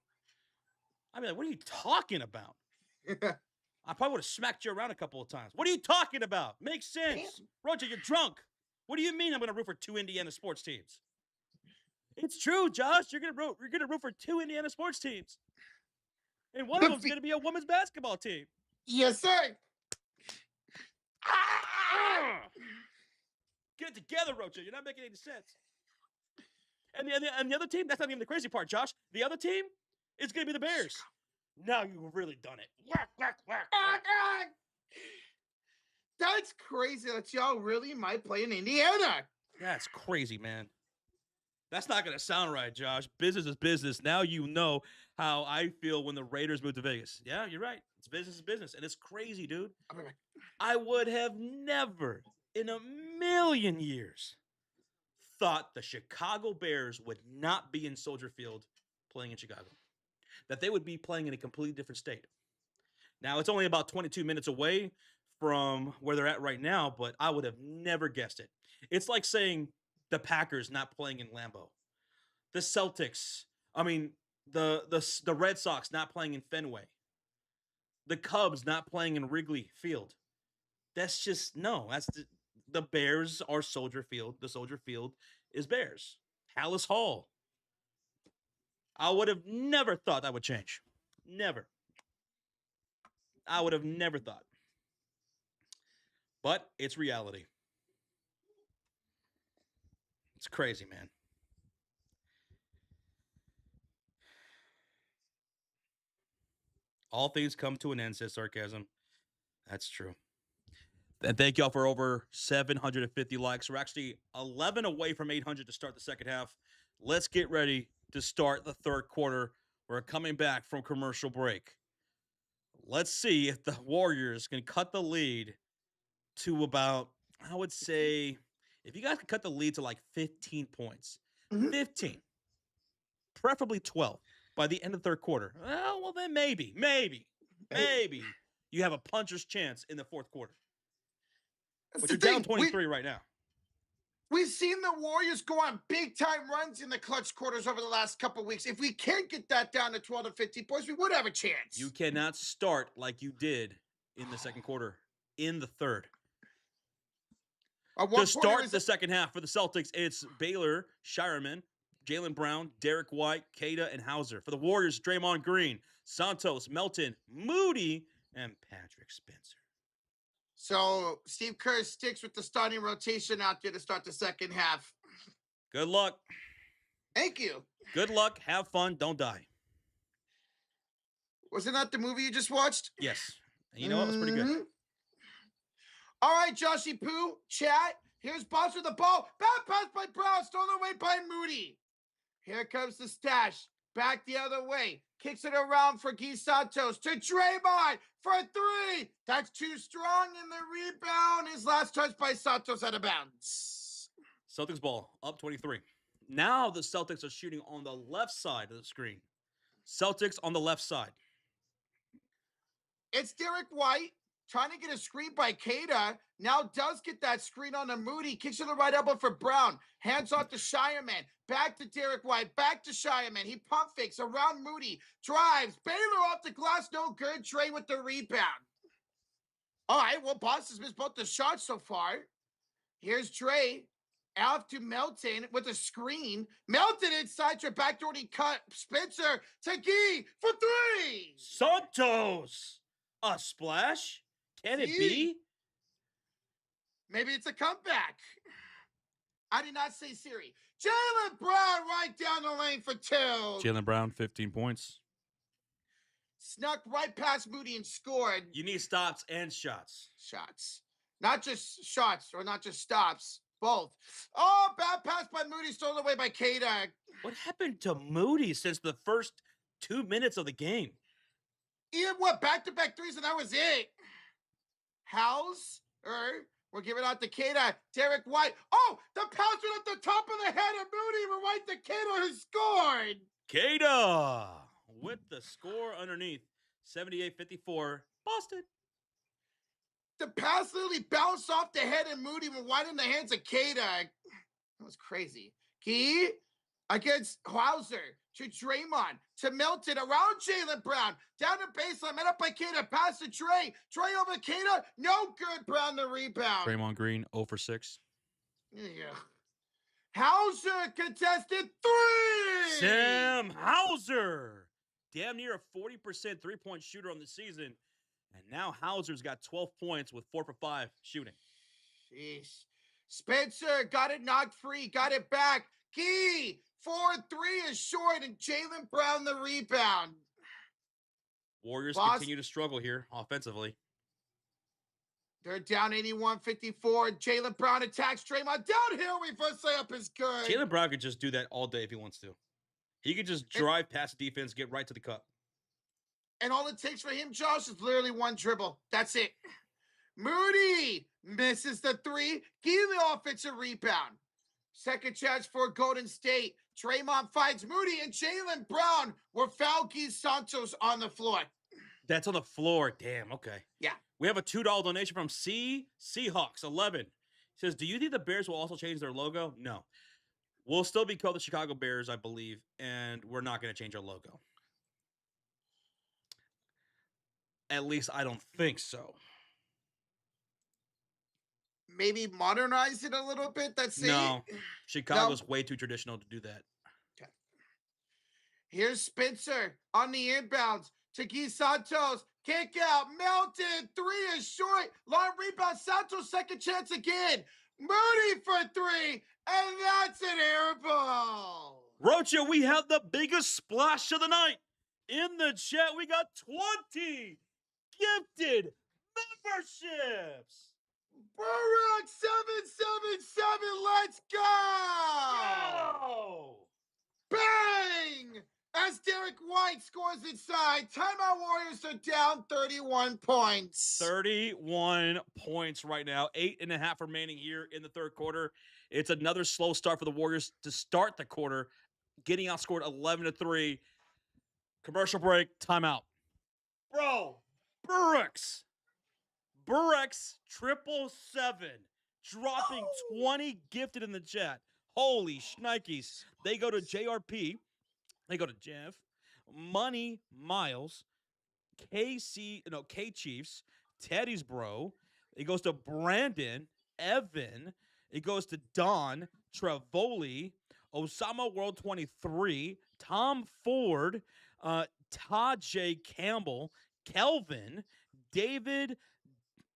I mean, like, what are you talking about? I probably would have smacked you around a couple of times. What are you talking about? Makes sense. Roger, you're drunk. What do you mean I'm going to root for 2 Indiana sports teams? It's true, Josh. You're going to root for 2 Indiana sports teams. And one of them's going to be a women's basketball team. Yes, sir. Get it together, Rocha. You're not making any sense. And the other team, that's not even the crazy part, Josh. The other team is going to be the Bears. Now you've really done it. That's crazy that y'all really might play in Indiana. That's crazy, man. That's not going to sound right, Josh. Business is business. Now you know how I feel when the Raiders move to Vegas. Yeah, you're right. It's business is business. And it's crazy, dude. I would have never in a million years thought the Chicago Bears would not be in Soldier Field playing in Chicago. That they would be playing in a completely different state. Now, it's only about 22 minutes away from where they're at right now, but I would have never guessed it. It's like saying the Packers not playing in Lambeau. The Celtics, the Red Sox not playing in Fenway. The Cubs not playing in Wrigley Field. That's just, no. That's the Bears are Soldier Field. The Soldier Field is Bears. Hallis Hall. I would have never thought that would change. Never. I would have never thought. But it's reality. It's crazy, man. All things come to an end, says Sarcasm. That's true. And thank y'all for over 750 likes. We're actually 11 away from 800 to start the second half. Let's get ready to start the third quarter. We're coming back from commercial break. Let's see if the Warriors can cut the lead to about, I would say, if you guys can cut the lead to like 15 points, 15, preferably 12 by the end of the third quarter. Well, then maybe you have a puncher's chance in the fourth quarter. But you're down 23 right now. We've seen the Warriors go on big-time runs in the clutch quarters over the last couple of weeks. If we can't get that down to 12 to 15 points, we would have a chance. You cannot start like you did in the second quarter, in the third. To start the second half for the Celtics, it's Baylor, Shireman, Jaylen Brown, Derek White, Kata, and Hauser. For the Warriors, Draymond Green, Santos, Melton, Moody, and Patrick Spencer. So Steve Kerr sticks with the starting rotation out there to start the second half. Good luck. Thank you. Good luck. Have fun. Don't die. Wasn't that the movie you just watched? Yes. And you know what? It was pretty good. All right, Joshy Poo, chat. Here's Boss with the ball. Bad pass by Brown, stolen away by Moody. Here comes the stash. Back the other way. Kicks it around for Guy Santos to Draymond for three. That's too strong in the rebound. His last touch by Santos out of bounds. Celtics ball, up 23. Now the Celtics are shooting on the left side of the screen. Celtics on the left side. It's Derek White trying to get a screen by Kata. Now does get that screen on the Moody. Kicks to the right elbow for Brown. Hands off to Shireman. Back to Derek White. Back to Shireman. He pump fakes around Moody. Drives. Baylor off the glass. No good. Dre with the rebound. All right. Well, Boston's missed both the shots so far. Here's Dre. Out to Melton with a screen. Melton inside to backdoor. He cut Spencer to Gee for three. Santos. A splash? Can it be? Maybe it's a comeback. I did not say Siri. Jaylen Brown right down the lane for two. Jaylen Brown, 15 points. Snuck right past Moody and scored. You need stops and shots. Shots. Not just shots or not just stops. Both. Oh, bad pass by Moody, stolen away by Kata. What happened to Moody since the first 2 minutes of the game? He had what, back-to-back threes, and that was it. We're giving out to Kata. Derek White. Oh, the pass went at the top of the head of Moody. We're right to Kata, who scored. Kata with the score underneath. 78-54, Boston. The pass literally bounced off the head of Moody and went in the hands of Kata. That was crazy. Key against Hauser. To Draymond, to Melton, around Jaylen Brown, down to baseline, met up by Kata, pass to Dre. Dre over Kata, no good. Brown the rebound. Draymond Green, 0 for 6. Yeah. Hauser contested three. Sam Hauser, damn near a 40% three-point shooter on the season. And now Hauser's got 12 points with 4 for 5 shooting. Jeez. Spencer got it knocked free, got it back. Key. 4-3 is short, and Jaylen Brown the rebound. Warriors continue to struggle here offensively. They're down 81-54. Jaylen Brown attacks Draymond. Downhill reverse layup is good. Jaylen Brown could just do that all day if he wants to. He could just drive past the defense, get right to the cup. And all it takes for him, Josh, is literally one dribble. That's it. Moody misses the three. Give the offensive rebound. Second chance for Golden State. Draymond fights Moody, and Jaylen Brown were foul Guy Santos on the floor. That's on the floor. Damn, okay. Yeah. We have a $2 donation from Seahawks 11. He says, do you think the Bears will also change their logo? No. We'll still be called the Chicago Bears, I believe, and we're not going to change our logo. At least I don't think so. Maybe modernize it a little bit. That's no. Chicago's way too traditional to do that. Okay. Here's Spencer on the inbounds to Guy Santos. Kick out. Melton. Three is short. Long rebound. Santos second chance again. Moody for three. And that's an air ball. Rocha, we have the biggest splash of the night. In the chat, we got 20 gifted memberships. Barack 777, let's go! Oh! Bang! As Derek White scores inside, timeout Warriors are down 31 points. 31 points right now. 8.5 remaining here in the third quarter. It's another slow start for the Warriors to start the quarter, getting outscored 11-3. Commercial break, timeout. Bro, Burks 777, dropping 20 gifted in the chat. Holy shnikes. They go to JRP. They go to Jeff, Money, Miles, K Chiefs, Teddy's bro. It goes to Brandon, Evan. It goes to Don, Travoli, Osama World 23, Tom Ford, Todd J. Campbell, Kelvin, David,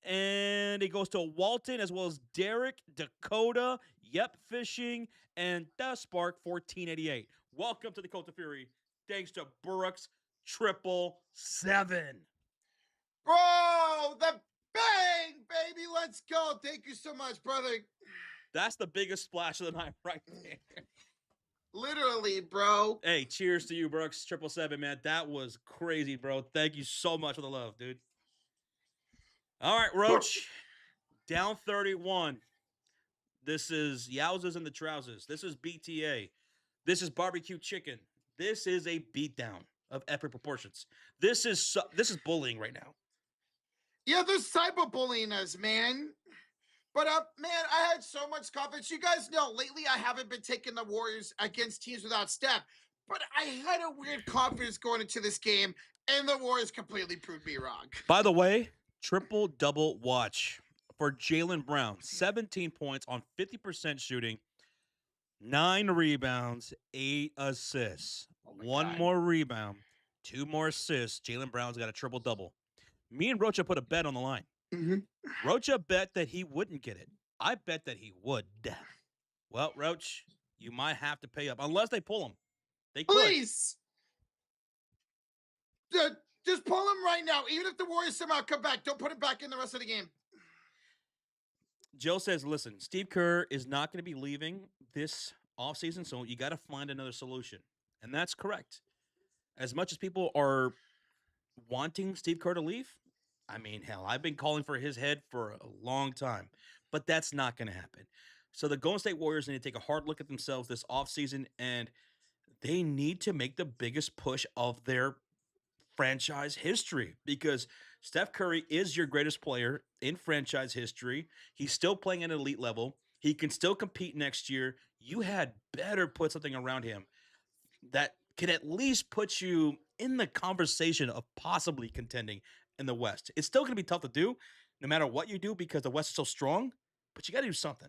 and it goes to Walton as well as Derek, Dakota, Yep Fishing, and The Spark 1488. Welcome to the Cult of Fury. Thanks to Brooks 777. Bro, the bang, baby, let's go. Thank you so much, brother. That's the biggest splash of the night right there. Literally, bro. Hey, cheers to you, Brooks 777, man. That was crazy, bro. Thank you so much for the love, dude. All right, Roach. Down 31. This is Yowzas and the Trousers. This is BTA. This is barbecue chicken. This is a beatdown of epic proportions. This is bullying right now. Yeah, they're cyberbullying us, man. But, man, I had so much confidence. You guys know, lately I haven't been taking the Warriors against teams without Steph. But I had a weird confidence going into this game, and the Warriors completely proved me wrong. By the way, triple-double watch for Jaylen Brown. 17 points on 50% shooting, 9 rebounds, 8 assists. One more rebound, 2 more assists. Jaylen Brown's got a triple-double. Me and Rocha put a bet on the line. Mm-hmm. Rocha bet that he wouldn't get it. I bet that he would. Well, Roach, you might have to pay up. Unless they pull him. They could. Please. Just pull him right now. Even if the Warriors somehow come back, don't put him back in the rest of the game. Joe says, listen, Steve Kerr is not going to be leaving this offseason, so you got to find another solution. And that's correct. As much as people are wanting Steve Kerr to leave, I mean, hell, I've been calling for his head for a long time. But that's not going to happen. So the Golden State Warriors need to take a hard look at themselves this offseason, and they need to make the biggest push of their franchise history because Steph Curry is your greatest player in franchise history. He's still playing at an elite level. He can still compete next year. You had better put something around him that could at least put you in the conversation of possibly contending in the West. It's still going to be tough to do no matter what you do because the West is so strong, but you got to do something.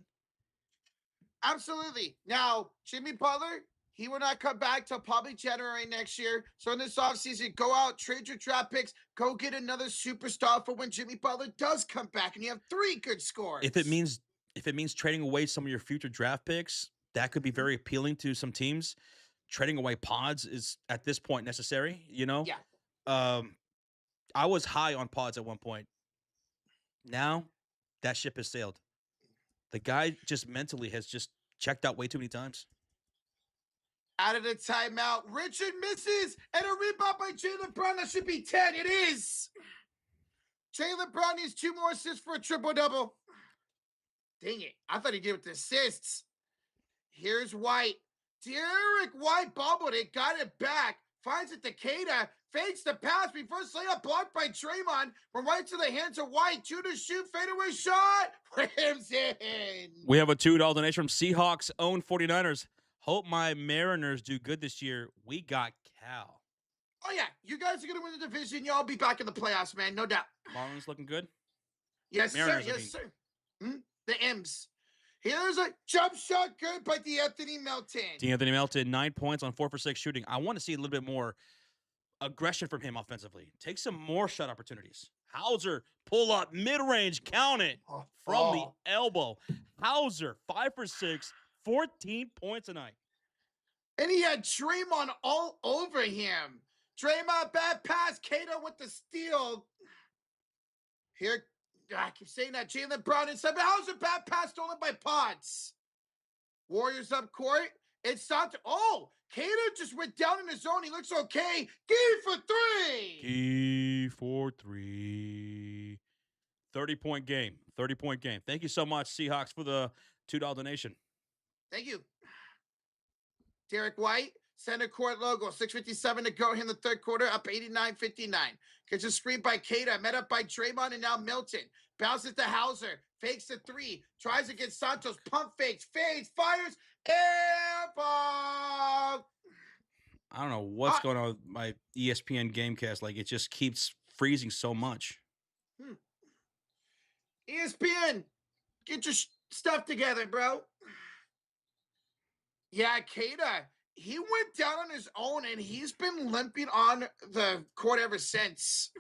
Absolutely. Now, Jimmy Butler, he will not come back till probably January next year. So in this offseason, go out, trade your draft picks, go get another superstar for when Jimmy Butler does come back, and you have 3 good scores. If it means trading away some of your future draft picks, that could be very appealing to some teams. Trading away pods is at this point necessary, you know? Yeah. I was high on pods at one point. Now, that ship has sailed. The guy just mentally has just checked out way too many times. Out of the timeout, Richard misses, and a rebound by Jaylen Brown. That should be 10. It is. Jaylen Brown needs 2 more assists for a triple-double. Dang it. I thought he'd give it to assists. Here's White. Derek White bubbled it, got it back, finds it to Keita, fakes the pass, reverse layup blocked by Draymond, from right to the hands of White, 2 to shoot, fadeaway shot, rims in. We have a $2 donation from Seahawks own 49ers. Hope my Mariners do good this year. We got Cal. Oh, yeah. You guys are going to win the division. Y'all be back in the playoffs, man. No doubt. Marlins looking good? Yes, Mariners sir. Yes, sir. The M's. Here's a jump shot good by D'Anthony Melton. D'Anthony Melton, 9 points on 4 for 6 shooting. I want to see a little bit more aggression from him offensively. Take some more shot opportunities. Hauser, pull up, mid-range, count it from the elbow. Hauser, 5 for 6, 14 points tonight. And he had Draymond all over him. Draymond, bad pass. Kato with the steal. Here, I keep saying that. Jaylen Brown inside. But how's a bad pass stolen by Potts? Warriors up court. It's Santos. Oh, Kato just went down in his zone. He looks okay. Key for three. Key for three. 30-point game. 30-point game. Thank you so much, Seahawks, for the $2 donation. Thank you. Derek White, center court logo, 6:57 to go here in the third quarter, up 89-59. Gets a screen by Kata, met up by Draymond and now Milton. Bounces to Hauser, fakes the three, tries against Santos, pump fakes, fades, fires, air ball. I don't know what's going on with my ESPN Gamecast. Like, it just keeps freezing so much. ESPN, get your stuff together, bro. Yeah, Kata, he went down on his own, and he's been limping on the court ever since.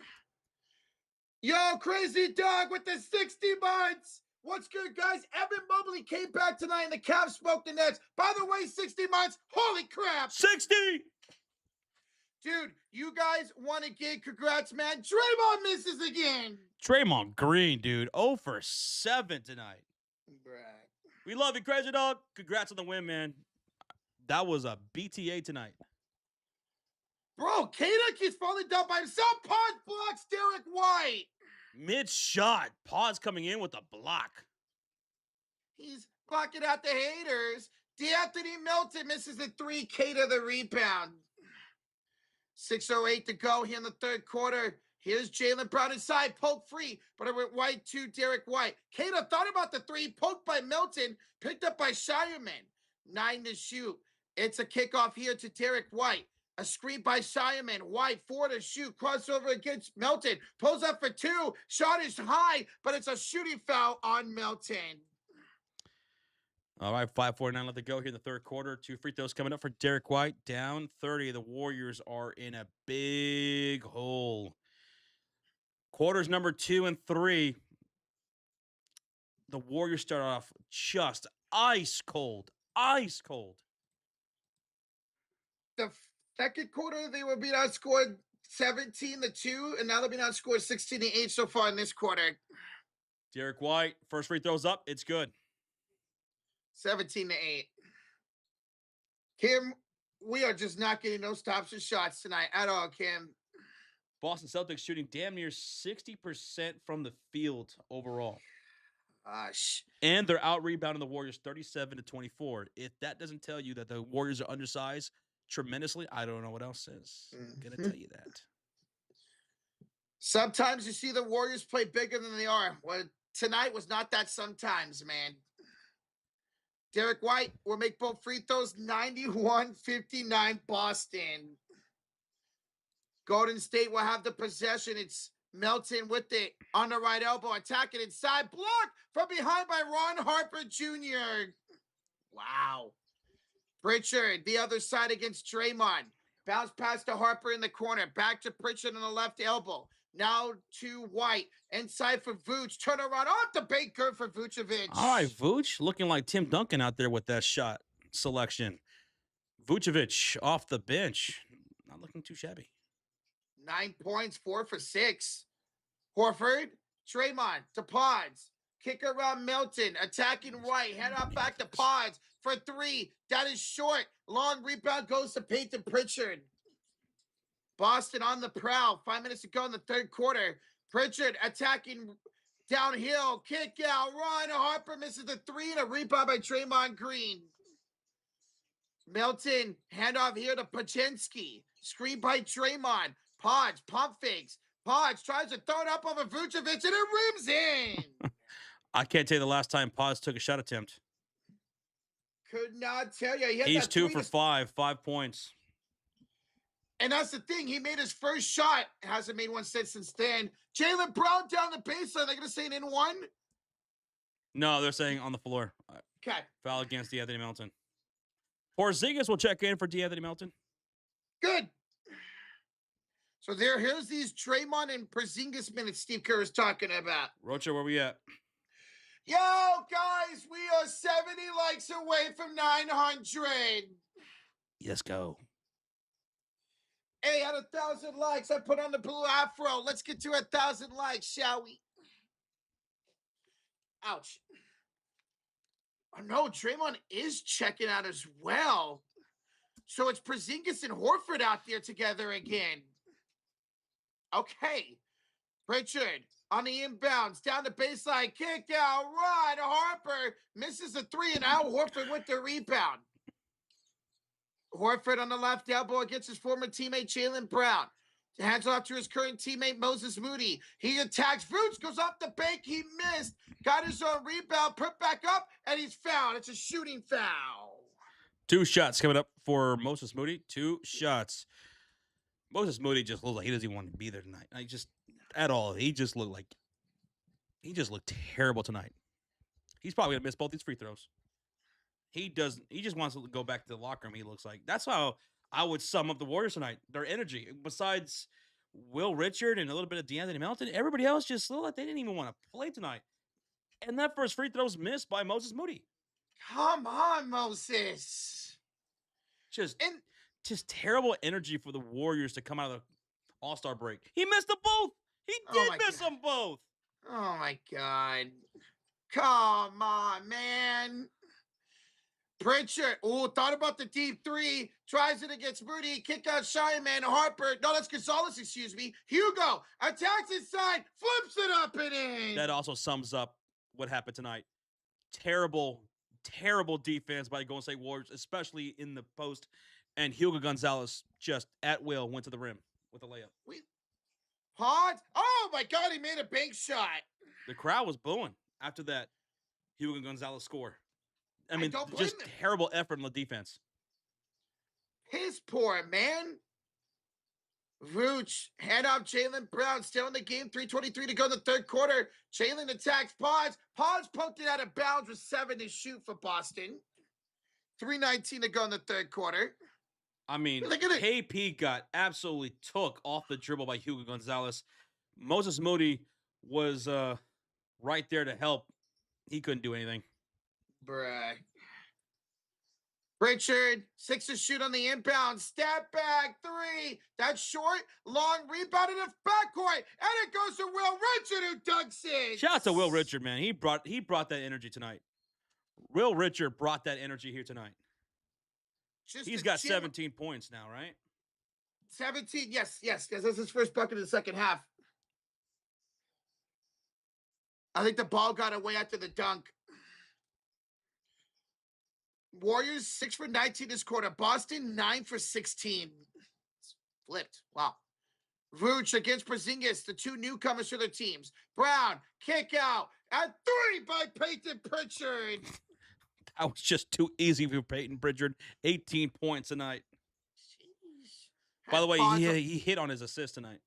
Yo, Crazy Dog with the 60 months. What's good, guys? Evan Mobley came back tonight, and the Cavs smoked the Nets. By the way, 60 months, holy crap. 60! Dude, you guys won again. Congrats, man. Draymond misses again. Draymond Green, dude. 0 for 7 tonight. Bruh. We love you, Crazy Dog. Congrats on the win, man. That was a BTA tonight. Bro, Kata keeps falling down by himself. Pod blocks Derek White. Mid-shot. Pause coming in with a block. He's blocking out the haters. D'Anthony Melton misses the three. Kata the rebound. 6:08 to go here in the third quarter. Here's Jaylen Brown inside, poke free, but it went White to Derek White. Kata thought about the three, poked by Milton, picked up by Shireman. 9 to shoot. It's a kickoff here to Derek White. A screen by Shireman. White, 4 to shoot. Crossover against Milton. Pulls up for 2. Shot is high, but it's a shooting foul on Milton. All right, 5:49 left to go here in the third quarter. 2 free throws coming up for Derek White. Down 30. The Warriors are in a big hole. Quarters number 2 and 3. The Warriors start off just ice cold. Ice cold. The second quarter, they were being outscored 17-2, and now they're being outscored 16-8 so far in this quarter. Derek White, first free throws up. It's good. 17-8. Kim, we are just not getting those stops or shots tonight at all, Kim. Boston Celtics shooting damn near 60% from the field overall. And they're out-rebounding the Warriors 37-24. If that doesn't tell you that the Warriors are undersized tremendously, I don't know what else is. I'm going to tell you that. Sometimes you see the Warriors play bigger than they are. Well, tonight was not that sometimes, man. Derek White will make both free throws. 91-59 Boston. Golden State will have the possession. It's Melton with it on the right elbow, attacking inside. Block from behind by Ron Harper Jr. Wow. Pritchard, the other side against Draymond. Bounce pass to Harper in the corner. Back to Pritchard on the left elbow. Now to White. Inside for Vooch. Turn around off the bait. Good for Vucevic. All right, Vooch looking like Tim Duncan out there with that shot selection. Vucevic off the bench. Not looking too shabby. 9 points, 4 for 6. Horford, Draymond to Pods. Kick around Milton. Attacking White. Head off back to Pods for 3. That is short. Long rebound goes to Peyton Pritchard. Boston on the prowl. 5 minutes to go in the third quarter. Pritchard attacking downhill. Kick out. Ron Harper misses the 3 and a rebound by Draymond Green. Milton, handoff here to Pachinski. Screen by Draymond. Podge, pump fakes. Podge tries to throw it up over Vucevic, and it rims in. I can't tell you the last time Podge took a shot attempt. Could not tell you. He's 2 for 5, 5 points. And that's the thing. He made his first shot. Hasn't made one since then. Jaylen Brown down the baseline. They're going to say it in one? No, they're saying on the floor. Okay. Foul against D'Anthony Melton. Porzingis will check in for D'Anthony Melton. Good. So here's these Draymond and Porzingis minutes Steve Kerr is talking about. Rocha, where we at? Yo, guys, we are 70 likes away from 900. Let's go. Hey, at 1,000 likes, I put on the blue afro. Let's get to 1,000 likes, shall we? Ouch. Oh, no, Draymond is checking out as well. So it's Porzingis and Horford out there together again. Okay. Pritchard on the inbounds, down the baseline, kick out, run. Harper misses a three, and now Horford with the rebound. Horford on the left elbow against his former teammate Jaylen Brown. Hands off to his current teammate Moses Moody. He attacks. Vooch goes off the bank. He missed. Got his own rebound. Put back up, and he's fouled. It's a shooting foul. 2 shots coming up for Moses Moody. 2 shots. Moses Moody just looks like he doesn't even want to be there tonight. At all. He just looked terrible tonight. He's probably gonna miss both these free throws. He just wants to go back to the locker room. He looks like that's how I would sum up the Warriors tonight. Their energy, besides Will Richard and a little bit of DeAnthony Melton, everybody else just looked like they didn't even want to play tonight. And that first free throw's missed by Moses Moody. Come on, Moses. Just terrible energy for the Warriors to come out of the All-Star break. He missed them both. He did miss them both. Oh, my God. Come on, man. Pritchard, thought about the deep three, tries it against Moody, kick out Shyman, Harper, no, that's Gonzalez, excuse me. Hugo attacks inside, flips it up and in. That also sums up what happened tonight. Terrible defense by the Golden State Warriors, especially in the post. And Hugo Gonzalez just at will went to the rim with a layup. Pause. Oh, my God, he made a bank shot. The crowd was booing after that Hugo Gonzalez score. I mean, just terrible effort on the defense. Piss poor, man. Vooch, hand off Jaylen Brown, still in the game, 3:23 to go in the third quarter. Jaylen attacks Pods. Pods poked it out of bounds with 7 to shoot for Boston. 3:19 to go in the third quarter. I mean, KP got absolutely took off the dribble by Hugo Gonzalez. Moses Moody was right there to help. He couldn't do anything. Bruh. Pritchard, 6 to shoot on the inbound. Step back, 3. That's short. Long rebound in the backcourt. And it goes to Will Richard, who dunks it. Shout out to Will Richard, man. He brought that energy tonight. Will Richard brought that energy here tonight. He's got 17 points now, right? 17, yes, because that's his first bucket in the second half. I think the ball got away after the dunk. Warriors 6 for 19 this quarter. Boston 9 for 16. It's flipped. Wow. Vooch against Porzingis, the 2 newcomers for their teams. Brown, kick out at 3 by Peyton Pritchard. That was just too easy for Peyton Pritchard. 18 points tonight. Jeez. By the way, he hit on his assist tonight.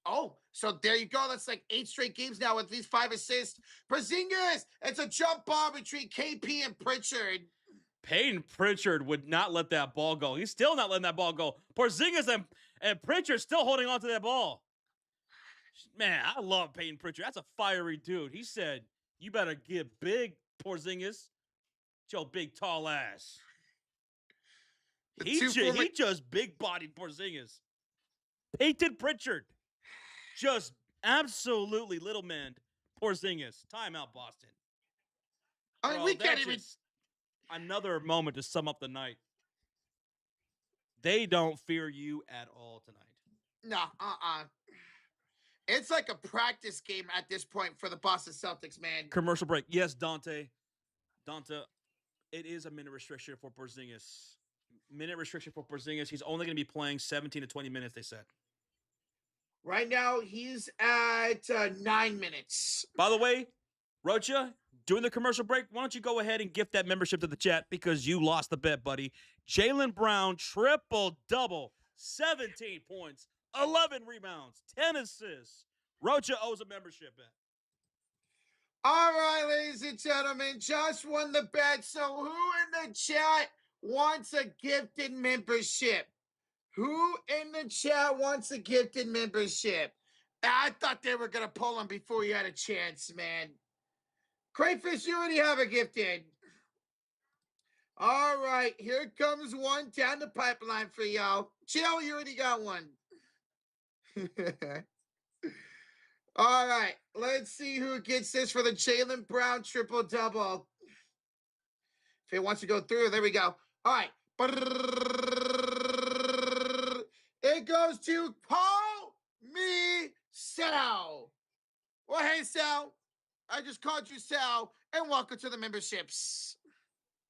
Oh, so there you go. That's like 8 straight games now with these 5 assists. Porzingis, it's a jump ball between KP and Pritchard. Peyton Pritchard would not let that ball go. He's still not letting that ball go. Porzingis and Pritchard still holding on to that ball. Man, I love Peyton Pritchard. That's a fiery dude. He said, you better get big, Porzingis. Your big, tall ass. He just big-bodied Porzingis. Peyton Pritchard just absolutely little-manned Porzingis. Timeout, Boston. I mean, we can't even... Another moment to sum up the night. They don't fear you at all tonight. No, It's like a practice game at this point for the Boston Celtics, man. Commercial break. Yes, Dante, it is a minute restriction for Porzingis. He's only going to be playing 17 to 20 minutes, they said. Right now, he's at 9 minutes. By the way, Rocha, during the commercial break, why don't you go ahead and gift that membership to the chat because you lost the bet, buddy. Jaylen Brown, triple-double, 17 points, 11 rebounds, 10 assists. Rocha owes a membership bet. All right, ladies and gentlemen, Josh won the bet. So who in the chat wants a gifted membership? Who in the chat wants a gifted membership? I thought they were going to pull him before you had a chance, man. Crayfish, you already have a gift in. All right, here comes one down the pipeline for y'all. Chill, you already got one. All right, let's see who gets this for the Jaylen Brown triple-double. If it wants to go through, there we go. All right. It goes to Call Me Sal. Well, hey, Sal. I just called you Sal, and welcome to the memberships.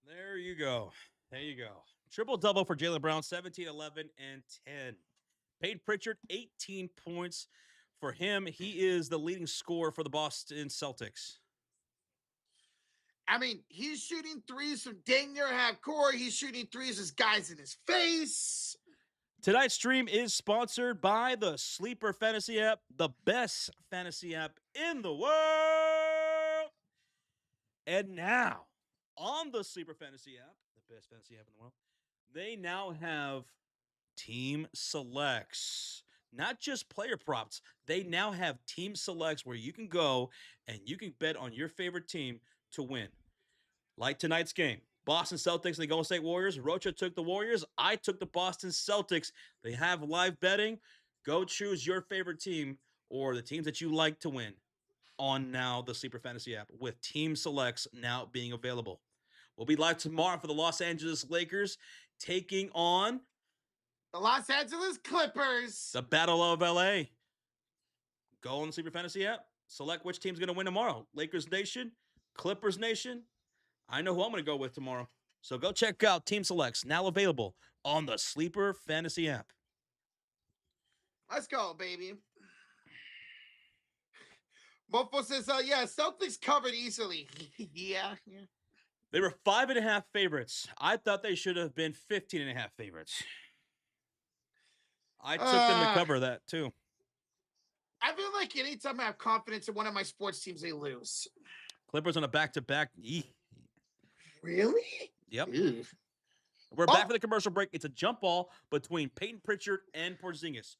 There you go. There you go. Triple-double for Jaylen Brown, 17, 11, and 10. Peyton Pritchard, 18 points. For him, he is the leading scorer for the Boston Celtics. I mean, he's shooting threes from dang near half court. He's shooting threes as guys in his face. Tonight's stream is sponsored by the Sleeper Fantasy app, the best fantasy app in the world. And now, on the Sleeper Fantasy app, the best fantasy app in the world, they now have team selects. Not just player props. They now have team selects where you can go and you can bet on your favorite team to win. Like tonight's game, Boston Celtics and the Golden State Warriors. Rocha took the Warriors. I took the Boston Celtics. They have live betting. Go choose your favorite team or the teams that you like to win on now the Sleeper Fantasy app with team selects now being available. We'll be live tomorrow for the Los Angeles Lakers taking on the Los Angeles Clippers. The Battle of LA. Go on the Sleeper Fantasy app. Select which team's going to win tomorrow. Lakers Nation, Clippers Nation. I know who I'm going to go with tomorrow. So go check out Team Selects, now available on the Sleeper Fantasy app. Let's go, baby. Mofo says, yeah, Celtics covered easily. yeah. They were 5.5 favorites. I thought they should have been 15.5 favorites. I took them to cover that, too. I feel like anytime I have confidence in one of my sports teams, they lose. Clippers on a back-to-back. Really? Yep. Ew. We're back for the commercial break. It's a jump ball between Peyton Pritchard and Porzingis.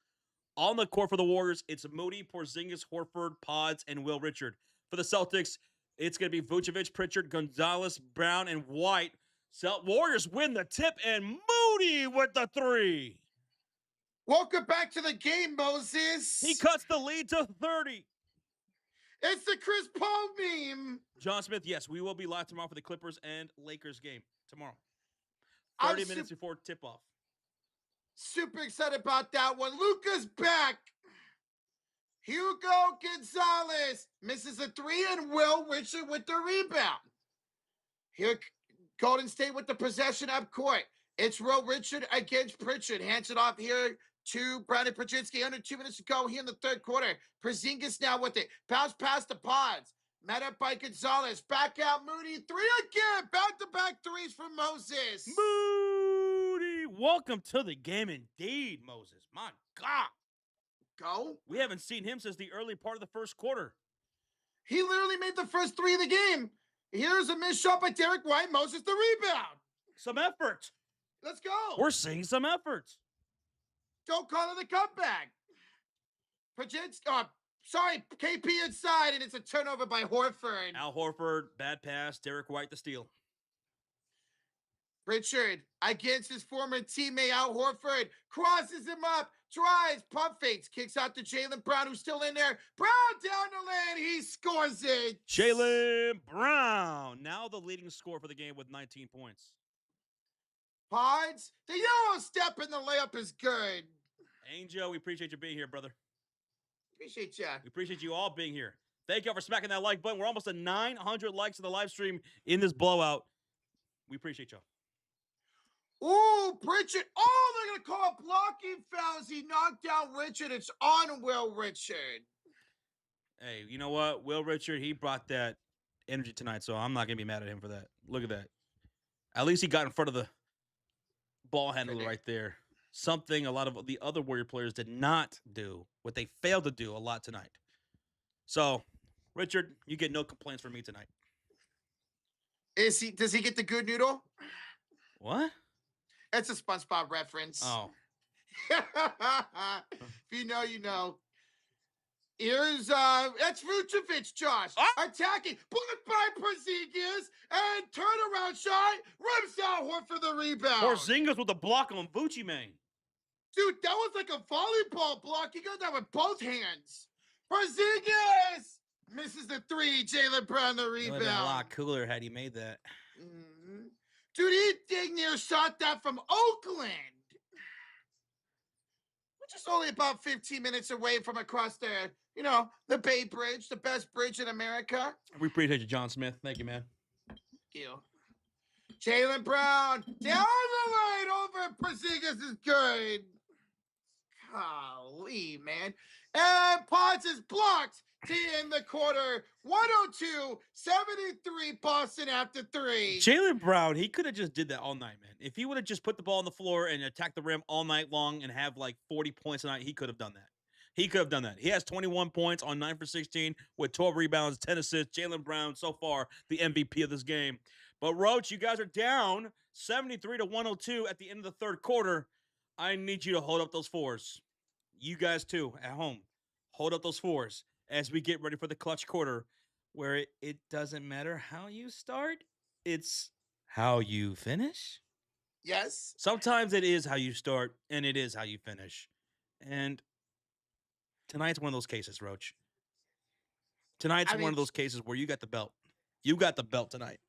On the court for the Warriors, it's Moody, Porzingis, Horford, Pods, and Will Richard. For the Celtics, it's going to be Vucevic, Pritchard, Gonzalez, Brown, and White. Warriors win the tip, and Moody with the three. Welcome back to the game, Moses. He cuts the lead to 30. It's the Chris Paul meme. John Smith, yes, we will be live tomorrow for the Clippers and Lakers game tomorrow. 30 minutes before tip-off. Super excited about that one. Luka's back. Hugo Gonzalez misses a three, and Will Richard with the rebound. Here, Golden State with the possession up court. It's Will Richard against Pritchard. Hands it off here to Brandon Pajinski. Under 2 minutes to go here in the third quarter. Porzingis now with it. Bounce past the Pods. Met up by Gonzalez. Back out Moody. Three again. Back-to-back threes from Moses. Moody. Welcome to the game indeed, Moses. My God. Go. We haven't seen him since the early part of the first quarter. He literally made the first three of the game. Here's a missed shot by Derek White. Moses the rebound. Some effort. Let's go. We're seeing some effort. Don't call it a comeback. KP inside, and it's a turnover by Horford. Al Horford, bad pass. Derek White, the steal. Richard against his former teammate Al Horford. Crosses him up. Drives. Pump fakes. Kicks out to Jaylen Brown, who's still in there. Brown down the lane. He scores it. Jaylen Brown, now the leading scorer for the game with 19 points. Pods, the Euro step in the layup is good. Angel, we appreciate you being here, brother. Appreciate you. We appreciate you all being here. Thank you all for smacking that like button. We're almost at 900 likes in the live stream in this blowout. We appreciate y'all. Ooh, Pritchard. Oh, they're going to call blocking fouls. He knocked down Richard. It's on Will Richard. Hey, you know what? Will Richard, he brought that energy tonight, so I'm not going to be mad at him for that. Look at that. At least he got in front of the ball handler right there. Something a lot of the other Warrior players did not do, what they failed to do a lot tonight. So, Richard, you get no complaints from me tonight. Does he get the good noodle? What? It's a SpongeBob reference. Oh. If you know, you know. Here's that's Vucevic, Josh. Ah! Attacking, blocked by Porzingis, and turnaround shot, rips out Horford for the rebound. Porzingis with a block on Vucci, man. Dude, that was like a volleyball block. He got that with both hands. Porzingis misses the three. Jaylen Brown the It would have been a rebound. lot cooler had he made that. Mhm. Dude, he dang near shot that from Oakland, which is only about 15 minutes away from across the, the Bay Bridge, the best bridge in America. We appreciate you, John Smith. Thank you, man. Thank you. Jaylen Brown down the lane over Porzingis is good. Golly, man. And Potts is blocked to end the quarter. 102-73 Boston after three. Jaylen Brown, he could have just did that all night, man. If he would have just put the ball on the floor and attacked the rim all night long and have like 40 points a night, he could have done that. He could have done that. He has 21 points on 9 for 16 with 12 rebounds, 10 assists. Jaylen Brown, so far, the MVP of this game. But, Roach, you guys are down 73-102 at the end of the third quarter. I need you to hold up those fours. You guys, too, at home, hold up those fours as we get ready for the clutch quarter where it doesn't matter how you start, it's how you finish. Yes. Sometimes it is how you start, and it is how you finish. And tonight's one of those cases, Roach. Tonight's one of those cases where you got the belt. You got the belt tonight.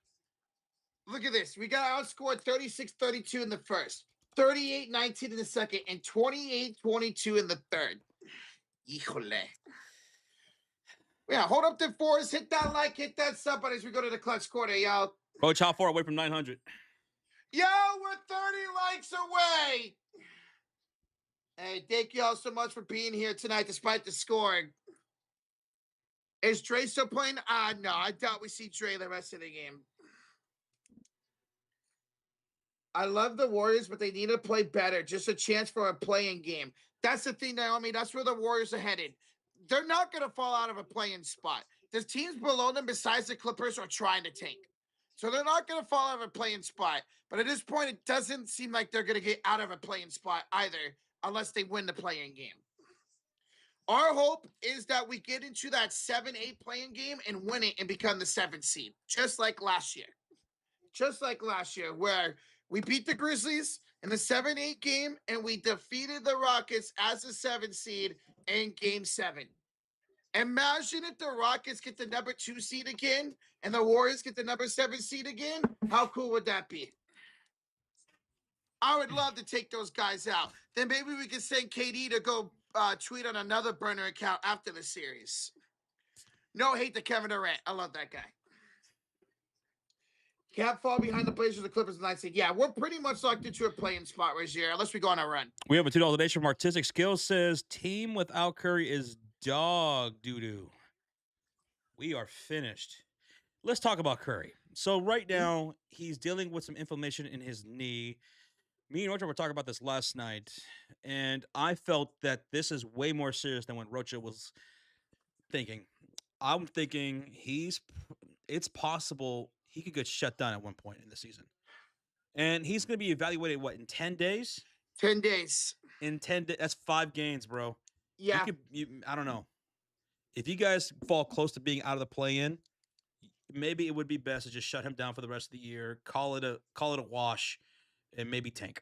Look at this. We got outscored 36-32 in the first, 38-19 in the second, and 28-22 in the third. Híjole. Yeah, hold up the fours, hit that like, hit that sub button as we go to the clutch quarter, y'all. Roach, how far away from 900? Yo, we're 30 likes away. Hey, thank you all so much for being here tonight despite the scoring. Is Dre still playing? No, I doubt we see Dre the rest of the game. I love the Warriors, but they need to play better. Just a chance for a playing game. That's the thing, Naomi. That's where the Warriors are headed. They're not going to fall out of a playing spot. The teams below them, besides the Clippers, are trying to tank. So they're not going to fall out of a playing spot. But at this point, it doesn't seem like they're going to get out of a playing spot either, unless they win the playing game. Our hope is that we get into that 7-8 playing game and win it and become the 7th seed, just like last year. Just like last year, where we beat the Grizzlies in the 7-8 game and we defeated the Rockets as the 7th seed in Game 7. Imagine if the Rockets get the number 2 seed again and the Warriors get the number 7 seed again. How cool would that be? I would love to take those guys out. Then maybe we could send KD to go tweet on another burner account after the series. No hate to Kevin Durant. I love that guy. Can't fall behind the Blazers or the Clippers, and I said, yeah, we're pretty much locked into a playing spot right here, unless we go on a run. We have a $2 donation from Artistic Skills says, team without Curry is dog doo-doo. We are finished. Let's talk about Curry. So right now, he's dealing with some inflammation in his knee. Me and Rocha were talking about this last night, and I felt that this is way more serious than what Rocha was thinking. I'm thinking it's possible he could get shut down at one point in the season. And he's going to be evaluated, in 10 days? 10 days. In 10 days, that's 5 games, bro. Yeah. I don't know. If you guys fall close to being out of the play-in, maybe it would be best to just shut him down for the rest of the year, call it a wash, and maybe tank.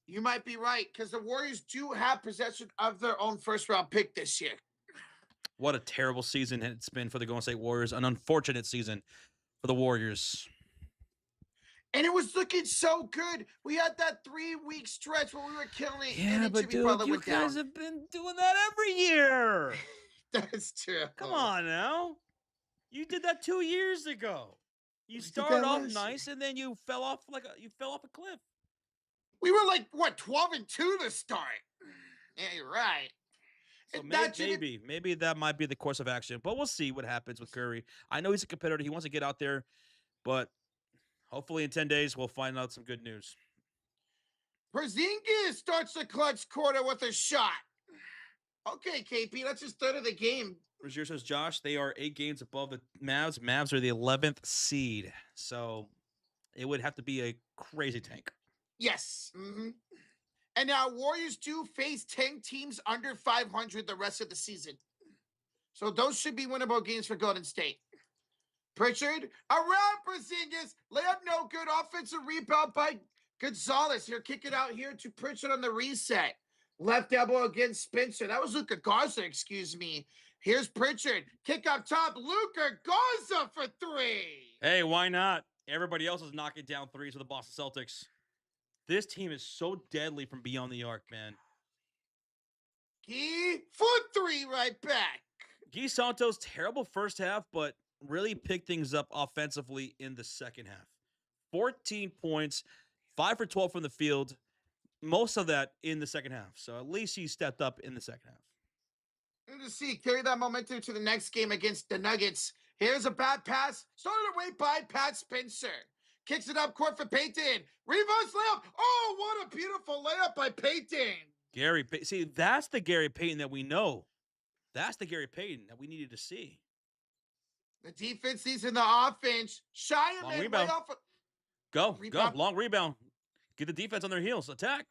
You might be right, because the Warriors do have possession of their own first-round pick this year. What a terrible season it's been for the Golden State Warriors. An unfortunate season for the Warriors. And it was looking so good. We had that 3-week stretch where we were killing it. Yeah, but dude, you guys have been doing that every year. That's true. Come on now. You did that 2 years ago. You started off nice, and then you fell off a cliff. We were 12-2 to start. Yeah, you're right. So maybe that might be the course of action, but we'll see what happens with Curry. I know he's a competitor. He wants to get out there, but hopefully in 10 days we'll find out some good news. Porzingis starts the clutch quarter with a shot. Okay, KP, that's his third of the game. Rozier says, Josh, they are 8 games above the Mavs. Mavs are the 11th seed, so it would have to be a crazy tank. Yes. Mm-hmm. And now Warriors do face 10 teams under 500 the rest of the season. So those should be winnable games for Golden State. Pritchard, around Porzingis, layup no good, offensive rebound by Gonzalez. Here, kick it out here to Pritchard on the reset. Left elbow against Spencer. That was Luka Garza, excuse me. Here's Pritchard, kick up top, Luka Garza for three. Hey, why not? Everybody else is knocking down threes for the Boston Celtics. This team is so deadly from beyond the arc, man. Key for three right back. Guy Santos, terrible first half, but really picked things up offensively in the second half. 14 points, 5 for 12 from the field, most of that in the second half. So at least he stepped up in the second half. Good to see. Carry that momentum to the next game against the Nuggets. Here's a bad pass. Started away by Pat Spencer. Kicks it up court for Payton. Reverse layup. Oh, what a beautiful layup by Payton. Gary Payton. See, that's the Gary Payton that we know. That's the Gary Payton that we needed to see. The defense leads in the offense. Shireman way off. Go. Long rebound. Get the defense on their heels. Attack.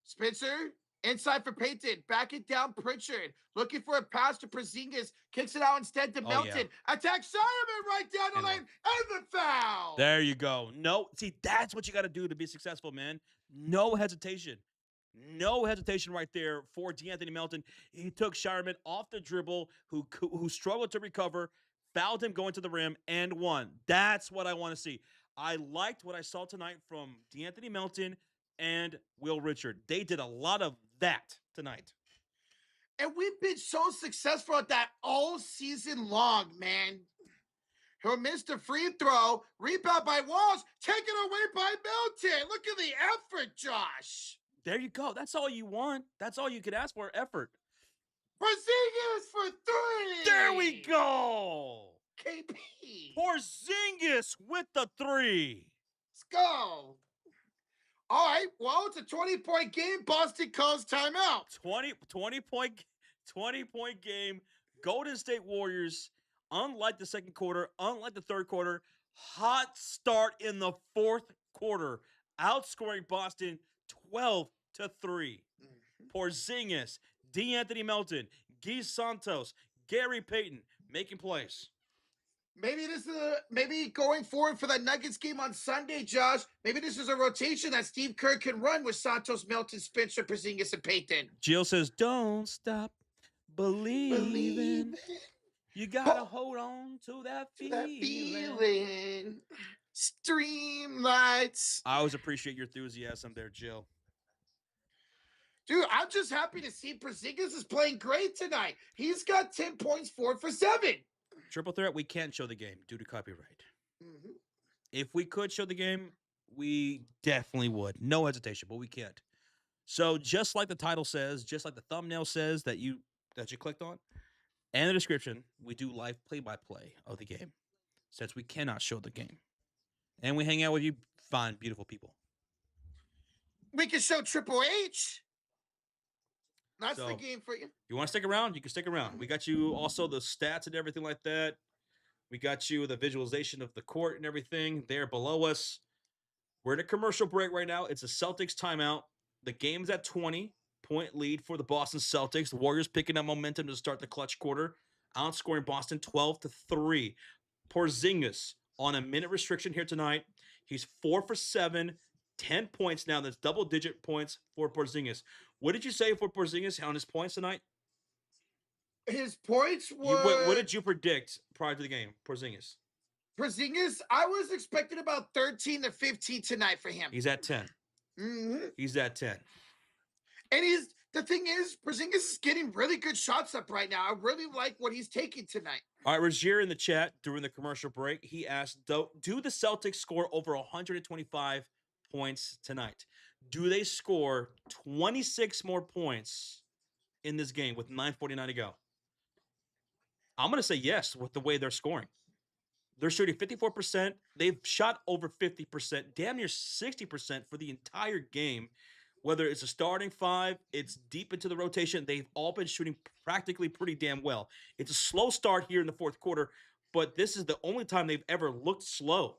Spencer, inside for Payton. Back it down, Pritchard. Looking for a pass to Porzingis. Kicks it out instead to Melton. Yeah. Attack Shireman right down the lane. And the foul. There you go. No, see, that's what you got to do to be successful, man. No hesitation. No hesitation right there for DeAnthony Melton. He took Shireman off the dribble, who struggled to recover, fouled him going to the rim, and won. That's what I want to see. I liked what I saw tonight from DeAnthony Melton and Will Richard. They did a lot of that tonight. And we've been so successful at that all season long, man. He'll miss the free throw. Rebound by Walsh. Taken away by Melton. Look at the effort, Josh. There you go. That's all you want. That's all you could ask for, effort. Porzingis for three. There we go. KP. Porzingis with the three. Let's go. All right. Well, it's a 20-point game. Boston calls timeout. 20-point game. Golden State Warriors, unlike the second quarter, unlike the third quarter, hot start in the fourth quarter, outscoring Boston 12-3. Porzingis, DeAnthony Melton, Guy Santos, Gary Payton making plays. Maybe going forward for that Nuggets game on Sunday, Josh. Maybe this is a rotation that Steve Kerr can run with Santos, Melton, Spencer, Porzingis, and Payton. Jill says, "Don't stop believing. You gotta hold on to that feeling. Streamlights." I always appreciate your enthusiasm there, Jill. Dude, I'm just happy to see Porzingis is playing great tonight. He's got 10 points, 4 for 7. Triple threat, we can't show the game due to copyright. Mm-hmm. If we could show the game, we definitely would. No hesitation, but we can't. So just like the title says, just like the thumbnail says that you clicked on, and the description, we do live play-by-play of the game since we cannot show the game. And we hang out with you fine, beautiful people. We can show Triple H. That's the game for you. You want to stick around? You can stick around. We got you also the stats and everything like that. We got you the visualization of the court and everything there below us. We're in a commercial break right now. It's a Celtics timeout. The game's at 20-point lead for the Boston Celtics. The Warriors picking up momentum to start the clutch quarter, outscoring Boston 12-3. Porzingis on a minute restriction here tonight. He's 4 for 7, 10 points now. That's double-digit points for Porzingis. What did you say for Porzingis on his points tonight? His points were... What did you predict prior to the game, Porzingis? Porzingis, I was expecting about 13 to 15 tonight for him. He's at 10. Mm-hmm. He's at 10. And the thing is, Porzingis is getting really good shots up right now. I really like what he's taking tonight. All right, Rozier in the chat during the commercial break, he asked, do the Celtics score over 125 points tonight? Do they score 26 more points in this game with 9:49 to go? I'm going to say yes with the way they're scoring. They're shooting 54%. They've shot over 50%, damn near 60% for the entire game. Whether it's a starting five, it's deep into the rotation, they've all been shooting practically pretty damn well. It's a slow start here in the fourth quarter, but this is the only time they've ever looked slow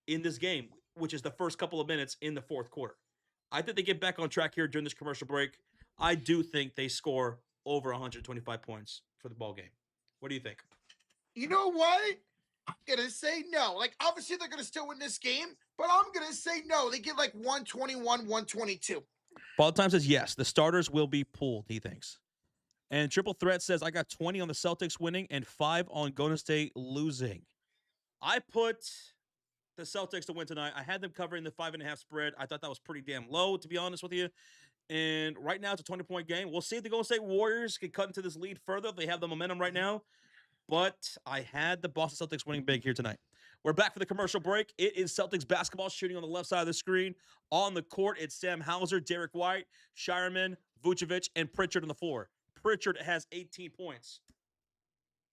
in this game, which is the first couple of minutes in the fourth quarter. I think they get back on track here during this commercial break. I do think they score over 125 points for the ball game. What do you think? You know what? I'm going to say no. Like, obviously, they're going to still win this game, but I'm going to say no. They get like 121, 122. Father Time says yes. The starters will be pulled, he thinks. And Triple Threat says, I got 20 on the Celtics winning and 5 on Golden State losing. I put the Celtics to win tonight. I had them covering the 5.5 spread. I thought that was pretty damn low, to be honest with you. And right now, it's a 20-point game. We'll see if the Golden State Warriors can cut into this lead further. If they have the momentum right now. But I had the Boston Celtics winning big here tonight. We're back for the commercial break. It is Celtics basketball shooting on the left side of the screen. On the court, it's Sam Hauser, Derek White, Shireman, Vucevic, and Pritchard on the floor. Pritchard has 18 points.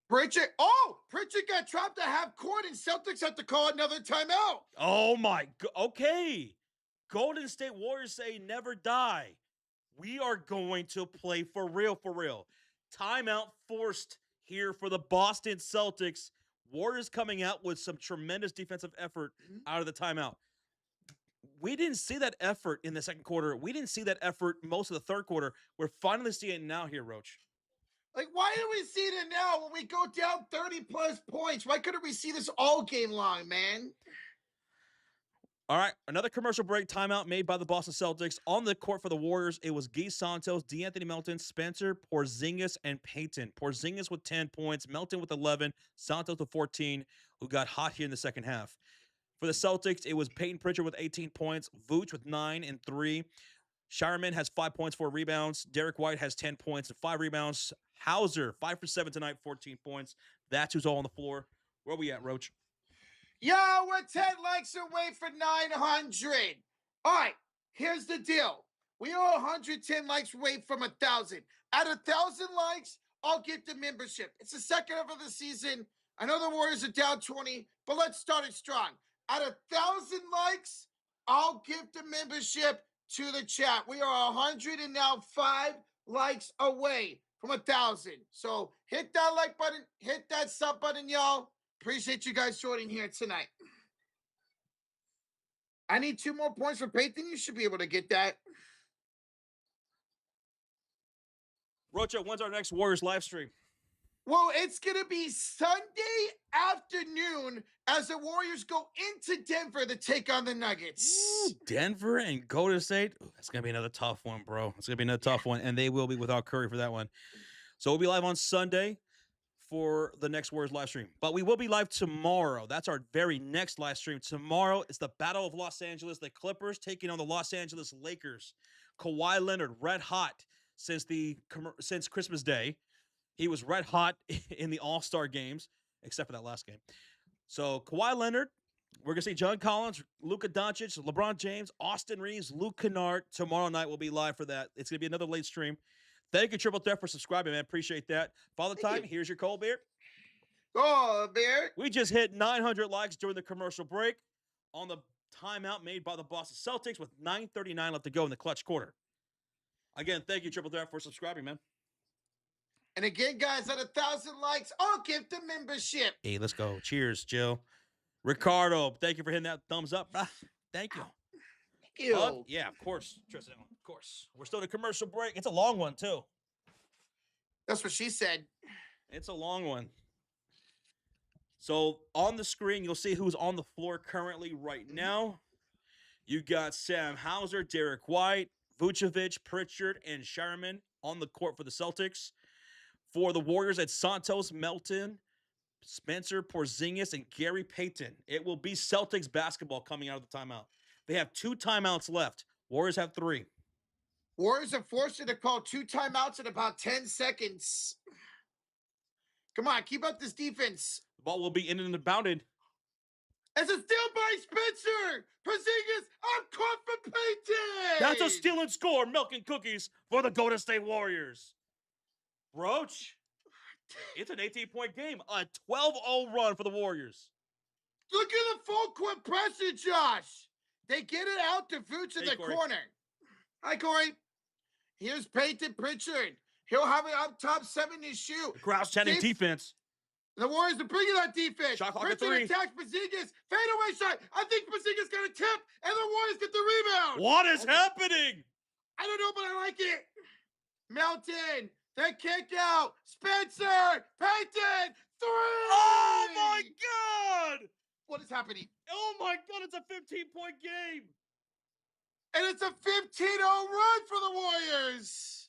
Pritchard got trapped at half court, and Celtics have to call another timeout. Oh, my God. Okay. Golden State Warriors say never die. We are going to play for real, for real. Timeout forced here for the Boston Celtics. Warriors coming out with some tremendous defensive effort out of the timeout. We didn't see that effort in the second quarter. We didn't see that effort most of the third quarter. We're finally seeing it now here, Roach. Like, why do we see it now when we go down 30-plus points? Why couldn't we see this all game long, man? All right, another commercial break timeout made by the Boston Celtics. On the court for the Warriors, it was Guy Santos, DeAnthony Melton, Spencer, Porzingis, and Payton. Porzingis with 10 points, Melton with 11, Santos with 14, who got hot here in the second half. For the Celtics, it was Payton Pritchard with 18 points, Vooch with 9 and 3. Shireman has 5 points, 4 rebounds. Derek White has 10 points and 5 rebounds. Hauser, 5 for 7 tonight, 14 points. That's who's all on the floor. Where are we at, Roach? Yo, we're 10 likes away for 900. All right, here's the deal. We are 110 likes away from 1,000. At 1,000 likes, I'll get the membership. It's the second half of the season. I know the Warriors are down 20, but let's start it strong. At 1,000 likes, I'll give the membership to the chat. We are 100 and now 5 likes away from 1,000. So hit that like button, hit that sub button, y'all. Appreciate you guys joining here tonight. I need 2 more points for Payton. You should be able to get that. Rocha, when's our next Warriors live stream? Well, it's going to be Sunday afternoon as the Warriors go into Denver to take on the Nuggets. Ooh, Denver and Golden State. Ooh, that's going to be another tough one, bro. It's going to be another tough one, and they will be without Curry for that one. So we'll be live on Sunday for the next Warriors live stream. But we will be live tomorrow. That's our very next live stream. Tomorrow is the Battle of Los Angeles. The Clippers taking on the Los Angeles Lakers. Kawhi Leonard, red hot since Christmas Day. He was red hot in the All-Star games, except for that last game. So Kawhi Leonard, we're going to see John Collins, Luka Doncic, LeBron James, Austin Reeves, Luke Kennard. Tomorrow night we'll be live for that. It's going to be another late stream. Thank you, Triple Threat, for subscribing, man. Appreciate that. Father Time, here's your cold beer. Cold beer. We just hit 900 likes during the commercial break on the timeout made by the Boston Celtics with 9:39 left to go in the clutch quarter. Again, thank you, Triple Threat, for subscribing, man. And again, guys, at 1,000 likes, I'll give the membership. Hey, let's go. Cheers, Jill. Ricardo, thank you for hitting that thumbs up. Thank you. Thank you. Yeah, of course, Tristan. Of course. We're still in a commercial break. It's a long one, too. That's what she said. It's a long one. So on the screen, you'll see who's on the floor currently right now. You got Sam Hauser, Derek White, Vucevic, Pritchard, and Shireman on the court for the Celtics. For the Warriors, it's Santos, Melton, Spencer, Porzingis, and Gary Payton. It will be Celtics basketball coming out of the timeout. They have 2 timeouts left. Warriors have 3. Warriors are forced to call 2 timeouts in about 10 seconds. Come on, keep up this defense. The ball will be in and bounded. It's a steal by Spencer. Porzingis, I'm caught for Payton. That's a steal and score, milk and cookies for the Golden State Warriors. Roach, it's an 18-point game. A 12-0 run for the Warriors. Look at the full court pressure, Josh. They get it out to Vooch in the Corey. corner. Hi, Corey. Here's Payton Pritchard. He'll have it up top 7 to shoot. The crowd's chanting defense. The Warriors are bringing that defense. Shot clock at Pritchard 3. attacks Porzingis. Fadeaway shot. I think Porzingis got a tip, and the Warriors get the rebound. What is happening? I don't know, but I like it. Melton, the kick out. Spencer, Payton, 3. Oh, my God. What is happening? Oh, my God. It's a 15-point game. And it's a 15-0 run for the Warriors.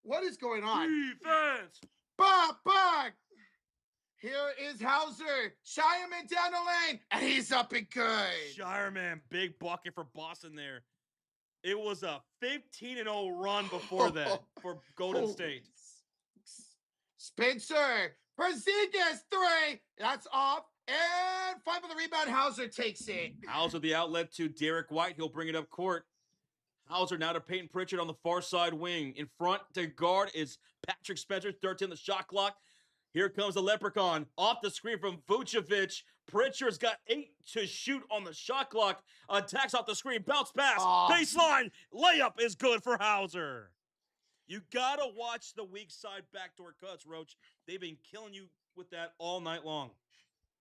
What is going on? Defense. Back. Here is Hauser. Shireman down the lane, and he's up and good. Shireman, big bucket for Boston there. It was a 15-0 run before that for Golden State. Spencer, Porzingis, 3. That's off. And 5 on the rebound. Hauser takes it. Hauser the outlet to Derek White. He'll bring it up court. Hauser now to Peyton Pritchard on the far side wing. In front to guard is Patrick Spencer, 13 the shot clock. Here comes the Leprechaun. Off the screen from Vucevic. Pritchard's got 8 to shoot on the shot clock. Attacks off the screen. Bounce pass. Baseline. Layup is good for Hauser. You got to watch the weak side backdoor cuts, Roach. They've been killing you with that all night long.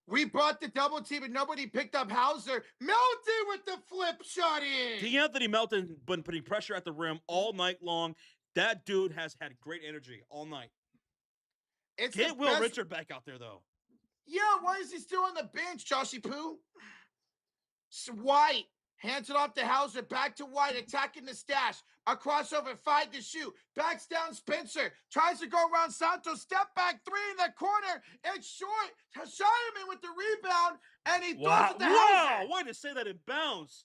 We brought the double team and nobody picked up Hauser. Melton with the flip shot in. D'Anthony Melton been putting pressure at the rim all night long. That dude has had great energy all night. Get Will Richard back out there, though. Yeah, why is he still on the bench, Joshy Poo? White hands it off to Hauser. Back to White, attacking the stash. A crossover, 5 to shoot. Backs down Spencer. Tries to go around Santos. Step back 3 in the corner. It's short. Shireman with the rebound. And he throws it to Hauser. Way to say that in bounds.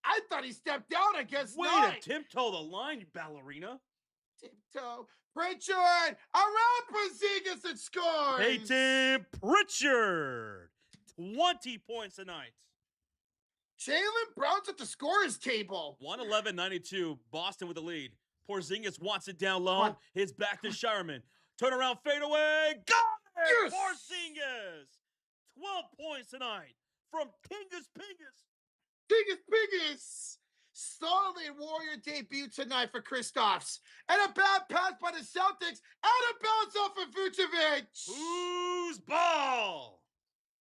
I thought he stepped down against Way 9. to tiptoe the line, you ballerina. Tiptoe. Pritchard around Porzingis and scores. Peyton Pritchard. 20 points tonight. Jaylen Brown's at the scorer's table. 111-92. Boston with the lead. Porzingis wants it down low. His back to Shireman. Turnaround fadeaway. Got it! Yes! Porzingis. 12 points tonight from Pingus. Pingus. Solid Warrior debut tonight for Kristaps. And a bad pass by the Celtics. And a bounce off of Vucevic. Who's ball?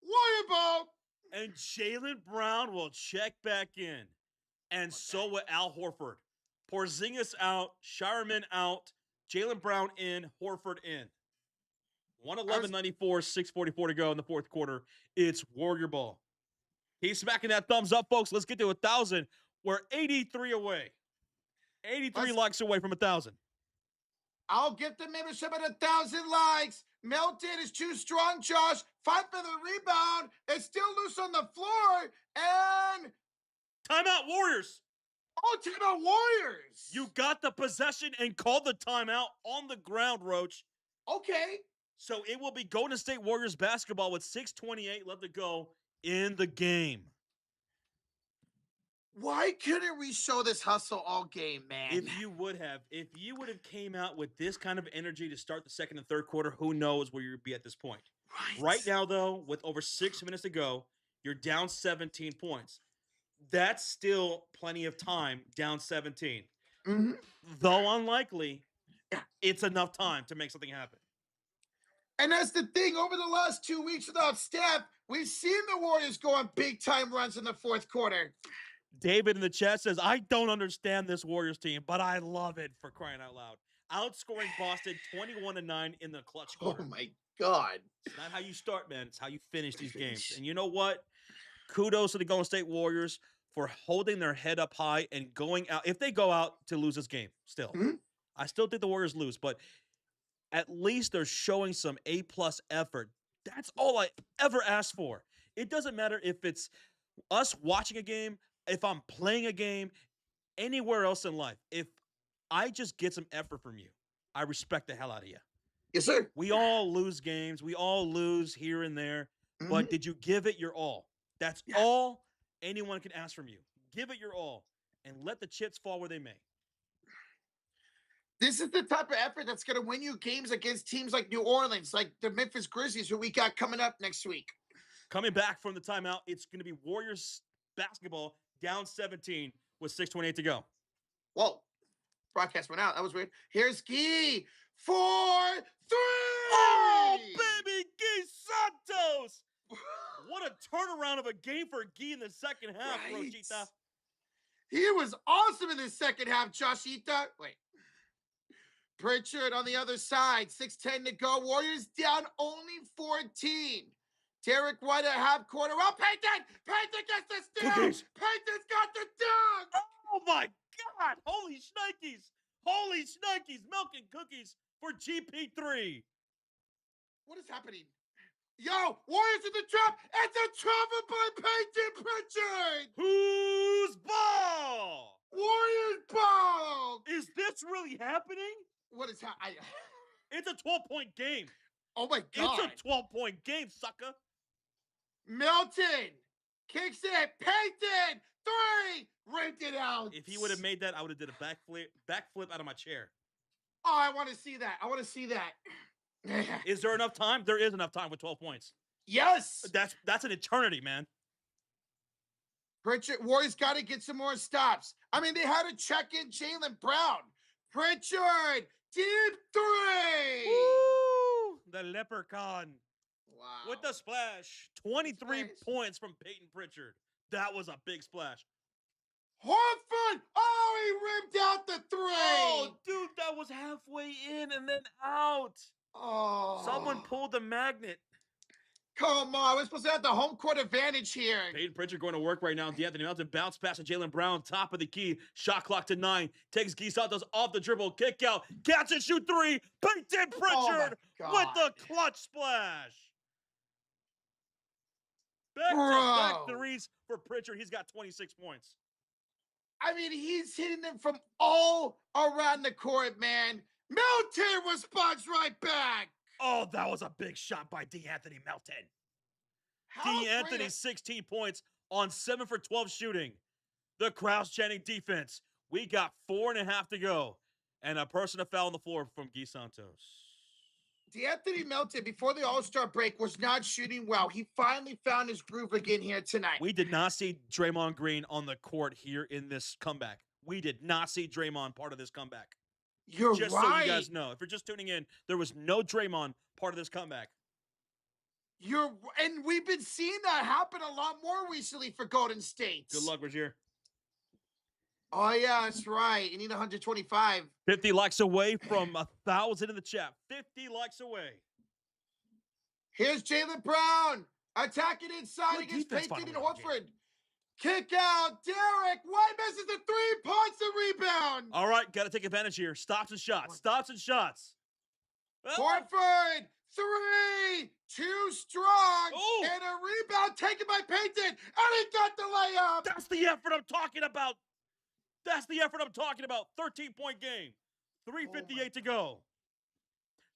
Warrior ball. And Jaylen Brown will check back in. And so will Al Horford. Porzingis out. Shireman out. Jaylen Brown in. Horford in. 111-94, 6:44 to go in the fourth quarter. It's Warrior ball. He's smacking that thumbs up, folks. Let's get to 1,000. We're 83 away. 83 likes away from 1,000. I'll get the membership at 1,000 likes. Melton is too strong, Josh. Fight for the rebound. It's still loose on the floor. And timeout, Warriors. Oh, timeout, Warriors. You got the possession and called the timeout on the ground, Roach. Okay. So it will be Golden State Warriors basketball with 6:28 left to go in the game. Why couldn't we show this hustle all game, man? If you would have came out with this kind of energy to start the second and third quarter, who knows where you'd be at this point. Right now, though, with over 6 minutes to go, you're down 17 points. That's still plenty of time, down 17. Mm-hmm. Though unlikely, it's enough time to make something happen. And that's the thing. Over the last 2 weeks without Steph, we've seen the Warriors go on big-time runs in the fourth quarter. David in the chat says, I don't understand this Warriors team, but I love it, for crying out loud. Outscoring Boston 21-9 in the clutch quarter. Oh, my God. It's not how you start, man. It's how you finish these games. And you know what? Kudos to the Golden State Warriors for holding their head up high and going out. If they go out to lose this game, still. Mm-hmm. I still think the Warriors lose, but at least they're showing some A-plus effort. That's all I ever asked for. It doesn't matter if it's us watching a game, if I'm playing a game, anywhere else in life. If I just get some effort from you, I respect the hell out of you. Yes, sir. We all lose games. We all lose here and there. Mm-hmm. But did you give it your all? That's all anyone can ask from you. Give it your all and let the chips fall where they may. This is the type of effort that's going to win you games against teams like New Orleans, like the Memphis Grizzlies, who we got coming up next week. Coming back from the timeout, it's going to be Warriors basketball down 17 with 6:28 to go. Whoa. Broadcast went out. That was weird. Here's Gee 4, 3. Oh, baby, Guy Santos. What a turnaround of a game for Guy in the second half, Right. Rochita. He was awesome in the second half, Joshita. Wait. Pritchard on the other side. 6:10 to go. Warriors down only 14. Derek White at half quarter. Oh, Payton! Payton gets the steal! Cookies. Payton's got the dunk! Oh, my God. Holy shnikes. Holy shnikes. Milk and cookies for GP3. What is happening? Yo, Warriors in the trap. It's a travel by Payton Pritchard. Whose ball? Warriors ball. Is this really happening? What is happening? It's a 12-point game. Oh my God. It's a 12-point game, sucker. Milton kicks it. Payton 3. Ripped it out. If he would have made that, I would have did a backflip out of my chair. Oh, I want to see that. I want to see that. Is there enough time? There is enough time with 12 points. Yes. That's an eternity, man. Pritchard, Warriors got to get some more stops. I mean, they had to check in Jaylen Brown. Pritchard, deep 3. Woo! The leprechaun. Wow. With the splash. 23 Nice. points from Peyton Pritchard. That was a big splash. Horford! Oh, he ripped out the 3. Oh, dude, that was halfway in and then out. Oh. Someone pulled the magnet. Come on, we're supposed to have the home court advantage here. Peyton Pritchard going to work right now. D'Anthony Melton bounce pass to Jaylen Brown, top of the key. Shot clock to 9. Takes Guy Santos off the dribble. Kick out. Catch and shoot 3. Peyton Pritchard with the clutch splash. Back-to-back threes for Pritchard. He's got 26 points. I mean, he's hitting them from all around the court, man. Melton responds right back. Oh, that was a big shot by D'Anthony Melton. D'Anthony, 16 points on 7 for 12 shooting. The crowd's chanting defense. We got 4.5 to go. And a personal foul on the floor from Guy Santos. D'Anthony Melton, before the All-Star break, was not shooting well. He finally found his groove again here tonight. We did not see Draymond Green on the court here in this comeback. We did not see Draymond part of this comeback. You're just right. So you guys know. If you're just tuning in, there was no Draymond part of this comeback. And we've been seeing that happen a lot more recently for Golden State. Good luck, Rozier. Oh, yeah, that's right. You need 125. 50 likes away from 1,000 in the chat. 50 likes away. Here's Jaylen Brown attacking inside against Payton and Horford. Kick out. Derek White misses the 3 points and rebound. All right, got to take advantage here. Stops and shots. Stops and shots. Horford, 3, too strong. Ooh. And a rebound taken by Payton. And he got the layup. That's the effort I'm talking about. That's the effort I'm talking about. 13-point game. 3:58 to go.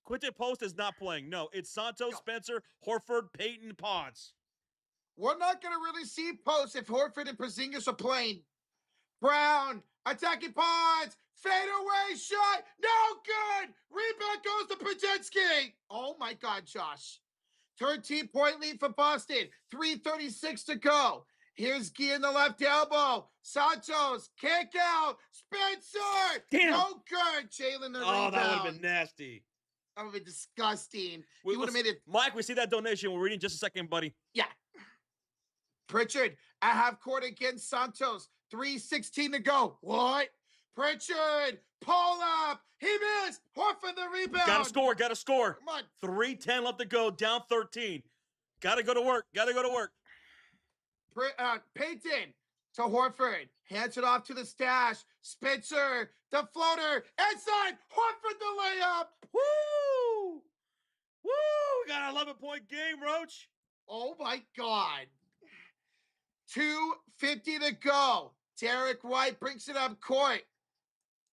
Quinton Post is not playing. No, it's Santos, Spencer, Horford, Payton, Pods. We're not going to really see Post if Horford and Porzingis are playing. Brown, attacking Pods, fadeaway shot, no good. Rebound goes to Pajetsky. Oh my God, Josh. 13-point lead for Boston. 3:36 to go. Here's Guy in the left elbow. Santos, kick out. Spencer, damn. No good. Jaylen the rebound. That would have been nasty. That would have been disgusting. He would have made it. Mike, we see that donation. We're reading just a second, buddy. Yeah. Pritchard at half court against Santos. 3:16 to go. What? Pritchard, pull up. He missed. Horford the rebound. Got to score. Come on. 3:10 left to go. Down 13. Got to go to work. Payton to Horford. Hands it off to the stash. Spencer, the floater. Inside. Horford the layup. Woo! Woo! We got an 11-point game, Roach. Oh, my God. 2:50 to go. Derek White brings it up court.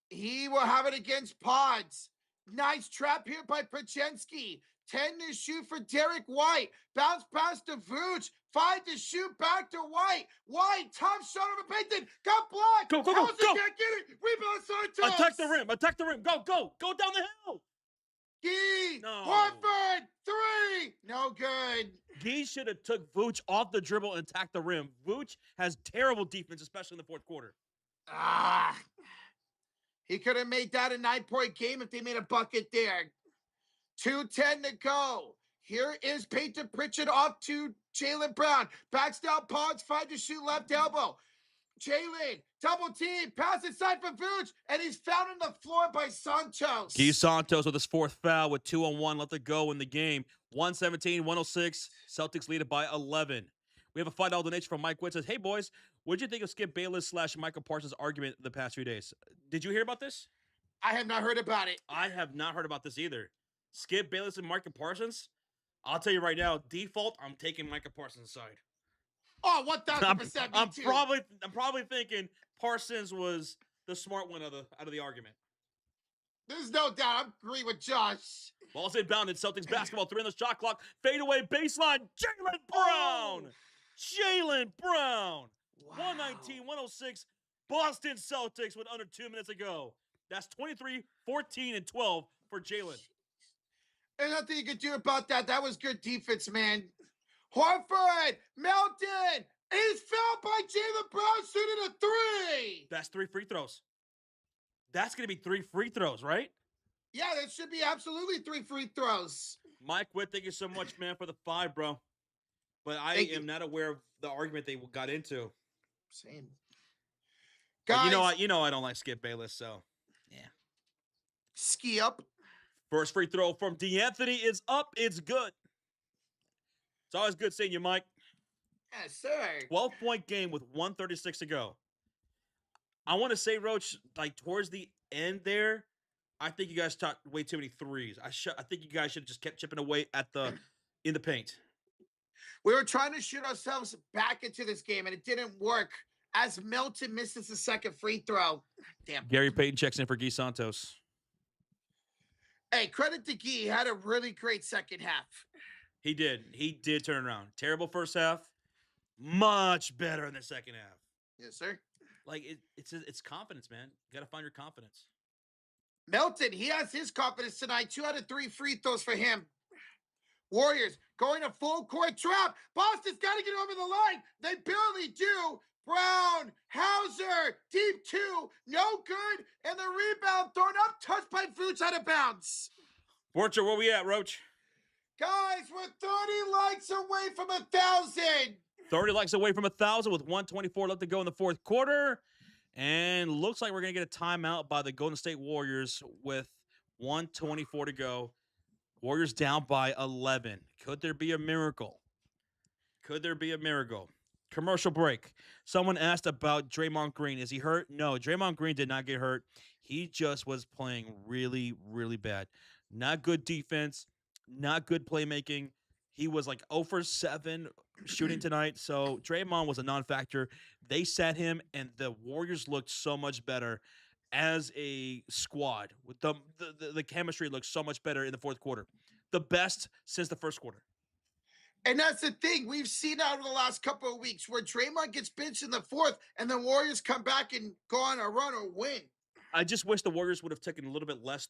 He will have it against Pods. Nice trap here by Pajetsky. 10 to shoot for Derek White. Bounce pass to Vooch. 5 to shoot back to White. White, tough shot over Payton. Got blocked. Go. Can't get it. Rebound Santos. Attack the rim. Go down the hill. Guy. No. Horford. 3. No good. Guy should have took Vooch off the dribble and attacked the rim. Vooch has terrible defense, especially in the fourth quarter. He could have made that a 9-point game if they made a bucket there. 2:10 to go. Here is Peyton Pritchard off to Jaylen Brown. Backs down Pods, 5 to shoot, left elbow. Jaylen, double team, pass inside for Vooch, and he's found on the floor by Santos. Guy Santos with his fourth foul with 2:01 left to go in the game. 117-106. Celtics lead it by 11. We have a $5 donation from Mike Witt. Says, hey, boys, what did you think of Skip Bayless / Michael Parsons' argument the past few days? Did you hear about this? I have not heard about it. I have not heard about this either. Skip Bayless and Michael Parsons? I'll tell you right now, default, I'm taking Michael Parsons' side. Oh, 1,000%. I'm probably thinking Parsons was the smart one out of the argument. There's no doubt. I agree with Josh. Ball's inbounded. Celtics basketball. 3 on the shot clock. Fadeaway baseline. Jaylen Brown. Jaylen Brown. Wow. 119-106. Boston Celtics with under 2 minutes to go. That's 23, 14, and 12 for Jaylen. There's nothing you can do about that. That was good defense, man. Horford, Melton, he's fouled by Jaylen Brown shooting a 3. That's 3 free throws. That's going to be 3 free throws, right? Yeah, that should be absolutely 3 free throws. Mike Witt, thank you so much, man, for the 5, bro. But I am not aware of the argument they got into. Same. Guys, you know I don't like Skip Bayless, so yeah. Ski up. First free throw from D'Anthony is up. It's good. It's always good seeing you, Mike. Yes, sir. 12-point game with 1:36 to go. I want to say, Roach, like towards the end there, I think you guys took way too many threes. I think you guys should have just kept chipping away in the paint. We were trying to shoot ourselves back into this game, and it didn't work as Melton misses the second free throw. Damn. Gary Payton checks in for Guy Santos. Hey, credit to Guy. He had a really great second half. He did. He did turn around. Terrible first half. Much better in the second half. Yes, sir. Like, it's confidence, man. You got to find your confidence. Melton, he has his confidence tonight. 2 out of 3 free throws for him. Warriors going a full court trap. Boston's got to get over the line. They barely do. Brown, Hauser, deep 2, no good. And the rebound thrown up, touched by Vooch out of bounds. Porcher, where we at, Roach? Guys, we're 30 likes away from 1,000. 30 likes away from 1,000 with 1:24 left to go in the fourth quarter. And looks like we're going to get a timeout by the Golden State Warriors with 1:24 to go. Warriors down by 11. Could there be a miracle? Could there be a miracle? Commercial break. Someone asked about Draymond Green. Is he hurt? No, Draymond Green did not get hurt. He just was playing really, really bad. Not good defense. Not good playmaking. He was like 0 for 7 shooting tonight. So Draymond was a non-factor. They sat him, and the Warriors looked so much better as a squad. With the chemistry looked so much better in the fourth quarter. The best since the first quarter. And that's the thing. We've seen out of the last couple of weeks where Draymond gets benched in the fourth, and the Warriors come back and go on a run or win. I just wish the Warriors would have taken a little bit less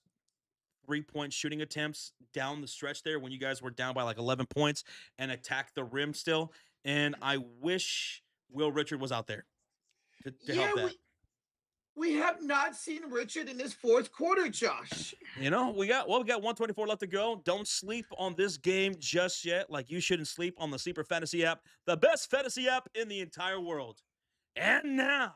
3-point shooting attempts down the stretch there when you guys were down by like 11 points and attacked the rim still. And I wish Will Richard was out there to help that. We have not seen Richard in this fourth quarter, Josh. You know, we got 1:24 left to go. Don't sleep on this game just yet, like you shouldn't sleep on the Sleeper Fantasy app, the best fantasy app in the entire world. And now,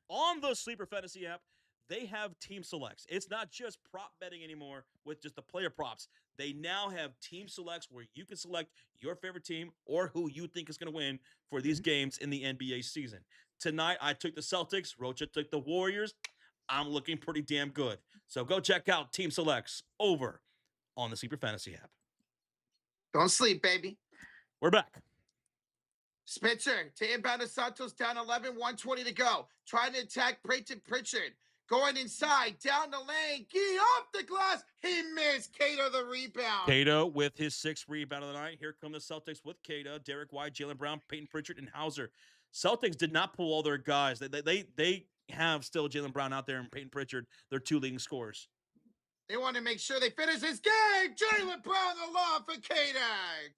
on the Sleeper Fantasy app, they have team selects. It's not just prop betting anymore with just the player props. They now have team selects where you can select your favorite team or who you think is going to win for these games in the NBA season. Tonight, I took the Celtics. Rocha took the Warriors. I'm looking pretty damn good. So go check out team selects over on the Sleeper Fantasy app. Don't sleep, baby. We're back. Spitzer to inbound to Santos, down 11, 120 to go. Trying to attack Peyton Pritchard. Going inside, down the lane. Gee, off the glass. He missed. Cato the rebound. Cato with his 6th rebound of the night. Here come the Celtics with Cato, Derek White, Jaylen Brown, Peyton Pritchard, and Hauser. Celtics did not pull all their guys. They have still Jaylen Brown out there and Peyton Pritchard, their 2 leading scorers. They want to make sure they finish this game. Jaylen Brown, the law for Katie.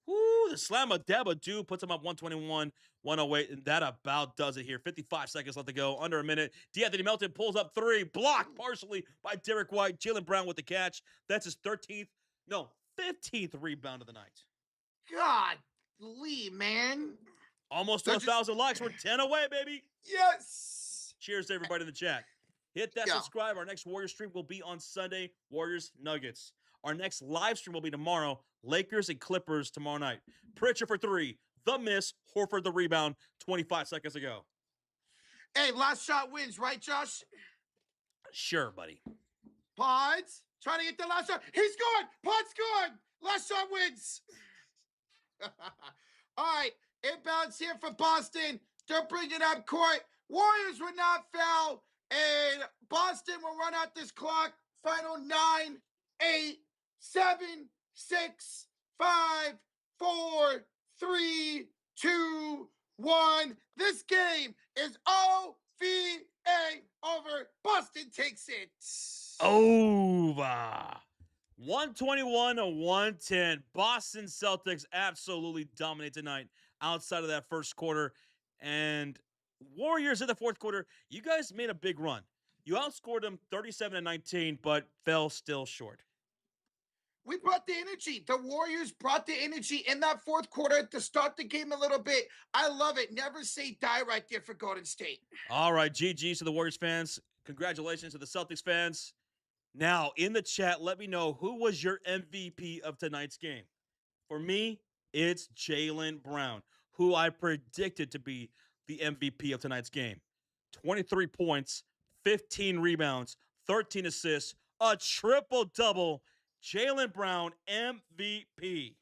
Woo, the slamma dabba do puts him up 121, 108, and that about does it here. 55 seconds left to go, under a minute. D'Anthony Melton pulls up three, blocked partially by Derek White. Jaylen Brown with the catch. That's his 15th rebound of the night. God, Lee, man. Almost to 1,000 likes. We're 10 away, baby. Yes. Cheers to everybody in the chat. Hit that Yeah. subscribe. Our next Warriors stream will be on Sunday, Warriors Nuggets. Our next live stream will be tomorrow, Lakers and Clippers tomorrow night. Pritchard for three, the miss, Horford the rebound, 25 seconds ago. Hey, last shot wins, right, Josh? Sure, buddy. Pods, trying to get the last shot. He's scored. Pods scored. Last shot wins. All right, inbounds here for Boston. They're bringing up court. Warriors will not foul, and Boston will run out this clock. Final 9, 8, 7, 6, 5, 4, 3, 2, 1. This game is OVA over. Boston takes it. Over. 121 to 110. Boston Celtics absolutely dominate tonight outside of that first quarter. And Warriors in the fourth quarter, you guys made a big run. You outscored them 37-19, but fell still short. We brought the energy. The Warriors brought the energy in that fourth quarter to start the game a little bit. I love it. Never say die right there for Golden State. All right, GG's to the Warriors fans. Congratulations to the Celtics fans. Now, in the chat, let me know who was your MVP of tonight's game. For me, it's Jaylen Brown, who I predicted to be the MVP of tonight's game. 23 points, 15 rebounds, 13 assists, a triple-double. Jaylen Brown, MVP.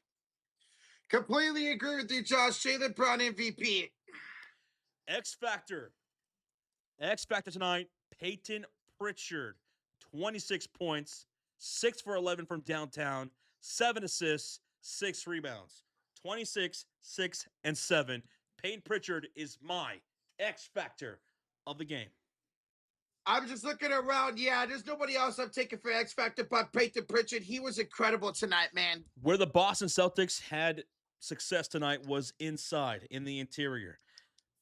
Completely agree with you, Josh. Jaylen Brown, MVP. X Factor tonight, Peyton Pritchard. 26 points, 6 for 11 from downtown, 7 assists, 6 rebounds. 26, 6, and 7. Peyton Pritchard is my X Factor of the game. I'm just looking around. Yeah, there's nobody else I'm taking for X Factor but Peyton Pritchard. He was incredible tonight, man. Where the Boston Celtics had success tonight was inside, in the interior.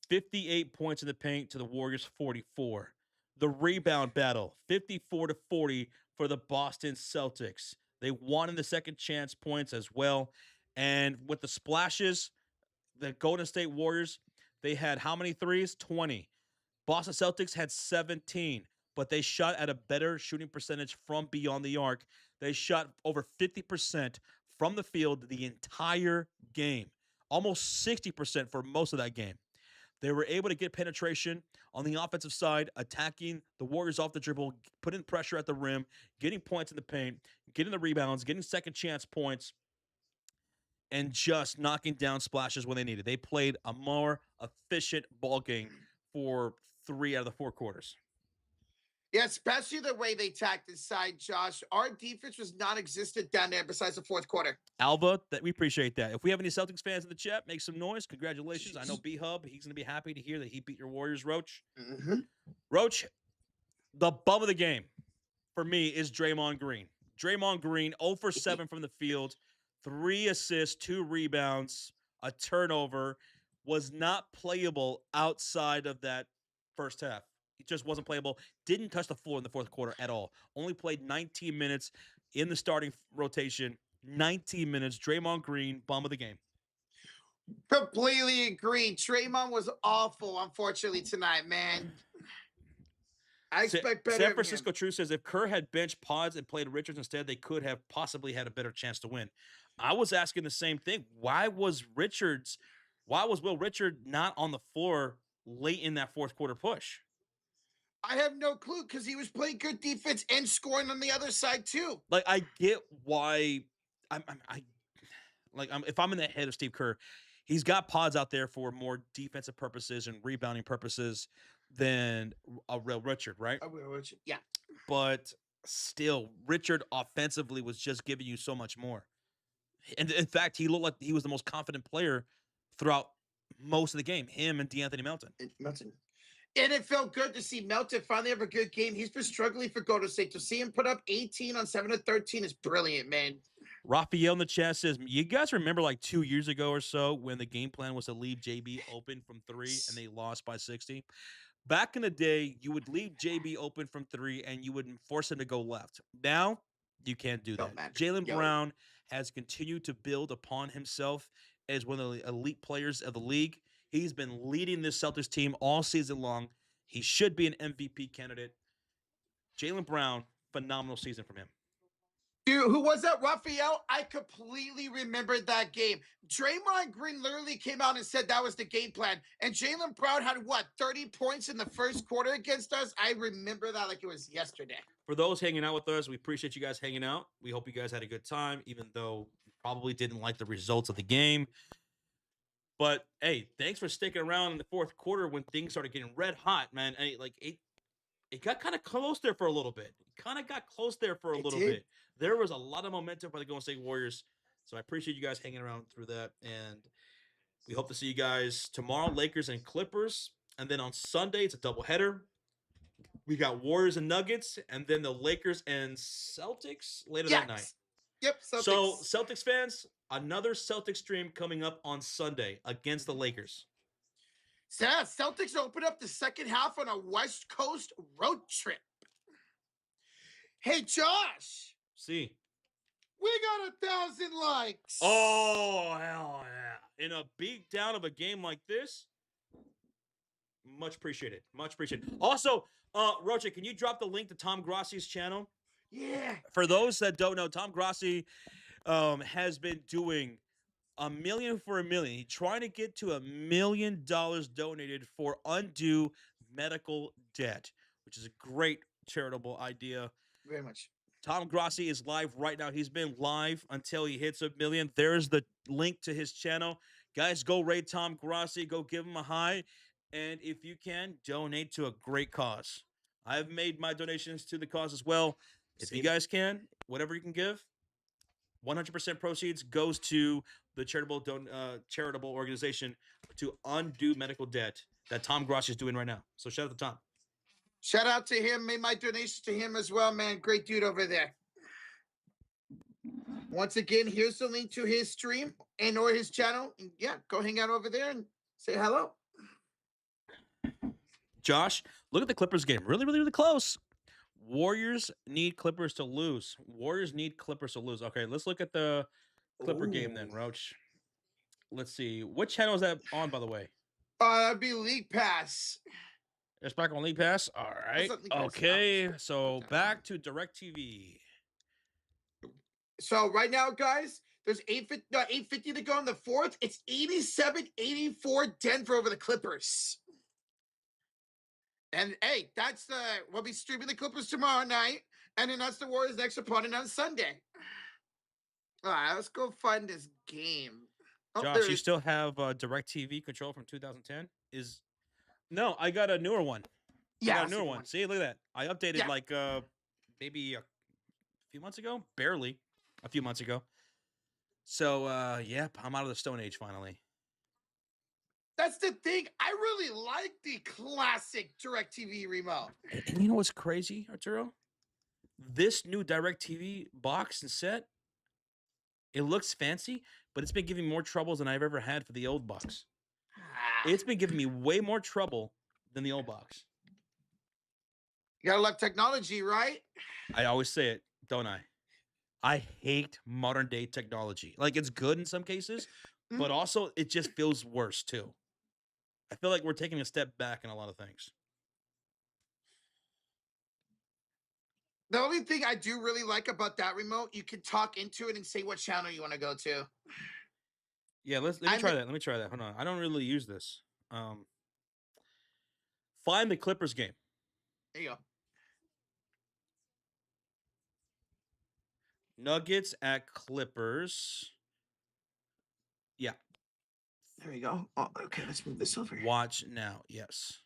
58 points in the paint to the Warriors' 44. The rebound battle, 54-40 for the Boston Celtics. They won in the second chance points as well. And with the splashes, the Golden State Warriors, they had how many threes? 20. Boston Celtics had 17, but they shot at a better shooting percentage from beyond the arc. They shot over 50% from the field the entire game, almost 60% for most of that game. They were able to get penetration on the offensive side, attacking the Warriors off the dribble, putting pressure at the rim, getting points in the paint, getting the rebounds, getting second chance points, and just knocking down splashes when they needed. They played a more efficient ball game for 3 out of the 4 quarters. Yeah, especially the way they tacked inside, Josh. Our defense was non-existent down there besides the fourth quarter. Alva, we appreciate that. If we have any Celtics fans in the chat, make some noise. Congratulations. I know B-Hub, he's going to be happy to hear that he beat your Warriors, Roach. Mm-hmm. Roach, the bum of the game for me is Draymond Green. Draymond Green, 0 for 7 from the field, 3 assists, 2 rebounds, a turnover, was not playable outside of that first half. He just wasn't playable. Didn't touch the floor in the fourth quarter at all. Only played 19 minutes in the starting rotation. 19 minutes. Draymond Green, bum of the game. Completely agree. Draymond was awful, unfortunately, tonight, man. I expect better. San Francisco True says if Kerr had benched Pods and played Richards instead, they could have possibly had a better chance to win. I was asking the same thing. Why was Will Richard not on the floor late in that fourth quarter push? I have no clue because he was playing good defense and scoring on the other side too. Like, I get why if I'm in the head of Steve Kerr, he's got Pods out there for more defensive purposes and rebounding purposes than a real Richard, right? A real Richard, yeah. But still, Richard offensively was just giving you so much more. And in fact, he looked like he was the most confident player throughout most of the game, him and D'Anthony Melton. And it felt good to see Melton finally have a good game. He's been struggling for Golden State. To see him put up 18 on 7 of 13 is brilliant, man. Raphael in the chat says, you guys remember like 2 years ago or so when the game plan was to leave JB open from 3 and they lost by 60? Back in the day, you would leave JB open from 3 and you would force him to go left. Now, you can't do that. Jaylen Brown has continued to build upon himself as one of the elite players of the league. He's been leading this Celtics team all season long. He should be an MVP candidate. Jaylen Brown, phenomenal season from him. Dude, who was that? Raphael? I completely remembered that game. Draymond Green literally came out and said that was the game plan. And Jaylen Brown had, 30 points in the first quarter against us? I remember that like it was yesterday. For those hanging out with us, we appreciate you guys hanging out. We hope you guys had a good time, even though you probably didn't like the results of the game. But, hey, thanks for sticking around in the fourth quarter when things started getting red hot, man. It got kind of close there for a little bit. There was a lot of momentum for the Golden State Warriors. So I appreciate you guys hanging around through that. And we hope to see you guys tomorrow, Lakers and Clippers. And then on Sunday, it's a doubleheader. We got Warriors and Nuggets, and then the Lakers and Celtics later that night. Yep, Celtics. So, Celtics fans, another Celtics stream coming up on Sunday against the Lakers. Yeah, Celtics open up the second half on a West Coast road trip. Hey, Josh. See. We got 1,000 likes. Oh, hell yeah. In a beat down of a game like this, much appreciated. Also, Rocha, can you drop the link to Tom Grassi's channel? Yeah. For those that don't know, Tom Grassi has been doing $1 million for $1 million. He's trying to get to $1 million donated for undue medical debt, which is a great charitable idea. Very much. Tom Grassi is live right now. He's been live until he hits $1 million. There's the link to his channel. Guys, go rate Tom Grassi. Go give him a hi. And if you can, donate to a great cause. I've made my donations to the cause as well. If you guys can, whatever you can give, 100% proceeds goes to the charitable organization to undo medical debt that Tom Grassi is doing right now. So shout out to Tom. Shout out to him. Made my donations to him as well, man. Great dude over there. Once again, here's the link to his stream and or his channel. And yeah, go hang out over there and say hello. Josh, look at the Clippers game. Really, really, really close. Warriors need Clippers to lose. Okay, let's look at the Clipper game then, Roach. Let's see. What channel is that on, by the way? That'd be League Pass. It's back on League Pass? All right. Okay, so back to DirecTV. So right now, guys, there's 850 to go in the fourth. It's 87-84 Denver over the Clippers. And hey, we'll be streaming the Clippers tomorrow night, and then that's the Warriors' next opponent on Sunday. All right, let's go find this game. Josh, you still have DirecTV control from 2010? No, I got a newer one. Yeah, I got a newer one. See, look at that. I updated maybe a few months ago, barely a few months ago. So, I'm out of the Stone Age finally. That's the thing. I really like the classic DirecTV remote. And you know what's crazy, Arturo? This new DirecTV box and set, it looks fancy, but it's been giving more troubles than I've ever had for the old box. It's been giving me way more trouble than the old box. You gotta love technology, right? I always say it, don't I? I hate modern day technology. Like, it's good in some cases, but also it just feels worse too. I feel like we're taking a step back in a lot of things. The only thing I do really like about that remote, you can talk into it and say what channel you want to go to. Yeah, let me try that. Let me try that. Hold on. I don't really use this. Find the Clippers game. There you go. Nuggets at Clippers. Yeah. There we go. Oh, okay, let's move this over. Watch now. Yes.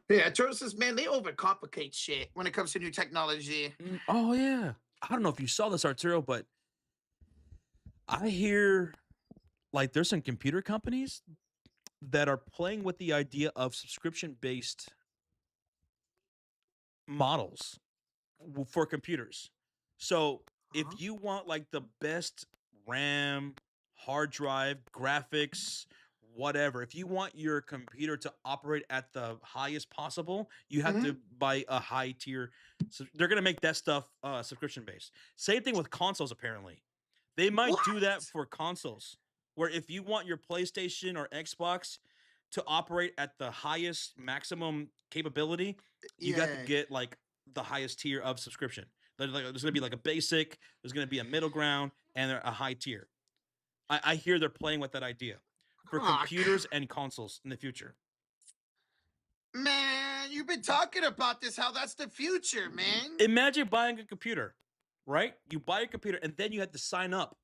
Yeah, Turtle says, man, they overcomplicate shit when it comes to new technology. Oh, yeah. I don't know if you saw this, Arturo, but I hear, like, there's some computer companies that are playing with the idea of subscription-based models for computers. So if Huh? you want like the best RAM, hard drive, graphics, whatever, if you want your computer to operate at the highest possible, you have Mhm. to buy a high tier. So they're gonna make that stuff subscription based. Same thing with consoles. Apparently, they might do that What? for consoles, where if you want your PlayStation or Xbox to operate at the highest maximum capability, you got to Yeah. get like the highest tier of subscription. There's gonna be like a basic, there's gonna be a middle ground, and a high tier. I hear they're playing with that idea for Fuck. computers and consoles in the future. Man, you've been talking about this, how that's the future, man. Imagine buying a computer, right? You buy a computer and then you have to sign up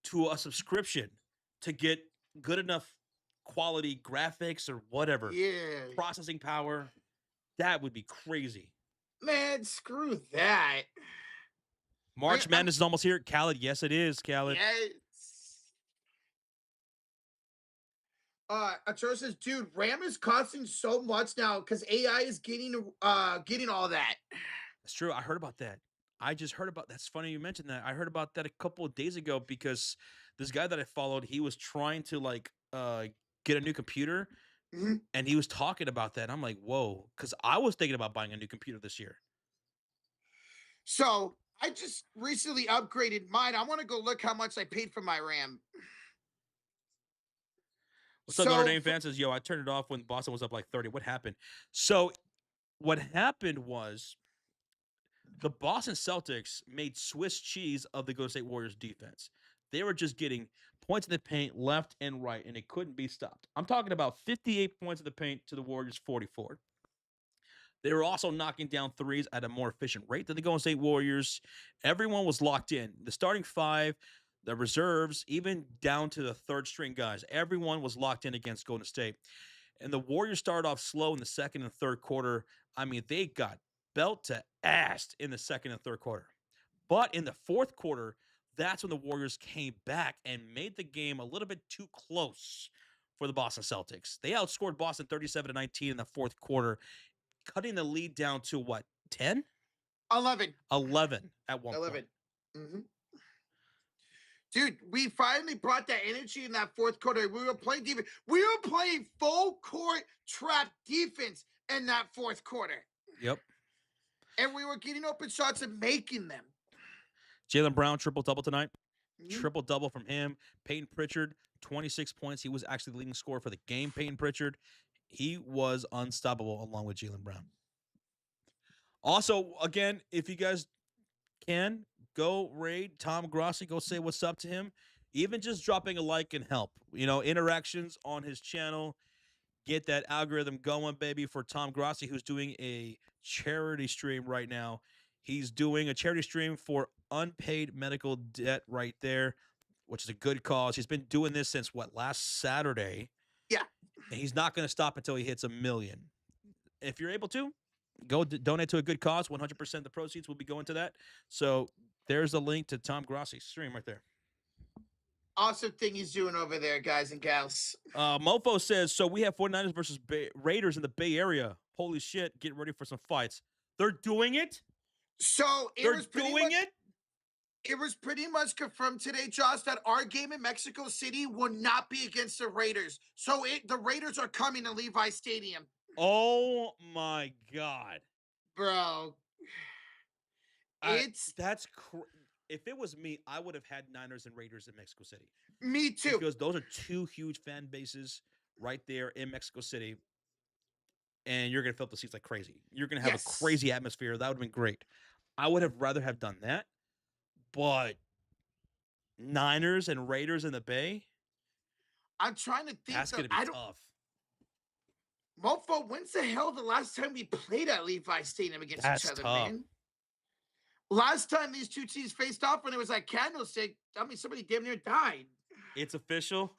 to a subscription to get good enough quality graphics or whatever, Yeah. processing power. That would be crazy. Man, screw that. March I'm Madness is almost here. Khaled, yes, it is, Khaled. yes. Achor says, dude, RAM is costing so much now because AI is getting all that. That's true. I heard about that. I just heard about that's funny you mentioned that. I heard about that a couple of days ago because this guy that I followed, he was trying to like get a new computer Mhm. and he was talking about that. I'm like, whoa, because I was thinking about buying a new computer this year. So I just recently upgraded mine. I want to go look how much I paid for my RAM. What's up, Notre So Dame fan says, yo, I turned it off when Boston was up like 30. What happened? So what happened was the Boston Celtics made Swiss cheese of the Golden State Warriors defense. They were just getting points in the paint left and right, and it couldn't be stopped. I'm talking about 58 points in the paint to the Warriors' 44. They were also knocking down threes at a more efficient rate than the Golden State Warriors. Everyone was locked in. The starting five, the reserves, even down to the third string guys, everyone was locked in against Golden State. And the Warriors started off slow in the second and third quarter. I mean, they got belt to ass in the second and third quarter. But in the fourth quarter, that's when the Warriors came back and made the game a little bit too close for the Boston Celtics. They outscored Boston 37-19 in the fourth quarter, cutting the lead down to what, 10? 11. 11 at one 11. point. Mm-hmm. Dude, we finally brought that energy in that fourth quarter. We were playing defense. We were playing full court trap defense in that fourth quarter. Yep. And we were getting open shots and making them. Jaylen Brown, triple-double tonight. Mhm. Triple-double from him. Peyton Pritchard, 26 points. He was actually the leading scorer for the game, Peyton Pritchard. He was unstoppable along with Jaylen Brown. Also, again, if you guys can, go raid Tom Grossi. Go say what's up to him. Even just dropping a like can help. You know, interactions on his channel. Get that algorithm going, baby, for Tom Grossi, who's doing a charity stream right now. He's doing a charity stream for unpaid medical debt right there, which is a good cause. He's been doing this since what, last Saturday? Yeah. And he's not going to stop until he hits 1 million. If you're able to, go donate to a good cause. 100% of the proceeds will be going to that. So there's a link to Tom Grossi's stream right there. Awesome thing he's doing over there, guys and gals. Mofo says, so we have 49ers versus Raiders in the Bay Area. Holy shit, get ready for some fights. They're doing it? So They're doing it? It was pretty much confirmed today, Josh, that our game in Mexico City will not be against the Raiders. So the Raiders are coming to Levi Stadium. Oh my God. Bro. If it was me, I would have had Niners and Raiders in Mexico City. Me too. Because those are two huge fan bases right there in Mexico City. And you're going to fill up the seats like crazy. You're going to have a crazy atmosphere. That would have been great. I would have rather have done that. But Niners and Raiders in the Bay? I'm trying to think. That's going to be tough. Mofo, when's the hell the last time we played at Levi Stadium against each other, tough. man? Last time these two teams faced off when it was like Candlestick, I mean, somebody damn near died. It's official?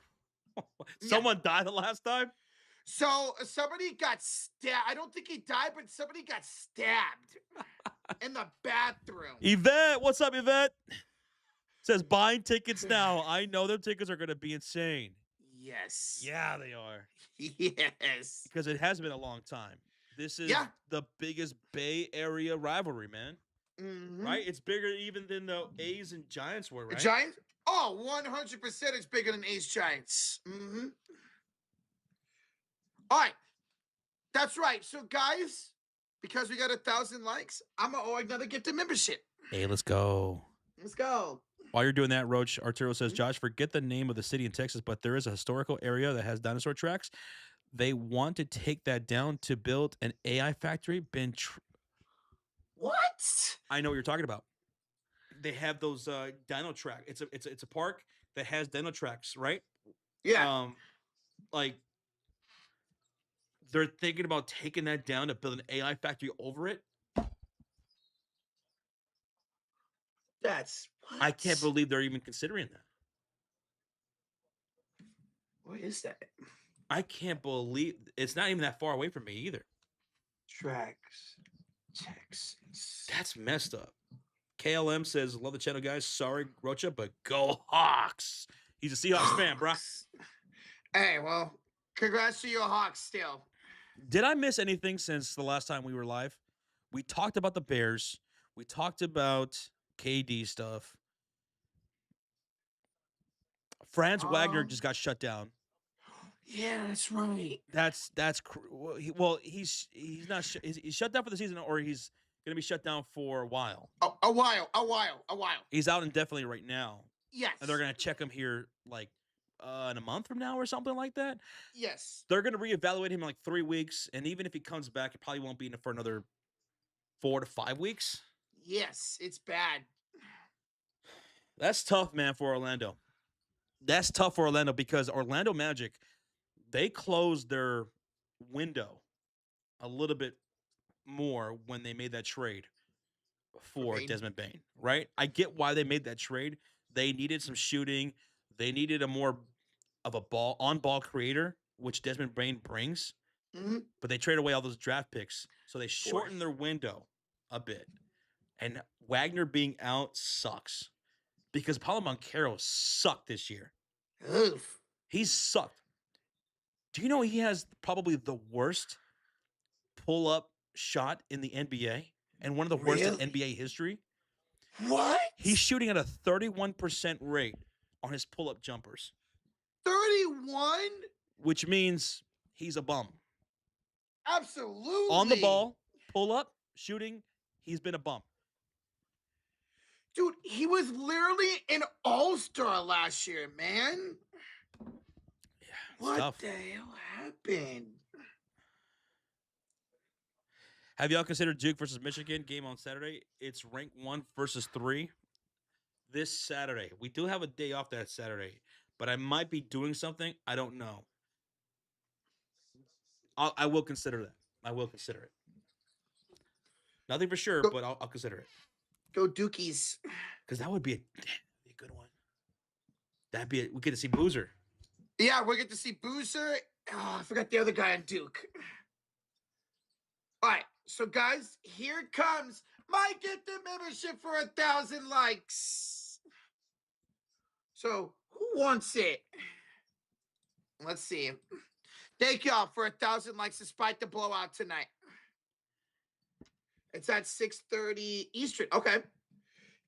Someone died the last time? So somebody got stabbed. I don't think he died, but somebody got stabbed in the bathroom. Yvette, what's up, Yvette? Says buying tickets now. I know them tickets are going to be insane. Yes. Yeah, they are. Yes. Because it has been a long time. This is Yeah. the biggest Bay Area rivalry, man. Mm-hmm. Right? It's bigger even than the A's and Giants were, right? Giants? Oh, 100% it's bigger than Ace Giants. Mm-hmm. All right. That's right. So, guys, because we got 1,000 likes, I'm going to owe another gift of membership. Hey, let's go. Let's go. While you're doing that, Roach, Arturo says, Mhm. Josh, forget the name of the city in Texas, but there is a historical area that has dinosaur tracks. They want to take that down to build an AI factory. What? I know what you're talking about. They have those dino track. It's a park that has dino tracks, right? Yeah. Like they're thinking about taking that down to build an AI factory over it. That's what? I can't believe they're even considering that. What is that? I can't believe it's not even that far away from me either. Tracks, Texas. That's messed up. KLM says, love the channel, guys. Sorry, Rocha, but go Hawks. He's a Seahawks fan, bruh. Hey, well, congrats to your Hawks still. Did I miss anything since the last time we were live? We talked about the Bears. We talked about KD stuff. Franz Wagner just got shut down. Yeah, that's right. He's not he's shut down for the season, or he's gonna be shut down for a while. A while. He's out indefinitely right now. Yes. And they're gonna check him here like in a month from now or something like that. Yes. They're gonna reevaluate him in like 3 weeks, and even if he comes back, he probably won't be in it for another 4 to 5 weeks. Yes, it's bad. That's tough, man, for Orlando. That's tough for Orlando because Orlando Magic, they closed their window a little bit more when they made that trade for Desmond Bane, right? I get why they made that trade. They needed some shooting. They needed a more of a on-ball creator, which Desmond Bane brings. Mm-hmm. But they traded away all those draft picks, so they shortened their window a bit. And Wagner being out sucks because Paulo Banchero sucked this year. Oof. He's sucked. Do you know he has probably the worst pull-up shot in the NBA and one of the worst in NBA history? What? He's shooting at a 31% rate on his pull-up jumpers. 31? Which means he's a bum. Absolutely. On the ball, pull-up, shooting, he's been a bum. Dude, he was literally an all-star last year, man. Yeah, what tough. the hell happened? Have y'all considered Duke versus Michigan game on Saturday? It's ranked 1 versus 3 this Saturday. We do have a day off that Saturday, but I might be doing something. I don't know. I will consider that. I will consider it. Nothing for sure, but I'll consider it. Go Dukies. Because that would be a good one. We get to see Boozer. Yeah, we get to see Boozer. Oh, I forgot the other guy on Duke. All right, so guys, here it comes. Might get the membership for 1,000 likes. So who wants it? Let's see. Thank y'all for 1,000 likes despite the blowout tonight. It's at 6:30 Eastern. Okay.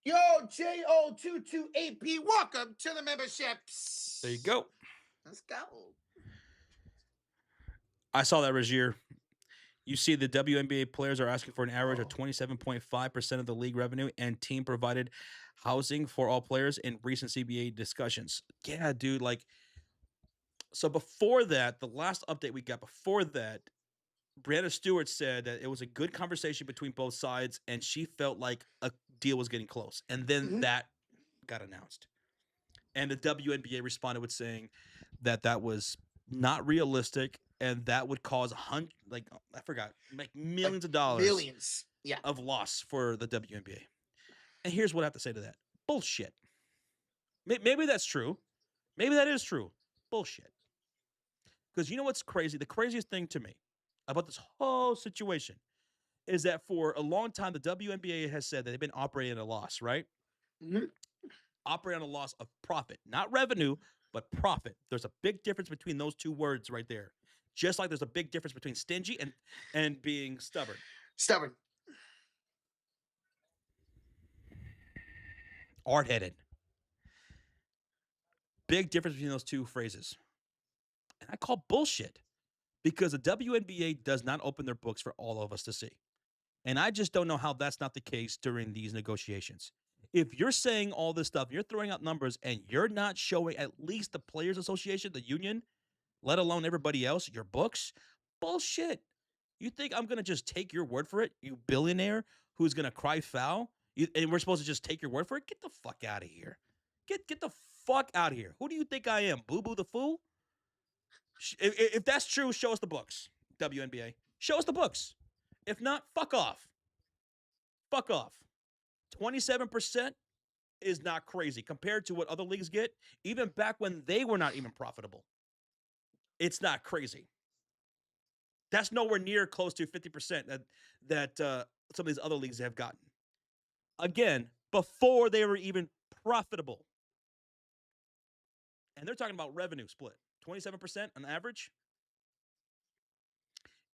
Yo, JO228P, welcome to the memberships. There you go. Let's go. I saw that, Regier. You see the WNBA players are asking for an average of 27.5% of the league revenue and team-provided housing for all players in recent CBA discussions. Yeah, dude, like, so before that, the last update we got before that, Brianna Stewart said that it was a good conversation between both sides, and she felt like a deal was getting close. And then that got announced. And the WNBA responded with saying that that was not realistic, and that would cause millions of dollars of loss for the WNBA. And here's what I have to say to that. Bullshit. Maybe that's true. Maybe that is true. Bullshit. Because you know what's crazy? The craziest thing to me about this whole situation is that for a long time, the WNBA has said that they've been operating at a loss, right? Mm-hmm. Operating on a loss of profit, not revenue, but profit. There's a big difference between those two words right there. Just like there's a big difference between stingy and being stubborn. Stubborn. Hard-headed. Big difference between those two phrases. And I call bullshit because the WNBA does not open their books for all of us to see. And I just don't know how that's not the case during these negotiations. If you're saying all this stuff, you're throwing out numbers, and you're not showing at least the Players Association, the union, let alone everybody else, your books, bullshit. You think I'm going to just take your word for it, you billionaire who's going to cry foul? And we're supposed to just take your word for it? Get the fuck out of here. Get the fuck out of here. Who do you think I am, Boo Boo the Fool? If that's true, show us the books, WNBA. Show us the books. If not, fuck off. Fuck off. 27% is not crazy compared to what other leagues get, even back when they were not even profitable. It's not crazy. That's nowhere near close to 50% that some of these other leagues have gotten. Again, before they were even profitable. And they're talking about revenue split. 27% on average.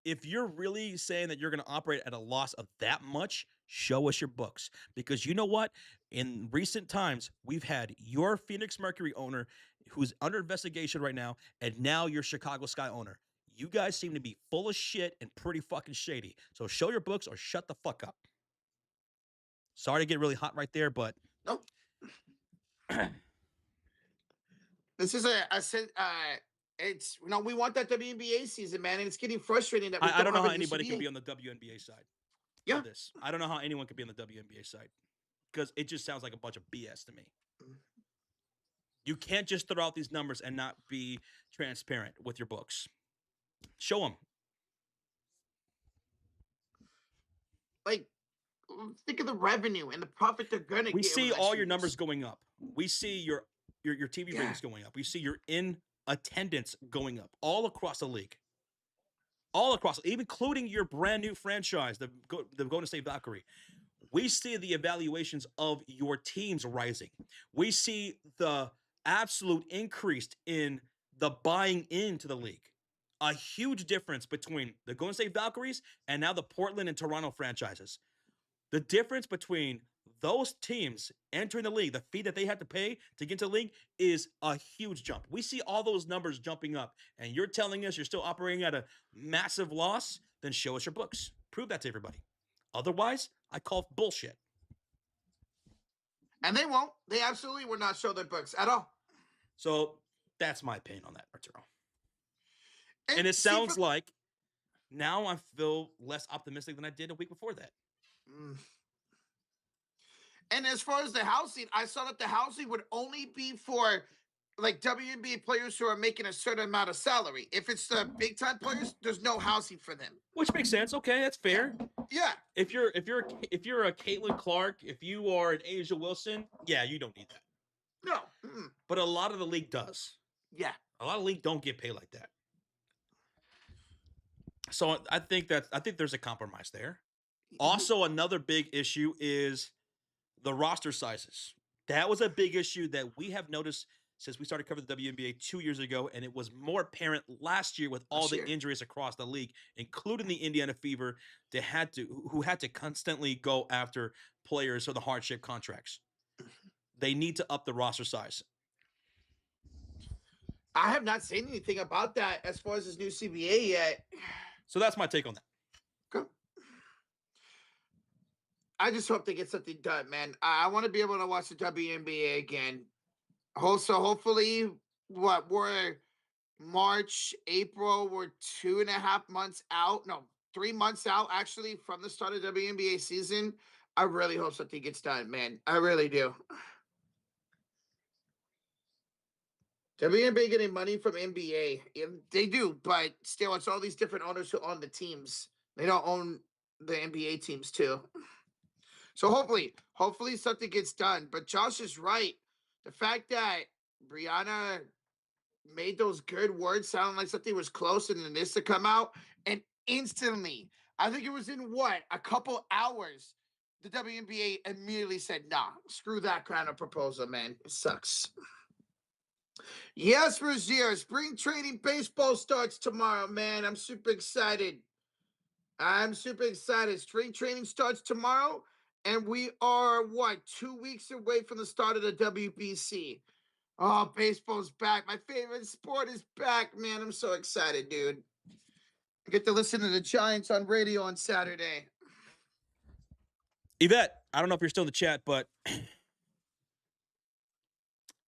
If you're really saying that you're going to operate at a loss of that much, show us your books. Because you know what? In recent times, we've had your Phoenix Mercury owner who's under investigation right now, and now your Chicago Sky owner. You guys seem to be full of shit and pretty fucking shady. So show your books or shut the fuck up. Sorry to get really hot right there, but... No. This is it's, we want that WNBA season, man, and it's getting frustrating that we I don't know how have anybody CBA. can be on the WNBA side. Yeah. Of this. I don't know how anyone could be on the WNBA side because it just sounds like a bunch of BS to me. You can't just throw out these numbers and not be transparent with your books. Show them. Like, think of the revenue and the profit they're gonna get. We see all your numbers going up. We see your TV ratings going up. We see your in attendance going up all across the league. All across, even including your brand new franchise, the Golden State Valkyrie. We see the evaluations of your teams rising. We see the absolute increase in the buying into the league. A huge difference between the Golden State Valkyries and now the Portland and Toronto franchises. The difference between those teams entering the league, the fee that they have to pay to get into the league, is a huge jump. We see all those numbers jumping up, and you're telling us you're still operating at a massive loss? Then show us your books. Prove that to everybody. Otherwise, I call bullshit. And they won't. They absolutely will not show their books at all. So that's my opinion on that, Arturo. And it sounds like now I feel less optimistic than I did a week before that. And as far as the housing, I saw that the housing would only be for like WNBA players who are making a certain amount of salary. If it's the big time players, there's no housing for them. Which makes sense. Okay, that's fair. Yeah. If you're a Caitlin Clark, if you are an Asia Wilson, yeah, you don't need that. No. But a lot of the league does. Yeah. A lot of league don't get paid like that. So I think there's a compromise there. Also, another big issue is the roster sizes. That was a big issue that we have noticed since we started covering the WNBA 2 years ago, and it was more apparent last year with all the injuries across the league, including the Indiana Fever, who had to constantly go after players for the hardship contracts. They need to up the roster size. I have not seen anything about that as far as this new CBA yet. So that's my take on that. Okay. I just hope they get something done, man. I want to be able to watch the WNBA again. Also, hopefully, we're March, April, we're 2.5 months out. No, 3 months out, actually, from the start of WNBA season. I really hope something gets done, man. I really do. WNBA getting money from NBA. They do, but still, it's all these different owners who own the teams. They don't own the NBA teams, too. So hopefully something gets done. But Josh is right. The fact that Brianna made those good words sound like something was close and then this to come out, and instantly, I think it was in a couple hours, the WNBA immediately said, nah, screw that kind of proposal, man. It sucks. Yes, Rozier. Spring training baseball starts tomorrow, man. I'm super excited. I'm super excited. Spring training starts tomorrow, and we are, what, 2 weeks away from the start of the WBC. Oh, baseball's back. My favorite sport is back, man. I'm so excited, dude. I get to listen to the Giants on radio on Saturday. Yvette, I don't know if you're still in the chat, but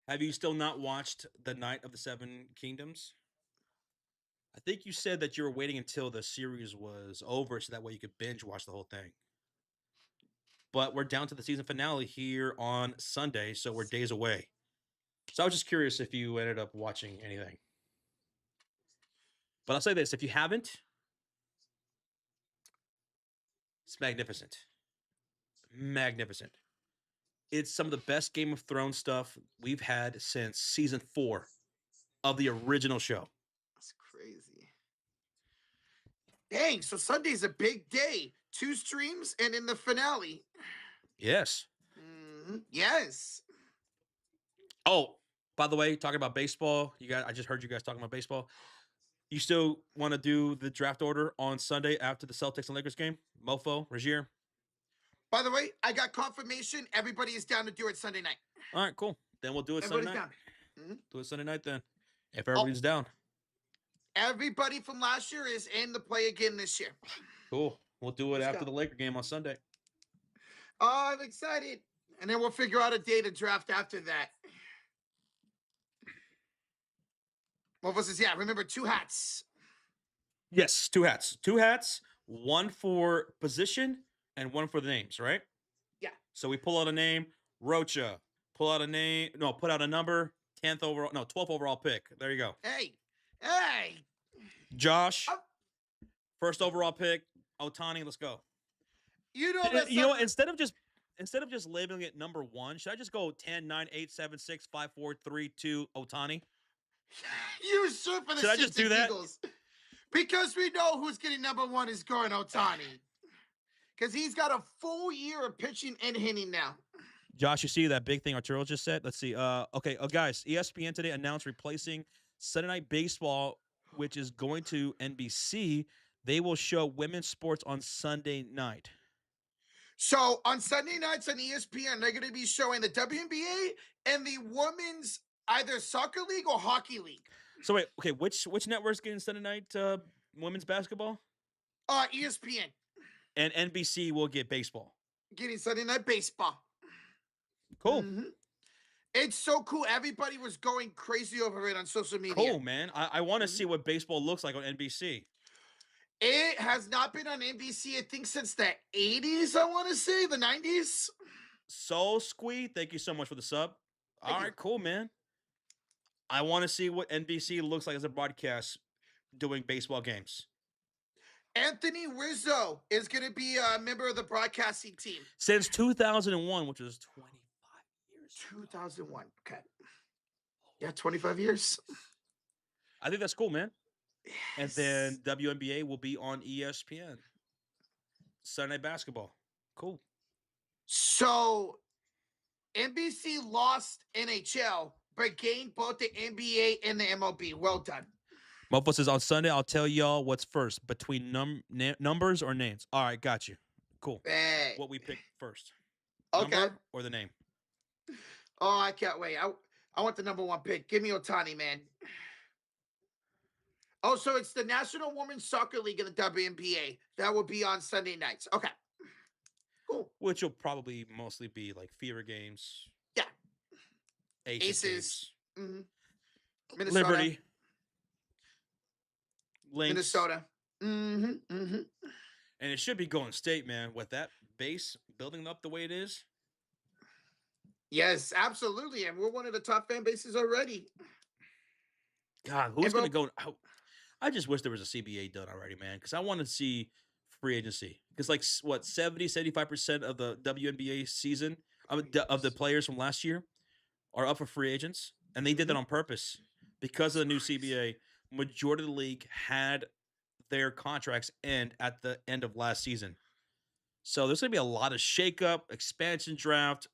have you still not watched The Night of the Seven Kingdoms? I think you said that you were waiting until the series was over so that way you could binge watch the whole thing. But we're down to the season finale here on Sunday, so we're days away. So I was just curious if you ended up watching anything. But I'll say this, if you haven't, it's magnificent. Magnificent. It's some of the best Game of Thrones stuff we've had since season 4 of the original show. That's crazy. Dang, so Sunday's a big day. 2 streams and in the finale. Yes. Yes. Oh, by the way, talking about baseball, I just heard you guys talking about baseball. You still want to do the draft order on Sunday after the Celtics and Lakers game? Mofo, Rozier? By the way, I got confirmation. Everybody is down to do it Sunday night. All right, cool. Then we'll do it Everybody's Sunday night. down. Do it Sunday night then. If everybody's down. Everybody from last year is in the play again this year. Cool. We'll do it after the Laker game on Sunday. Oh, I'm excited. And then we'll figure out a day to draft after that. Mofo says, yeah, remember 2 hats. Yes, 2 hats. 2 hats, one for position and one for the names, right? Yeah. So we pull out a name, Rocha. Pull out a name, no, put out a number, 12th overall pick. There you go. Hey. Josh, first overall pick, Otani, let's go. You know, instead of just labeling it number 1, should I just go 10, 9, 8, 7, 6, 5, 4, 3, 2, Otani? You should for the Should I just do that? Eagles. Because we know who's getting number 1 is going Otani. Because he's got a full year of pitching and hitting now. Josh, you see that big thing Arturo just said? Let's see. Okay, guys, ESPN today announced replacing Sunday Night Baseball, which is going to NBC. They will show women's sports on Sunday night. So on Sunday nights on ESPN, they're going to be showing the WNBA and the women's either soccer league or hockey league. So wait, okay, which network's getting Sunday night women's basketball? ESPN. And NBC will get baseball. Getting Sunday night baseball. Cool. It's so cool. Everybody was going crazy over it on social media. Cool, man. I want to see what baseball looks like on NBC. It has not been on NBC, I think, since the 80s, I want to say, the 90s. Soul Squee, thank you so much for the sub. All right, cool, man. I want to see what NBC looks like as a broadcast doing baseball games. Anthony Rizzo is going to be a member of the broadcasting team. Since 2001, which is 25 years. 2001, okay. Yeah, 25 years. I think that's cool, man. Yes. And then WNBA will be on ESPN. Sunday Night Basketball. Cool. So, NBC lost NHL, but gained both the NBA and the MLB. Well done. Mofo says, on Sunday, I'll tell y'all what's first, between numbers or names. All right, got you. Cool. Hey. What we pick first. Okay. Number or the name? Oh, I can't wait. I want the number 1 pick. Give me Otani, man. Oh, so it's the National Women's Soccer League in the WNBA. That will be on Sunday nights. Okay. Cool. Which will probably mostly be like fever games. Yeah. Aces. Mm-hmm. Minnesota. Liberty. Lynx. Minnesota. Mm-hmm. Mm-hmm. And it should be Golden State, man, with that base building up the way it is. Yes, absolutely. And we're one of the top fan bases already. God, who's going to go? I just wish there was a CBA done already, man, because I want to see free agency. Because, like, what, 75% of the WNBA season, of the players from last year are up for free agents. And they did that on purpose. Because of the new CBA, majority of the league had their contracts end at the end of last season. So there's going to be a lot of shakeup, expansion draft,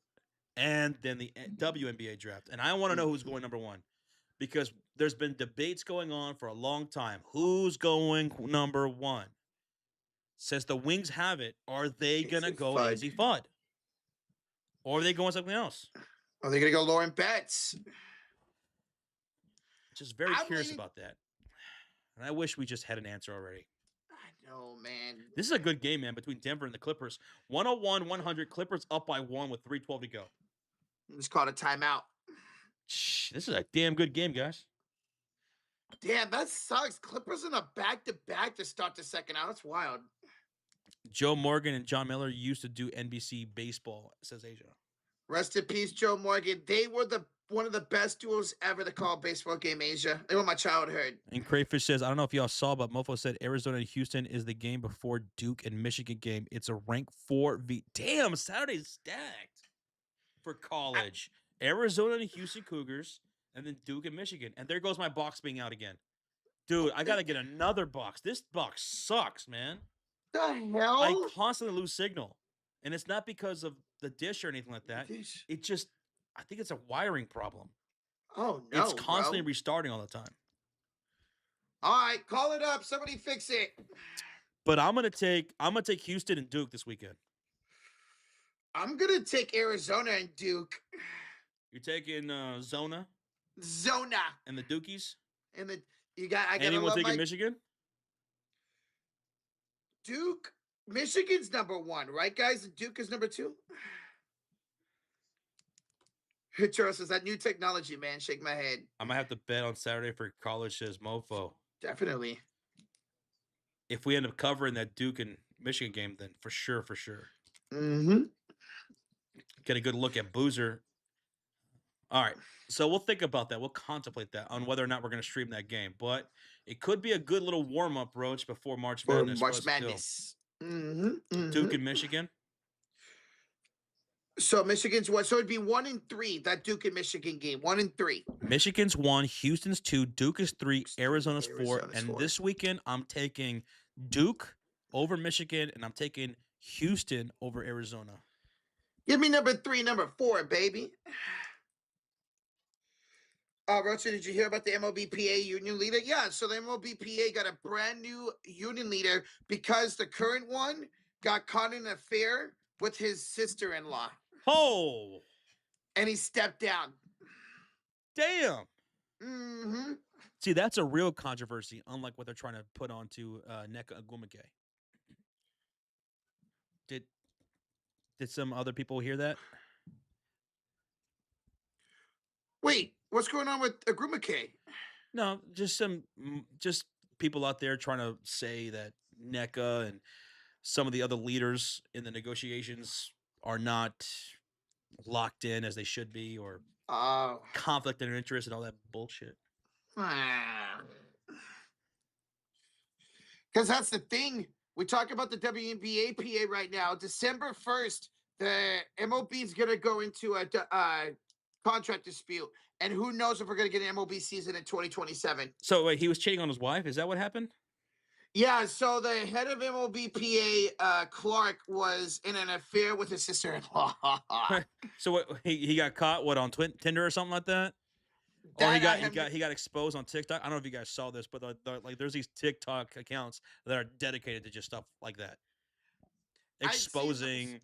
and then the WNBA draft. And I want to know who's going number 1. because there's been debates going on for a long time. Who's going number one? Since the Wings have it, are they going to go AZ Fudd? Or are they going something else? Are they going to go Lauren Betts? Just very curious about that. And I wish we just had an answer already. I know, man. This is a good game, man, between Denver and the Clippers. 101-100. Clippers up by 1 with 3:12 to go. It's called a timeout. This is a damn good game, guys. Damn, that sucks. Clippers in a back-to-back to start the second out. That's wild. Joe Morgan and John Miller used to do NBC baseball, says Asia. Rest in peace, Joe Morgan. They were one of the best duos ever to call a baseball game, Asia. They were my childhood. And Crayfish says, I don't know if y'all saw, but Mofo said Arizona and Houston is the game before Duke and Michigan game. It's a rank 4 v. Damn, Saturday's stacked for college. Arizona and Houston Cougars, and then Duke and Michigan. And there goes my box being out again. Dude, I got to get another box. This box sucks, man. The hell? I constantly lose signal. And it's not because of the dish or anything like that. It just, I think it's a wiring problem. Oh, no, it's constantly restarting all the time. All right, call it up. Somebody fix it. But I'm gonna take Houston and Duke this weekend. I'm gonna take Arizona and Duke. You're taking Zona and the Dukies. And I gotta anyone love taking Michigan? Duke. Michigan's number 1, right, guys? And Duke is number 2. Charles says that new technology, man. Shake my head. I might have to bet on Saturday for college, says Mofo. Definitely. If we end up covering that Duke and Michigan game, then for sure. Mm-hmm. Get a good look at Boozer. All right. So we'll think about that. We'll contemplate that on whether or not we're going to stream that game. But it could be a good little warm-up, Roach, before March Madness. March Madness. Mm-hmm. Duke and Michigan. So Michigan's what? So it'd be 1 and 3. That Duke and Michigan game. 1 and 3. Michigan's 1, Houston's 2, Duke is 3, Arizona's 4. And this weekend, I'm taking Duke over Michigan, and I'm taking Houston over Arizona. Give me number 3, number 4, baby. Rocha, did you hear about the MLBPA union leader? Yeah, so the MLBPA got a brand new union leader because the current one got caught in an affair with his sister-in-law. Oh! And he stepped down. Damn! Mm-hmm. See, that's a real controversy, unlike what they're trying to put onto Nneka Ogwumike. Did some other people hear that? Wait, what's going on with Ogwumike? No, just people out there trying to say that Nneka and some of the other leaders in the negotiations are not locked in as they should be, or conflict of interest and all that bullshit. Because that's the thing. We talk about the WNBA PA right now. December 1st, the MLB is going to go into a contract dispute. And who knows if we're going to get an MLB season in 2027. So wait, he was cheating on his wife? Is that what happened? Yeah, so the head of MLBPA, Clark, was in an affair with his sister-in-law. So what, he got caught, on Tinder or something like that? Or he got exposed on TikTok? I don't know if you guys saw this, but like there's these TikTok accounts that are dedicated to just stuff like that. Exposing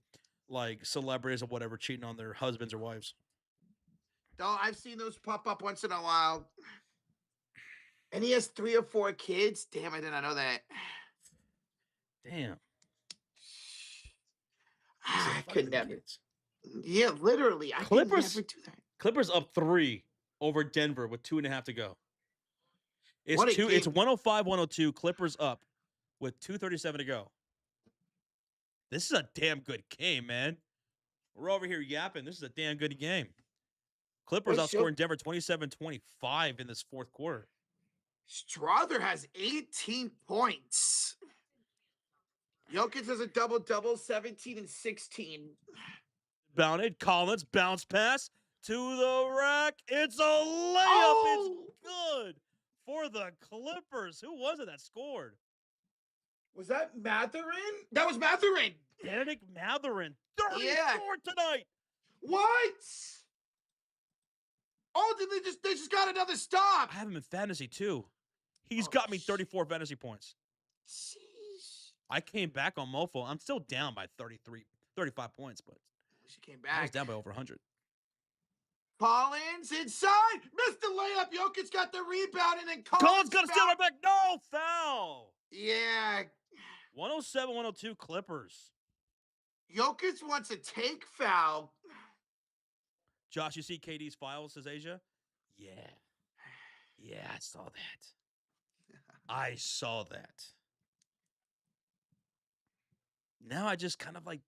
like celebrities or whatever cheating on their husbands or wives. Oh, I've seen those pop up once in a while. And he has 3 or 4 kids. Damn, I did not know that. Damn. I could never. Yeah, literally. I could never do that. Clippers up 3 over Denver with 2.5 to go. It's 105-102. Clippers up with 2:37 to go. This is a damn good game, man. We're over here yapping. This is a damn good game. Clippers outscoring Denver 27-25 in this fourth quarter. Strother has 18 points. Jokic has a double-double, 17 and 16. Bounded. Collins, bounce pass to the rack. It's a layup. Oh! It's good for the Clippers. Who was it that scored? Was that Matherin? That was Matherin. Bennedict Matherin. 34 tonight. What? Oh, they just got another stop. I have him in fantasy too. He's Oh, got me 34 fantasy points. Sheesh. I came back on Mofo. I'm still down by 35 points, but She came I was back. down by over 100. Collins inside. Missed the layup. Jokic got the rebound, and then Collins got to steal fouled. right back. No foul. Yeah. 107-102 Clippers. Jokic wants a take foul. Josh, you see KD's file, says Asia? Yeah. Yeah, I saw that. I saw that. Now I just kind of like,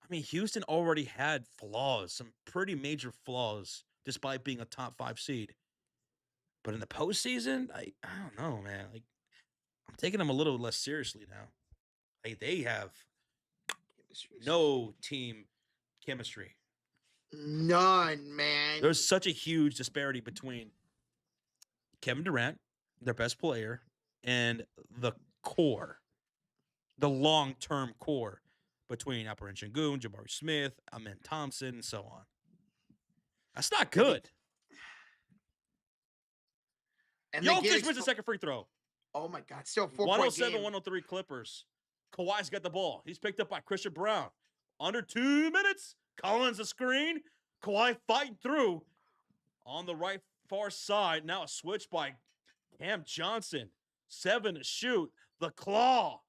I mean, Houston already had flaws, some pretty major flaws, despite being a top 5 seed. But in the postseason, I don't know, man. Like, I'm taking them a little less seriously now. Like, they have no team chemistry. None, man. There's such a huge disparity between Kevin Durant, their best player, and the core, the long-term core between Alperen Sengun, Jabari Smith, Amen Thompson, and so on. That's not good. And Jokic wins the second free throw. Oh, my God. Still 4-point game. 107-103 Clippers. Kawhi's got the ball. He's picked up by Christian Brown. Under 2 minutes. Collins a screen. Kawhi fighting through on the right far side. Now a switch by Cam Johnson. 7 to shoot. The claw.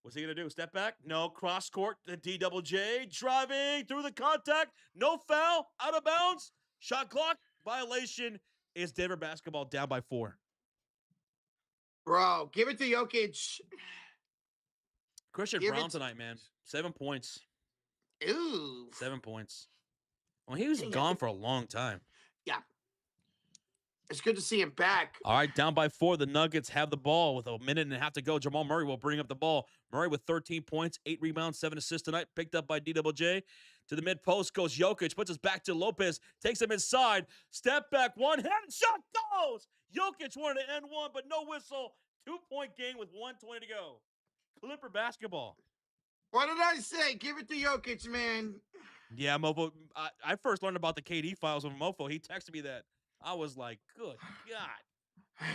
What's he going to do? Step back? No. Cross court. The DJJ driving through the contact. No foul. Out of bounds. Shot clock. Violation. Is Denver basketball down by 4? Bro, give it to Jokic. Christian Brown tonight, man. 7 points. Ooh. 7 points. Well, he was gone for a long time. Yeah. It's good to see him back. All right, down by 4. The Nuggets have the ball with a minute and a half to go. Jamal Murray will bring up the ball. Murray with 13 points, 8 rebounds, 7 assists tonight. Picked up by DJJ. To the mid-post goes Jokic. Puts us back to Lopez. Takes him inside. Step back. One hand. Shot goes. Jokic wanted to end one, but no whistle. 2-point game with 1:20 to go. Clipper basketball. What did I say? Give it to Jokic, man. Yeah, Mofo. I first learned about the KD files from Mofo. He texted me that. I was like, good God.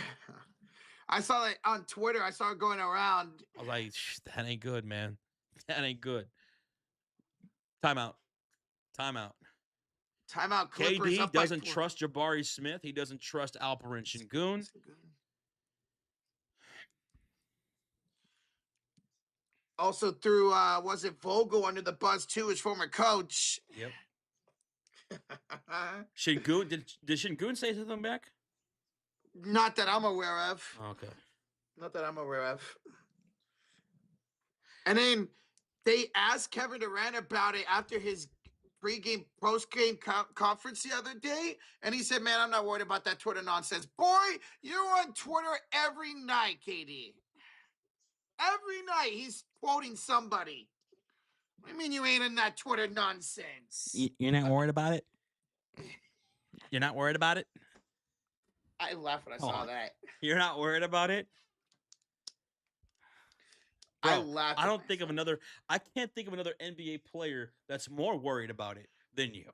I saw it on Twitter. I saw it going around. I was like, that ain't good, man. That ain't good. Timeout. Timeout. Clippers. KD doesn't trust Jabari Smith. He doesn't trust Alperen Sengun. Also threw, was it Vogel under the bus too, his former coach. Yep. Sengun, did Sengun say something back? Not that I'm aware of. Okay. Not that I'm aware of. And then they asked Kevin Durant about it after his pre-game, post-game conference the other day, and he said, man, I'm not worried about that Twitter nonsense. Boy, you're on Twitter every night, KD. Every night he's quoting somebody. What do you mean you ain't in that Twitter nonsense? You're not worried about it? You're not worried about it? I laughed when I saw that. You're not worried about it? Bro, I laughed. I can't think of another NBA player that's more worried about it than you.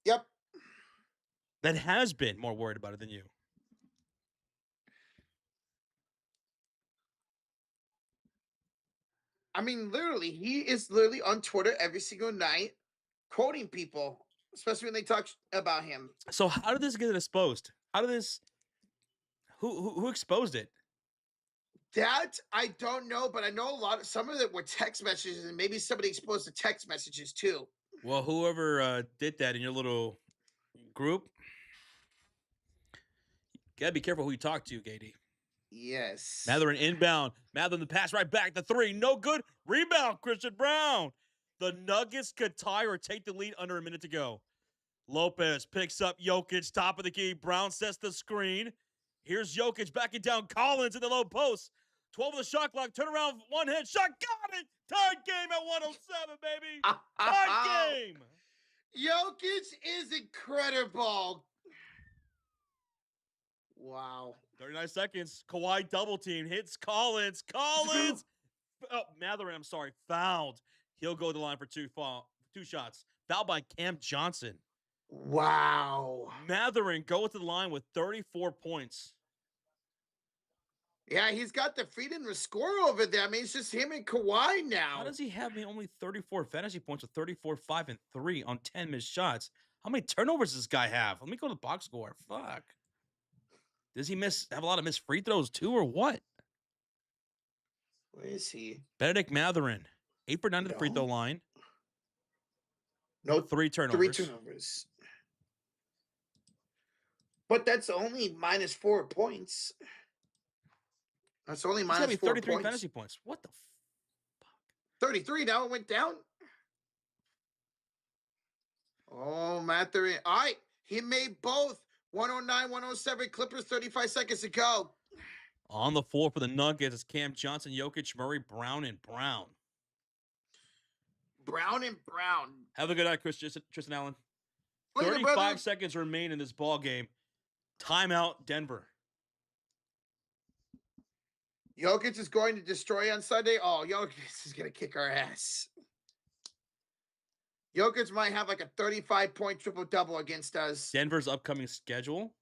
Yep. That has been more worried about it than you. I mean, literally, he is literally on Twitter every single night quoting people, especially when they talk about him. So how did this get exposed? How did this... Who exposed it? That I don't know, but I know some of it were text messages, and maybe somebody exposed the text messages too. Well, whoever did that in your little group, gotta be careful who you talk to, KD. Yes. Mathurin inbound. Mathurin the pass right back. The 3. No good. Rebound, Christian Brown. The Nuggets could tie or take the lead under a minute to go. Lopez picks up Jokic, top of the key. Brown sets the screen. Here's Jokic backing down Collins in the low post. 12 of the shot clock. Turn around. One hand shot. Got it. Tied game at 107, baby. Tied game. Jokic is incredible. Wow. 39 seconds. Kawhi double team. Hits Collins. Mathurin, fouled. He'll go to the line for two shots. Fouled by Cam Johnson. Wow. Matherin go to the line with 34 points. Yeah, he's got the freedom to score over there. I mean, it's just him and Kawhi now. How does he have me only 34 fantasy points with 34, 5, and 3 on 10 missed shots? How many turnovers does this guy have? Let me go to the box score. Fuck. Does he have a lot of missed free throws too, or what? Where is he? Benedict Matherin, 8 for 9 to the free throw line. No, 3 turnovers. 3 turnovers. But that's only minus 4 points. That's only minus 4 33 points. fantasy points. What the fuck? 33. Now it went down. Oh, Matherin. All right. He made both. 109, 107. Clippers, 35 seconds to go. On the floor for the Nuggets is Cam Johnson, Jokic, Murray, Brown, and Brown. Brown and Brown. Have a good night, Tristan Allen. Later, 35 brother. seconds remain in this ball game. Timeout, Denver. Jokic is going to destroy on Sunday. Oh, Jokic is going to kick our ass. Jokic might have like a 35-point triple-double against us. Denver's upcoming schedule: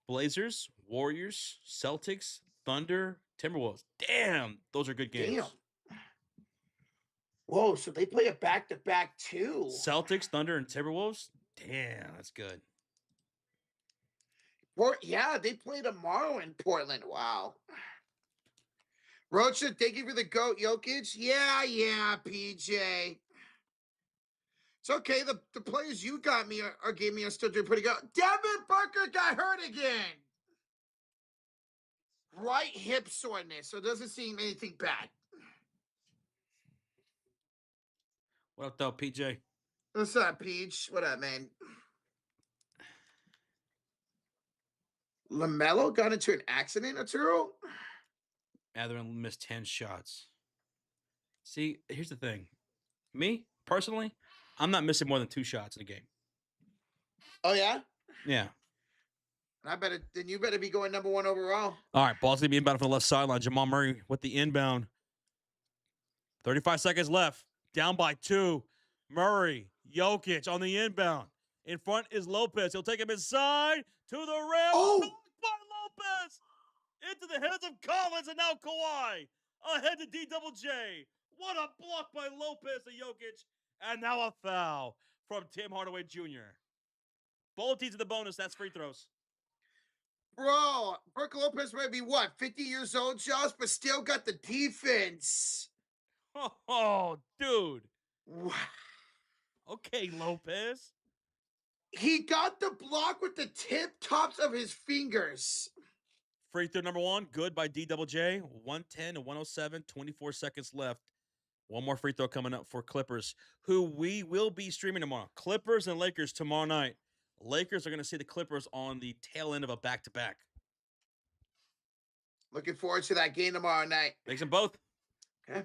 Blazers, Warriors, Celtics, Thunder, Timberwolves. Damn, those are good games. Damn. Whoa, so they play a back-to-back too. Celtics, Thunder, and Timberwolves? Damn, that's good. Yeah, they play tomorrow in Portland. Wow. Rocha, thank you for the GOAT, Jokic. Yeah, PJ. It's okay. The players you got me are gave me are still doing pretty good. Devin Booker got hurt again. Right hip soreness, so it doesn't seem anything bad. What up, though, PJ? What's up, Peach? What up, man? LaMelo got into an accident, Arturo? Matherin missed 10 shots. See, here's the thing. Me, personally, I'm not missing more than 2 shots in a game. Oh, yeah? Yeah. Then you better be going number 1 overall. All right, ball's going to be inbound from the left sideline. Jamal Murray with the inbound. 35 seconds left. Down by 2. Murray, Jokic on the inbound. In front is Lopez. He'll take him inside to the rim. Oh! Blocked by Lopez. Into the hands of Collins, and now Kawhi. Ahead to D-double-J. What a block by Lopez to Jokic. And now a foul from Tim Hardaway Jr. Both teams in the bonus. That's free throws. Bro, Brook Lopez might be, 50 years old, Josh, but still got the defense. Oh, dude. Wow. Okay, Lopez. He got the block with the tip tops of his fingers. Free throw number 1, good by D-double-J. 110 to 107, 24 seconds left. One more free throw coming up for Clippers, who we will be streaming tomorrow. Clippers and Lakers tomorrow night. Lakers are going to see the Clippers on the tail end of a back-to-back. Looking forward to that game tomorrow night. Makes them both. Okay.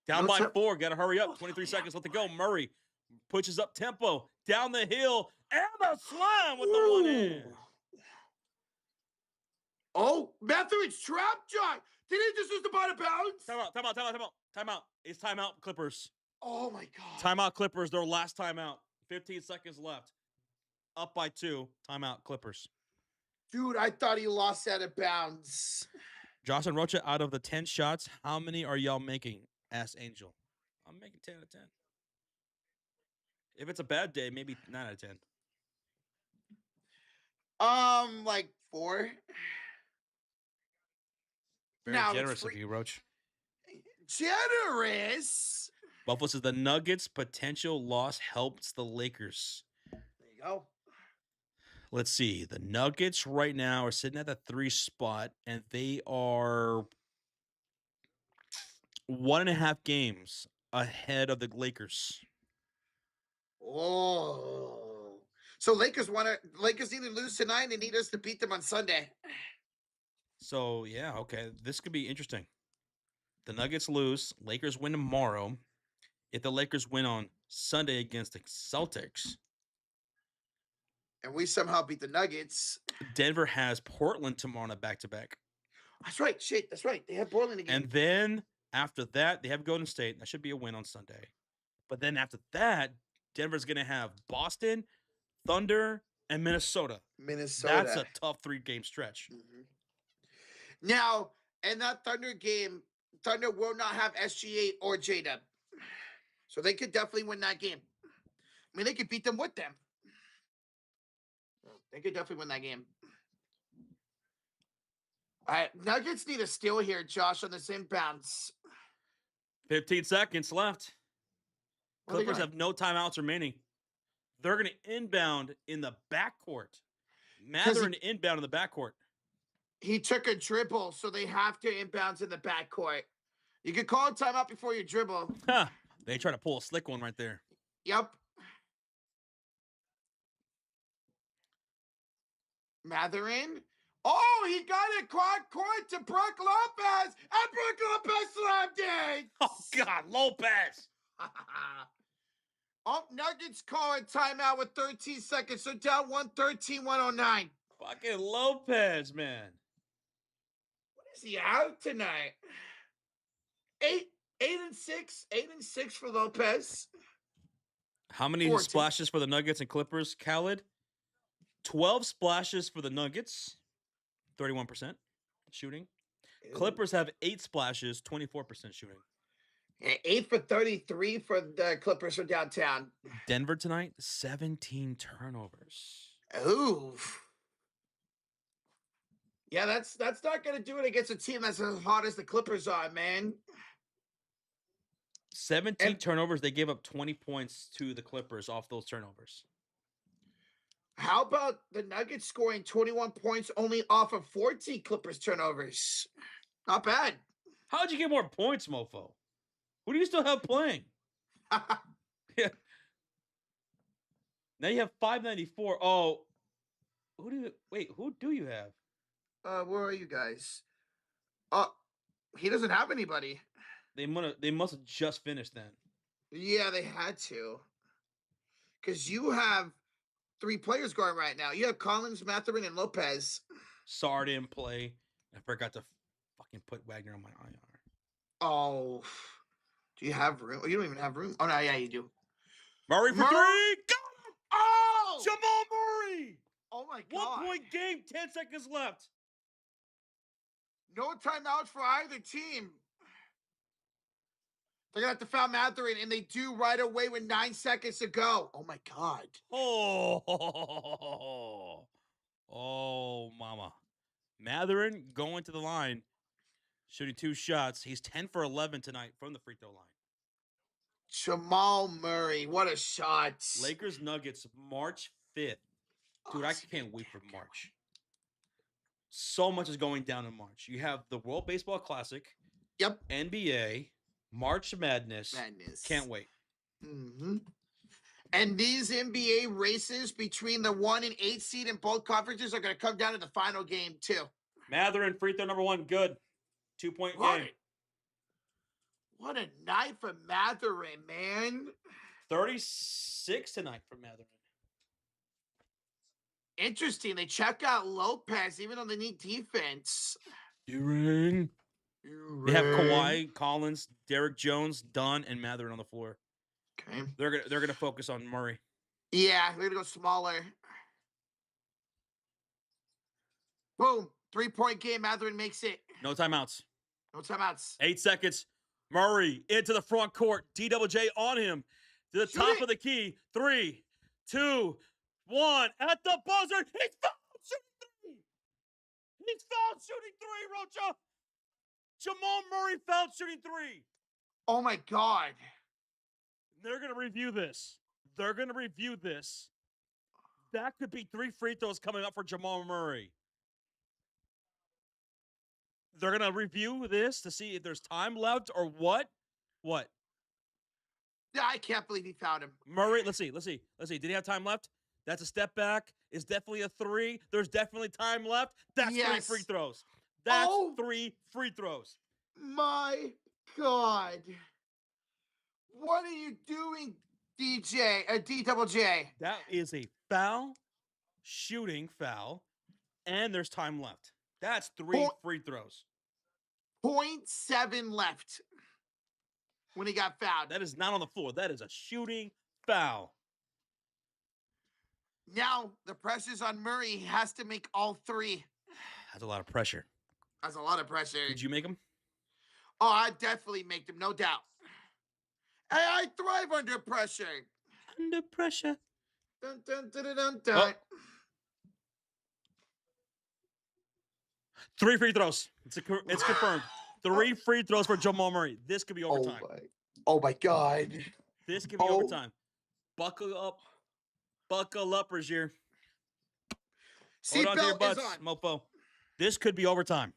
Down by 4. Got to hurry up. 23 seconds left to go. Murray pushes up tempo. Down the hill. And a slam with the one in. Oh, Matherin's trapped, John. Did he just lose the ball of bounds? Timeout. It's timeout, Clippers. Oh, my God. Timeout, Clippers. Their last timeout. 15 seconds left. Up by 2. Timeout, Clippers. Dude, I thought he lost out of bounds. Josh and Rocha, out of the 10 shots, how many are y'all making? Asked Angel. I'm making 10 out of 10. If it's a bad day, maybe 9 out of 10. Like 4. Very generous of you, Roach. Generous? Buffalo says the Nuggets' potential loss helps the Lakers. There you go. Let's see. The Nuggets right now are sitting at the 3 spot, and they are 1.5 games ahead of the Lakers. Oh. So Lakers need to lose tonight and need us to beat them on Sunday. So, yeah, okay. This could be interesting. The Nuggets lose. Lakers win tomorrow. If the Lakers win on Sunday against the Celtics, and we somehow beat the Nuggets, Denver has Portland tomorrow on a back-to-back. That's right. Shit, that's right. They have Portland again. And then after that, they have Golden State. That should be a win on Sunday. But then after that, Denver's going to have Boston, Thunder, and Minnesota. Minnesota. That's a tough 3-game stretch. Mm-hmm. Now, in that Thunder game, Thunder will not have SGA or J-Dub. So they could definitely win that game. I mean, they could beat them with them. They could definitely win that game. All right, Nuggets need a steal here, Josh, on this inbounds. 15 seconds left. Clippers have no timeouts remaining. They're going to inbound in the backcourt. Mathurin inbound in the backcourt. He took a dribble, so they have to inbounds in the backcourt. You can call a timeout before you dribble. They try to pull a slick one right there. Yep. Mathurin. Oh, he got it quad court to Brook Lopez, and Brook Lopez slammed it. Oh, God, Lopez. Nuggets call a timeout with 13 seconds, so down 113-109. Fucking Lopez, man. What is he out tonight? 8-6. 8-6 for Lopez. How many splashes for the Nuggets and Clippers, Khaled? 12 splashes for the Nuggets, 31% shooting. Ew. Clippers have 8 splashes, 24% shooting. 8 for 33 for the Clippers from downtown. Denver tonight, 17 turnovers. Ooh. Yeah, that's not going to do it against a team that's as hot as the Clippers are, man. 17 turnovers. They gave up 20 points to the Clippers off those turnovers. How about the Nuggets scoring 21 points only off of 14 Clippers turnovers? Not bad. How'd you get more points, mofo? Who do you still have playing? Yeah. Now you have 594. Oh, who do you have? Where are you guys? He doesn't have anybody. They must have just finished then. Yeah, they had to. Because you have 3 players going right now. You have Collins, Mathurin, and Lopez. Sarr didn't play. I forgot to fucking put Wagner on my IR. Oh. Do you have room? Oh, you don't even have room. Oh, no, yeah, you do. Murray for 3. Got it! Oh! Jamal Murray! Oh, my God. 1-point game, 10 seconds left. No timeouts for either team. They're going to have to foul Mathurin, and they do right away with 9 seconds to go. Oh, my God. Oh, mama. Mathurin going to the line, shooting 2 shots. He's 10 for 11 tonight from the free throw line. Jamal Murray, what a shot. Lakers Nuggets, March 5th. Dude, I can't wait for March. So much is going down in March. You have the World Baseball Classic. Yep. NBA. March Madness. Can't wait. Mm-hmm. And these NBA races between the 1 and 8 seed in both conferences are going to come down to the final game, too. Mathurin, free throw number 1, good. 2-point game. What a night for Mathurin, man. 36 tonight for Mathurin. Interesting. They check out Lopez, even though they need defense. Durant. They have Kawhi, Collins, Derek Jones, Dunn, and Mathurin on the floor. Okay. They're gonna focus on Murray. Yeah, they're gonna go smaller. Boom. 3-point game. Mathurin makes it. No timeouts. No timeouts. 8 seconds. Murray into the front court. DJJ on him. To the top of the key. 3, 2, 1. At the buzzer. He's fouled shooting 3. He's fouled shooting 3, Rocha. Jamal Murray fouled shooting 3. Oh, my God. They're going to review this. That could be 3 free throws coming up for Jamal Murray. They're going to review this to see if there's time left or what. What? Yeah, I can't believe he fouled him. Murray, let's see. Did he have time left? That's a step back. It's definitely a 3. There's definitely time left. That's 3 free throws. That's 3 free throws. My God. What are you doing, DJJ? That is a foul, shooting foul, and there's time left. That's 3 free throws. 0.7 left when he got fouled. That is not on the floor. That is a shooting foul. Now the pressure's on Murray. He has to make all three. That's a lot of pressure. That's a lot of pressure. Could you make them? Oh, I definitely make them, no doubt. Hey, I thrive under pressure. Under pressure. Dun, dun, dun, dun, dun, dun. Oh. 3 free throws. It's confirmed. 3 free throws for Jamal Murray. This could be overtime. Oh my God. This could be overtime. Buckle up. Buckle up, Rozier. Hold on to your butts, mofo. This could be overtime.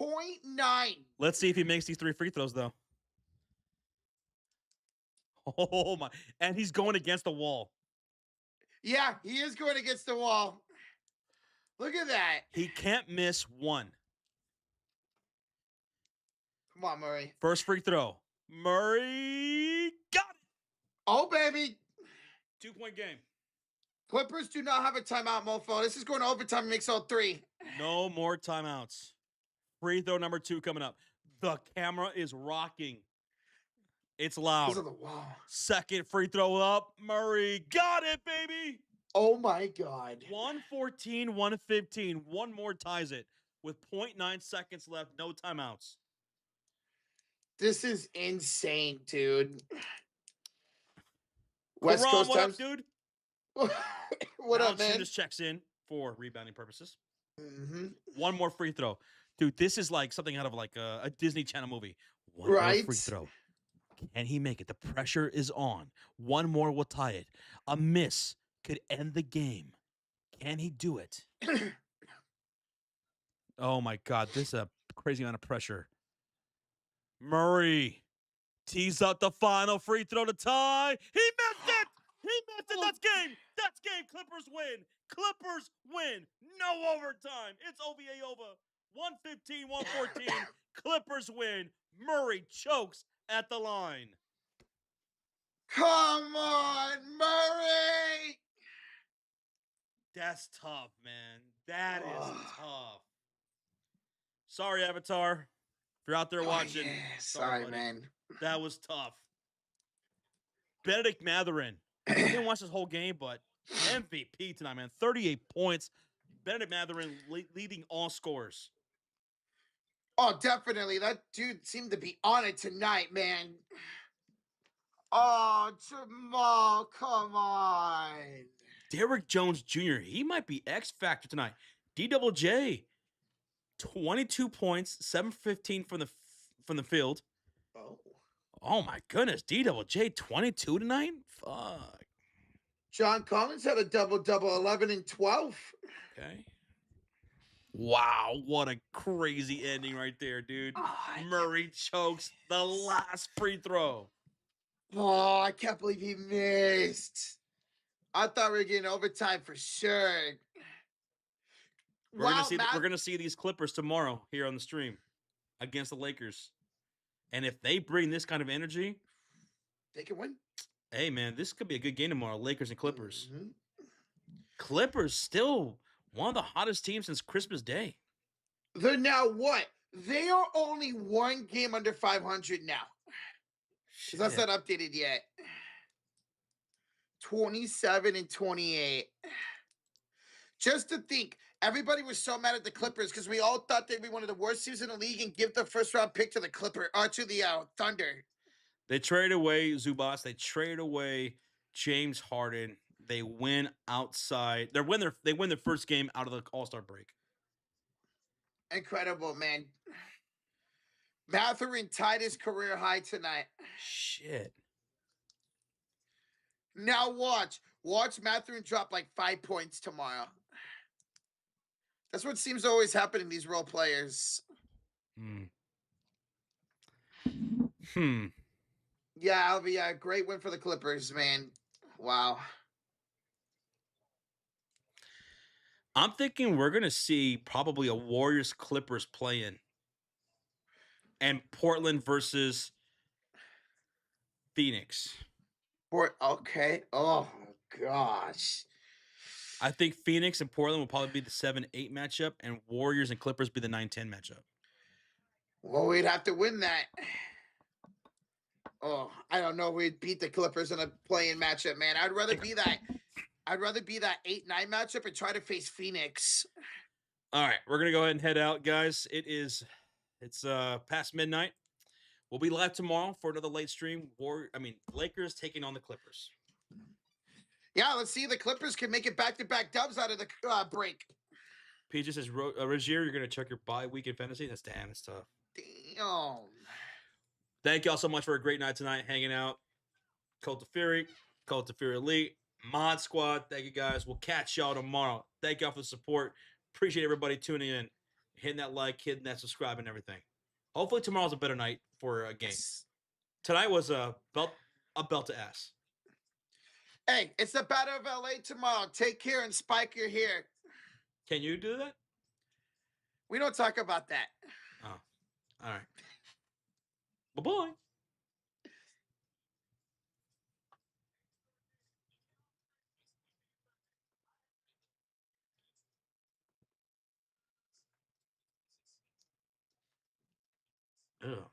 0.9. Let's see if he makes these 3 free throws, though. Oh, my. And he's going against the wall. Yeah, he is going against the wall. Look at that. He can't miss one. Come on, Murray. First free throw. Murray got it. Oh, baby. 2-point game. Clippers do not have a timeout, mofo. This is going to overtime and makes all 3. No more timeouts. Free throw number 2 coming up. The camera is rocking. It's loud. Wow. Second free throw up. Murray got it, baby. Oh, my God. 114, 115. One more ties it with 0.9 seconds left. No timeouts. This is insane, dude. West Coast what up, dude? What up, man? Just checks in for rebounding purposes. Mm-hmm. One more free throw. Dude, this is like something out of like a Disney Channel movie. One more free throw. Can he make it? The pressure is on. One more will tie it. A miss could end the game. Can he do it? Oh, my God. This is a crazy amount of pressure. Murray tees up the final free throw to tie. He missed it. He missed it. That's game. That's game. Clippers win. Clippers win. No overtime. It's OVA over. 115, 114. Clippers win. Murray chokes at the line. Come on, Murray. That's tough, man. That is tough. Sorry, Avatar. If you're out there watching. Yeah. Sorry, man. That was tough. Benedict Mathurin. I didn't watch this whole game, but MVP tonight, man. 38 points. Benedict Mathurin leading all scorers. Oh, definitely. That dude seemed to be on it tonight, man. Oh, Jamal, come on. Derrick Jones Jr., he might be X Factor tonight. DWJ, 22 points, 7-15 from the field. Oh my goodness. DWJ, 22 tonight? Fuck. John Collins had a double-double, 11 and 12. Okay. Wow, what a crazy ending right there, dude. Murray chokes the last free throw. Oh, I can't believe he missed. I thought we were getting overtime for sure. We're gonna see these Clippers tomorrow here on the stream against the Lakers. And if they bring this kind of energy, they can win. Hey, man, this could be a good game tomorrow, Lakers and Clippers. Mm-hmm. Clippers still one of the hottest teams since Christmas Day. They're now what? They are only 1 game under 500 now. Because that's not updated yet. 27 and 28. Just to think, everybody was so mad at the Clippers because we all thought they'd be one of the worst teams in the league and give the first-round pick to the Thunder. They traded away Zubats. They traded away James Harden. They win outside. They win their first game out of the All-Star break. Incredible, man. Mathurin tied his career high tonight. Shit. Now watch. Watch Mathurin drop like 5 points tomorrow. That's what seems to always happen in these role players. Yeah, it'll be a great win for the Clippers, man. Wow. I'm thinking we're going to see probably a Warriors-Clippers play-in. And Portland versus Phoenix. Okay. Oh, gosh. I think Phoenix and Portland will probably be the 7-8 matchup, and Warriors and Clippers be the 9-10 matchup. Well, we'd have to win that. Oh, I don't know. We'd beat the Clippers in a play-in matchup, man. I'd rather be that. I'd rather be that 8-9 matchup and try to face Phoenix. All right, we're gonna go ahead and head out, guys. It's past midnight. We'll be live tomorrow for another late stream. Lakers taking on the Clippers. Yeah, let's see if the Clippers can make it back-to-back dubs out of the break. PJ says, Rozier, you're gonna check your bye week in fantasy. That's tough. Damn. Thank y'all so much for a great night tonight, hanging out. Cult of Fury Elite, Mod Squad. Thank you guys. We'll catch y'all tomorrow. Thank y'all for the support. Appreciate everybody tuning in, hitting that like, hitting that subscribe, and everything. Hopefully tomorrow's a better night for a game. Yes. Tonight was a belt to ass. Hey, it's the Battle of LA tomorrow. Take care and Spike your hair. Can you do that? We don't talk about that. Oh, all right. Bye-bye. Ugh.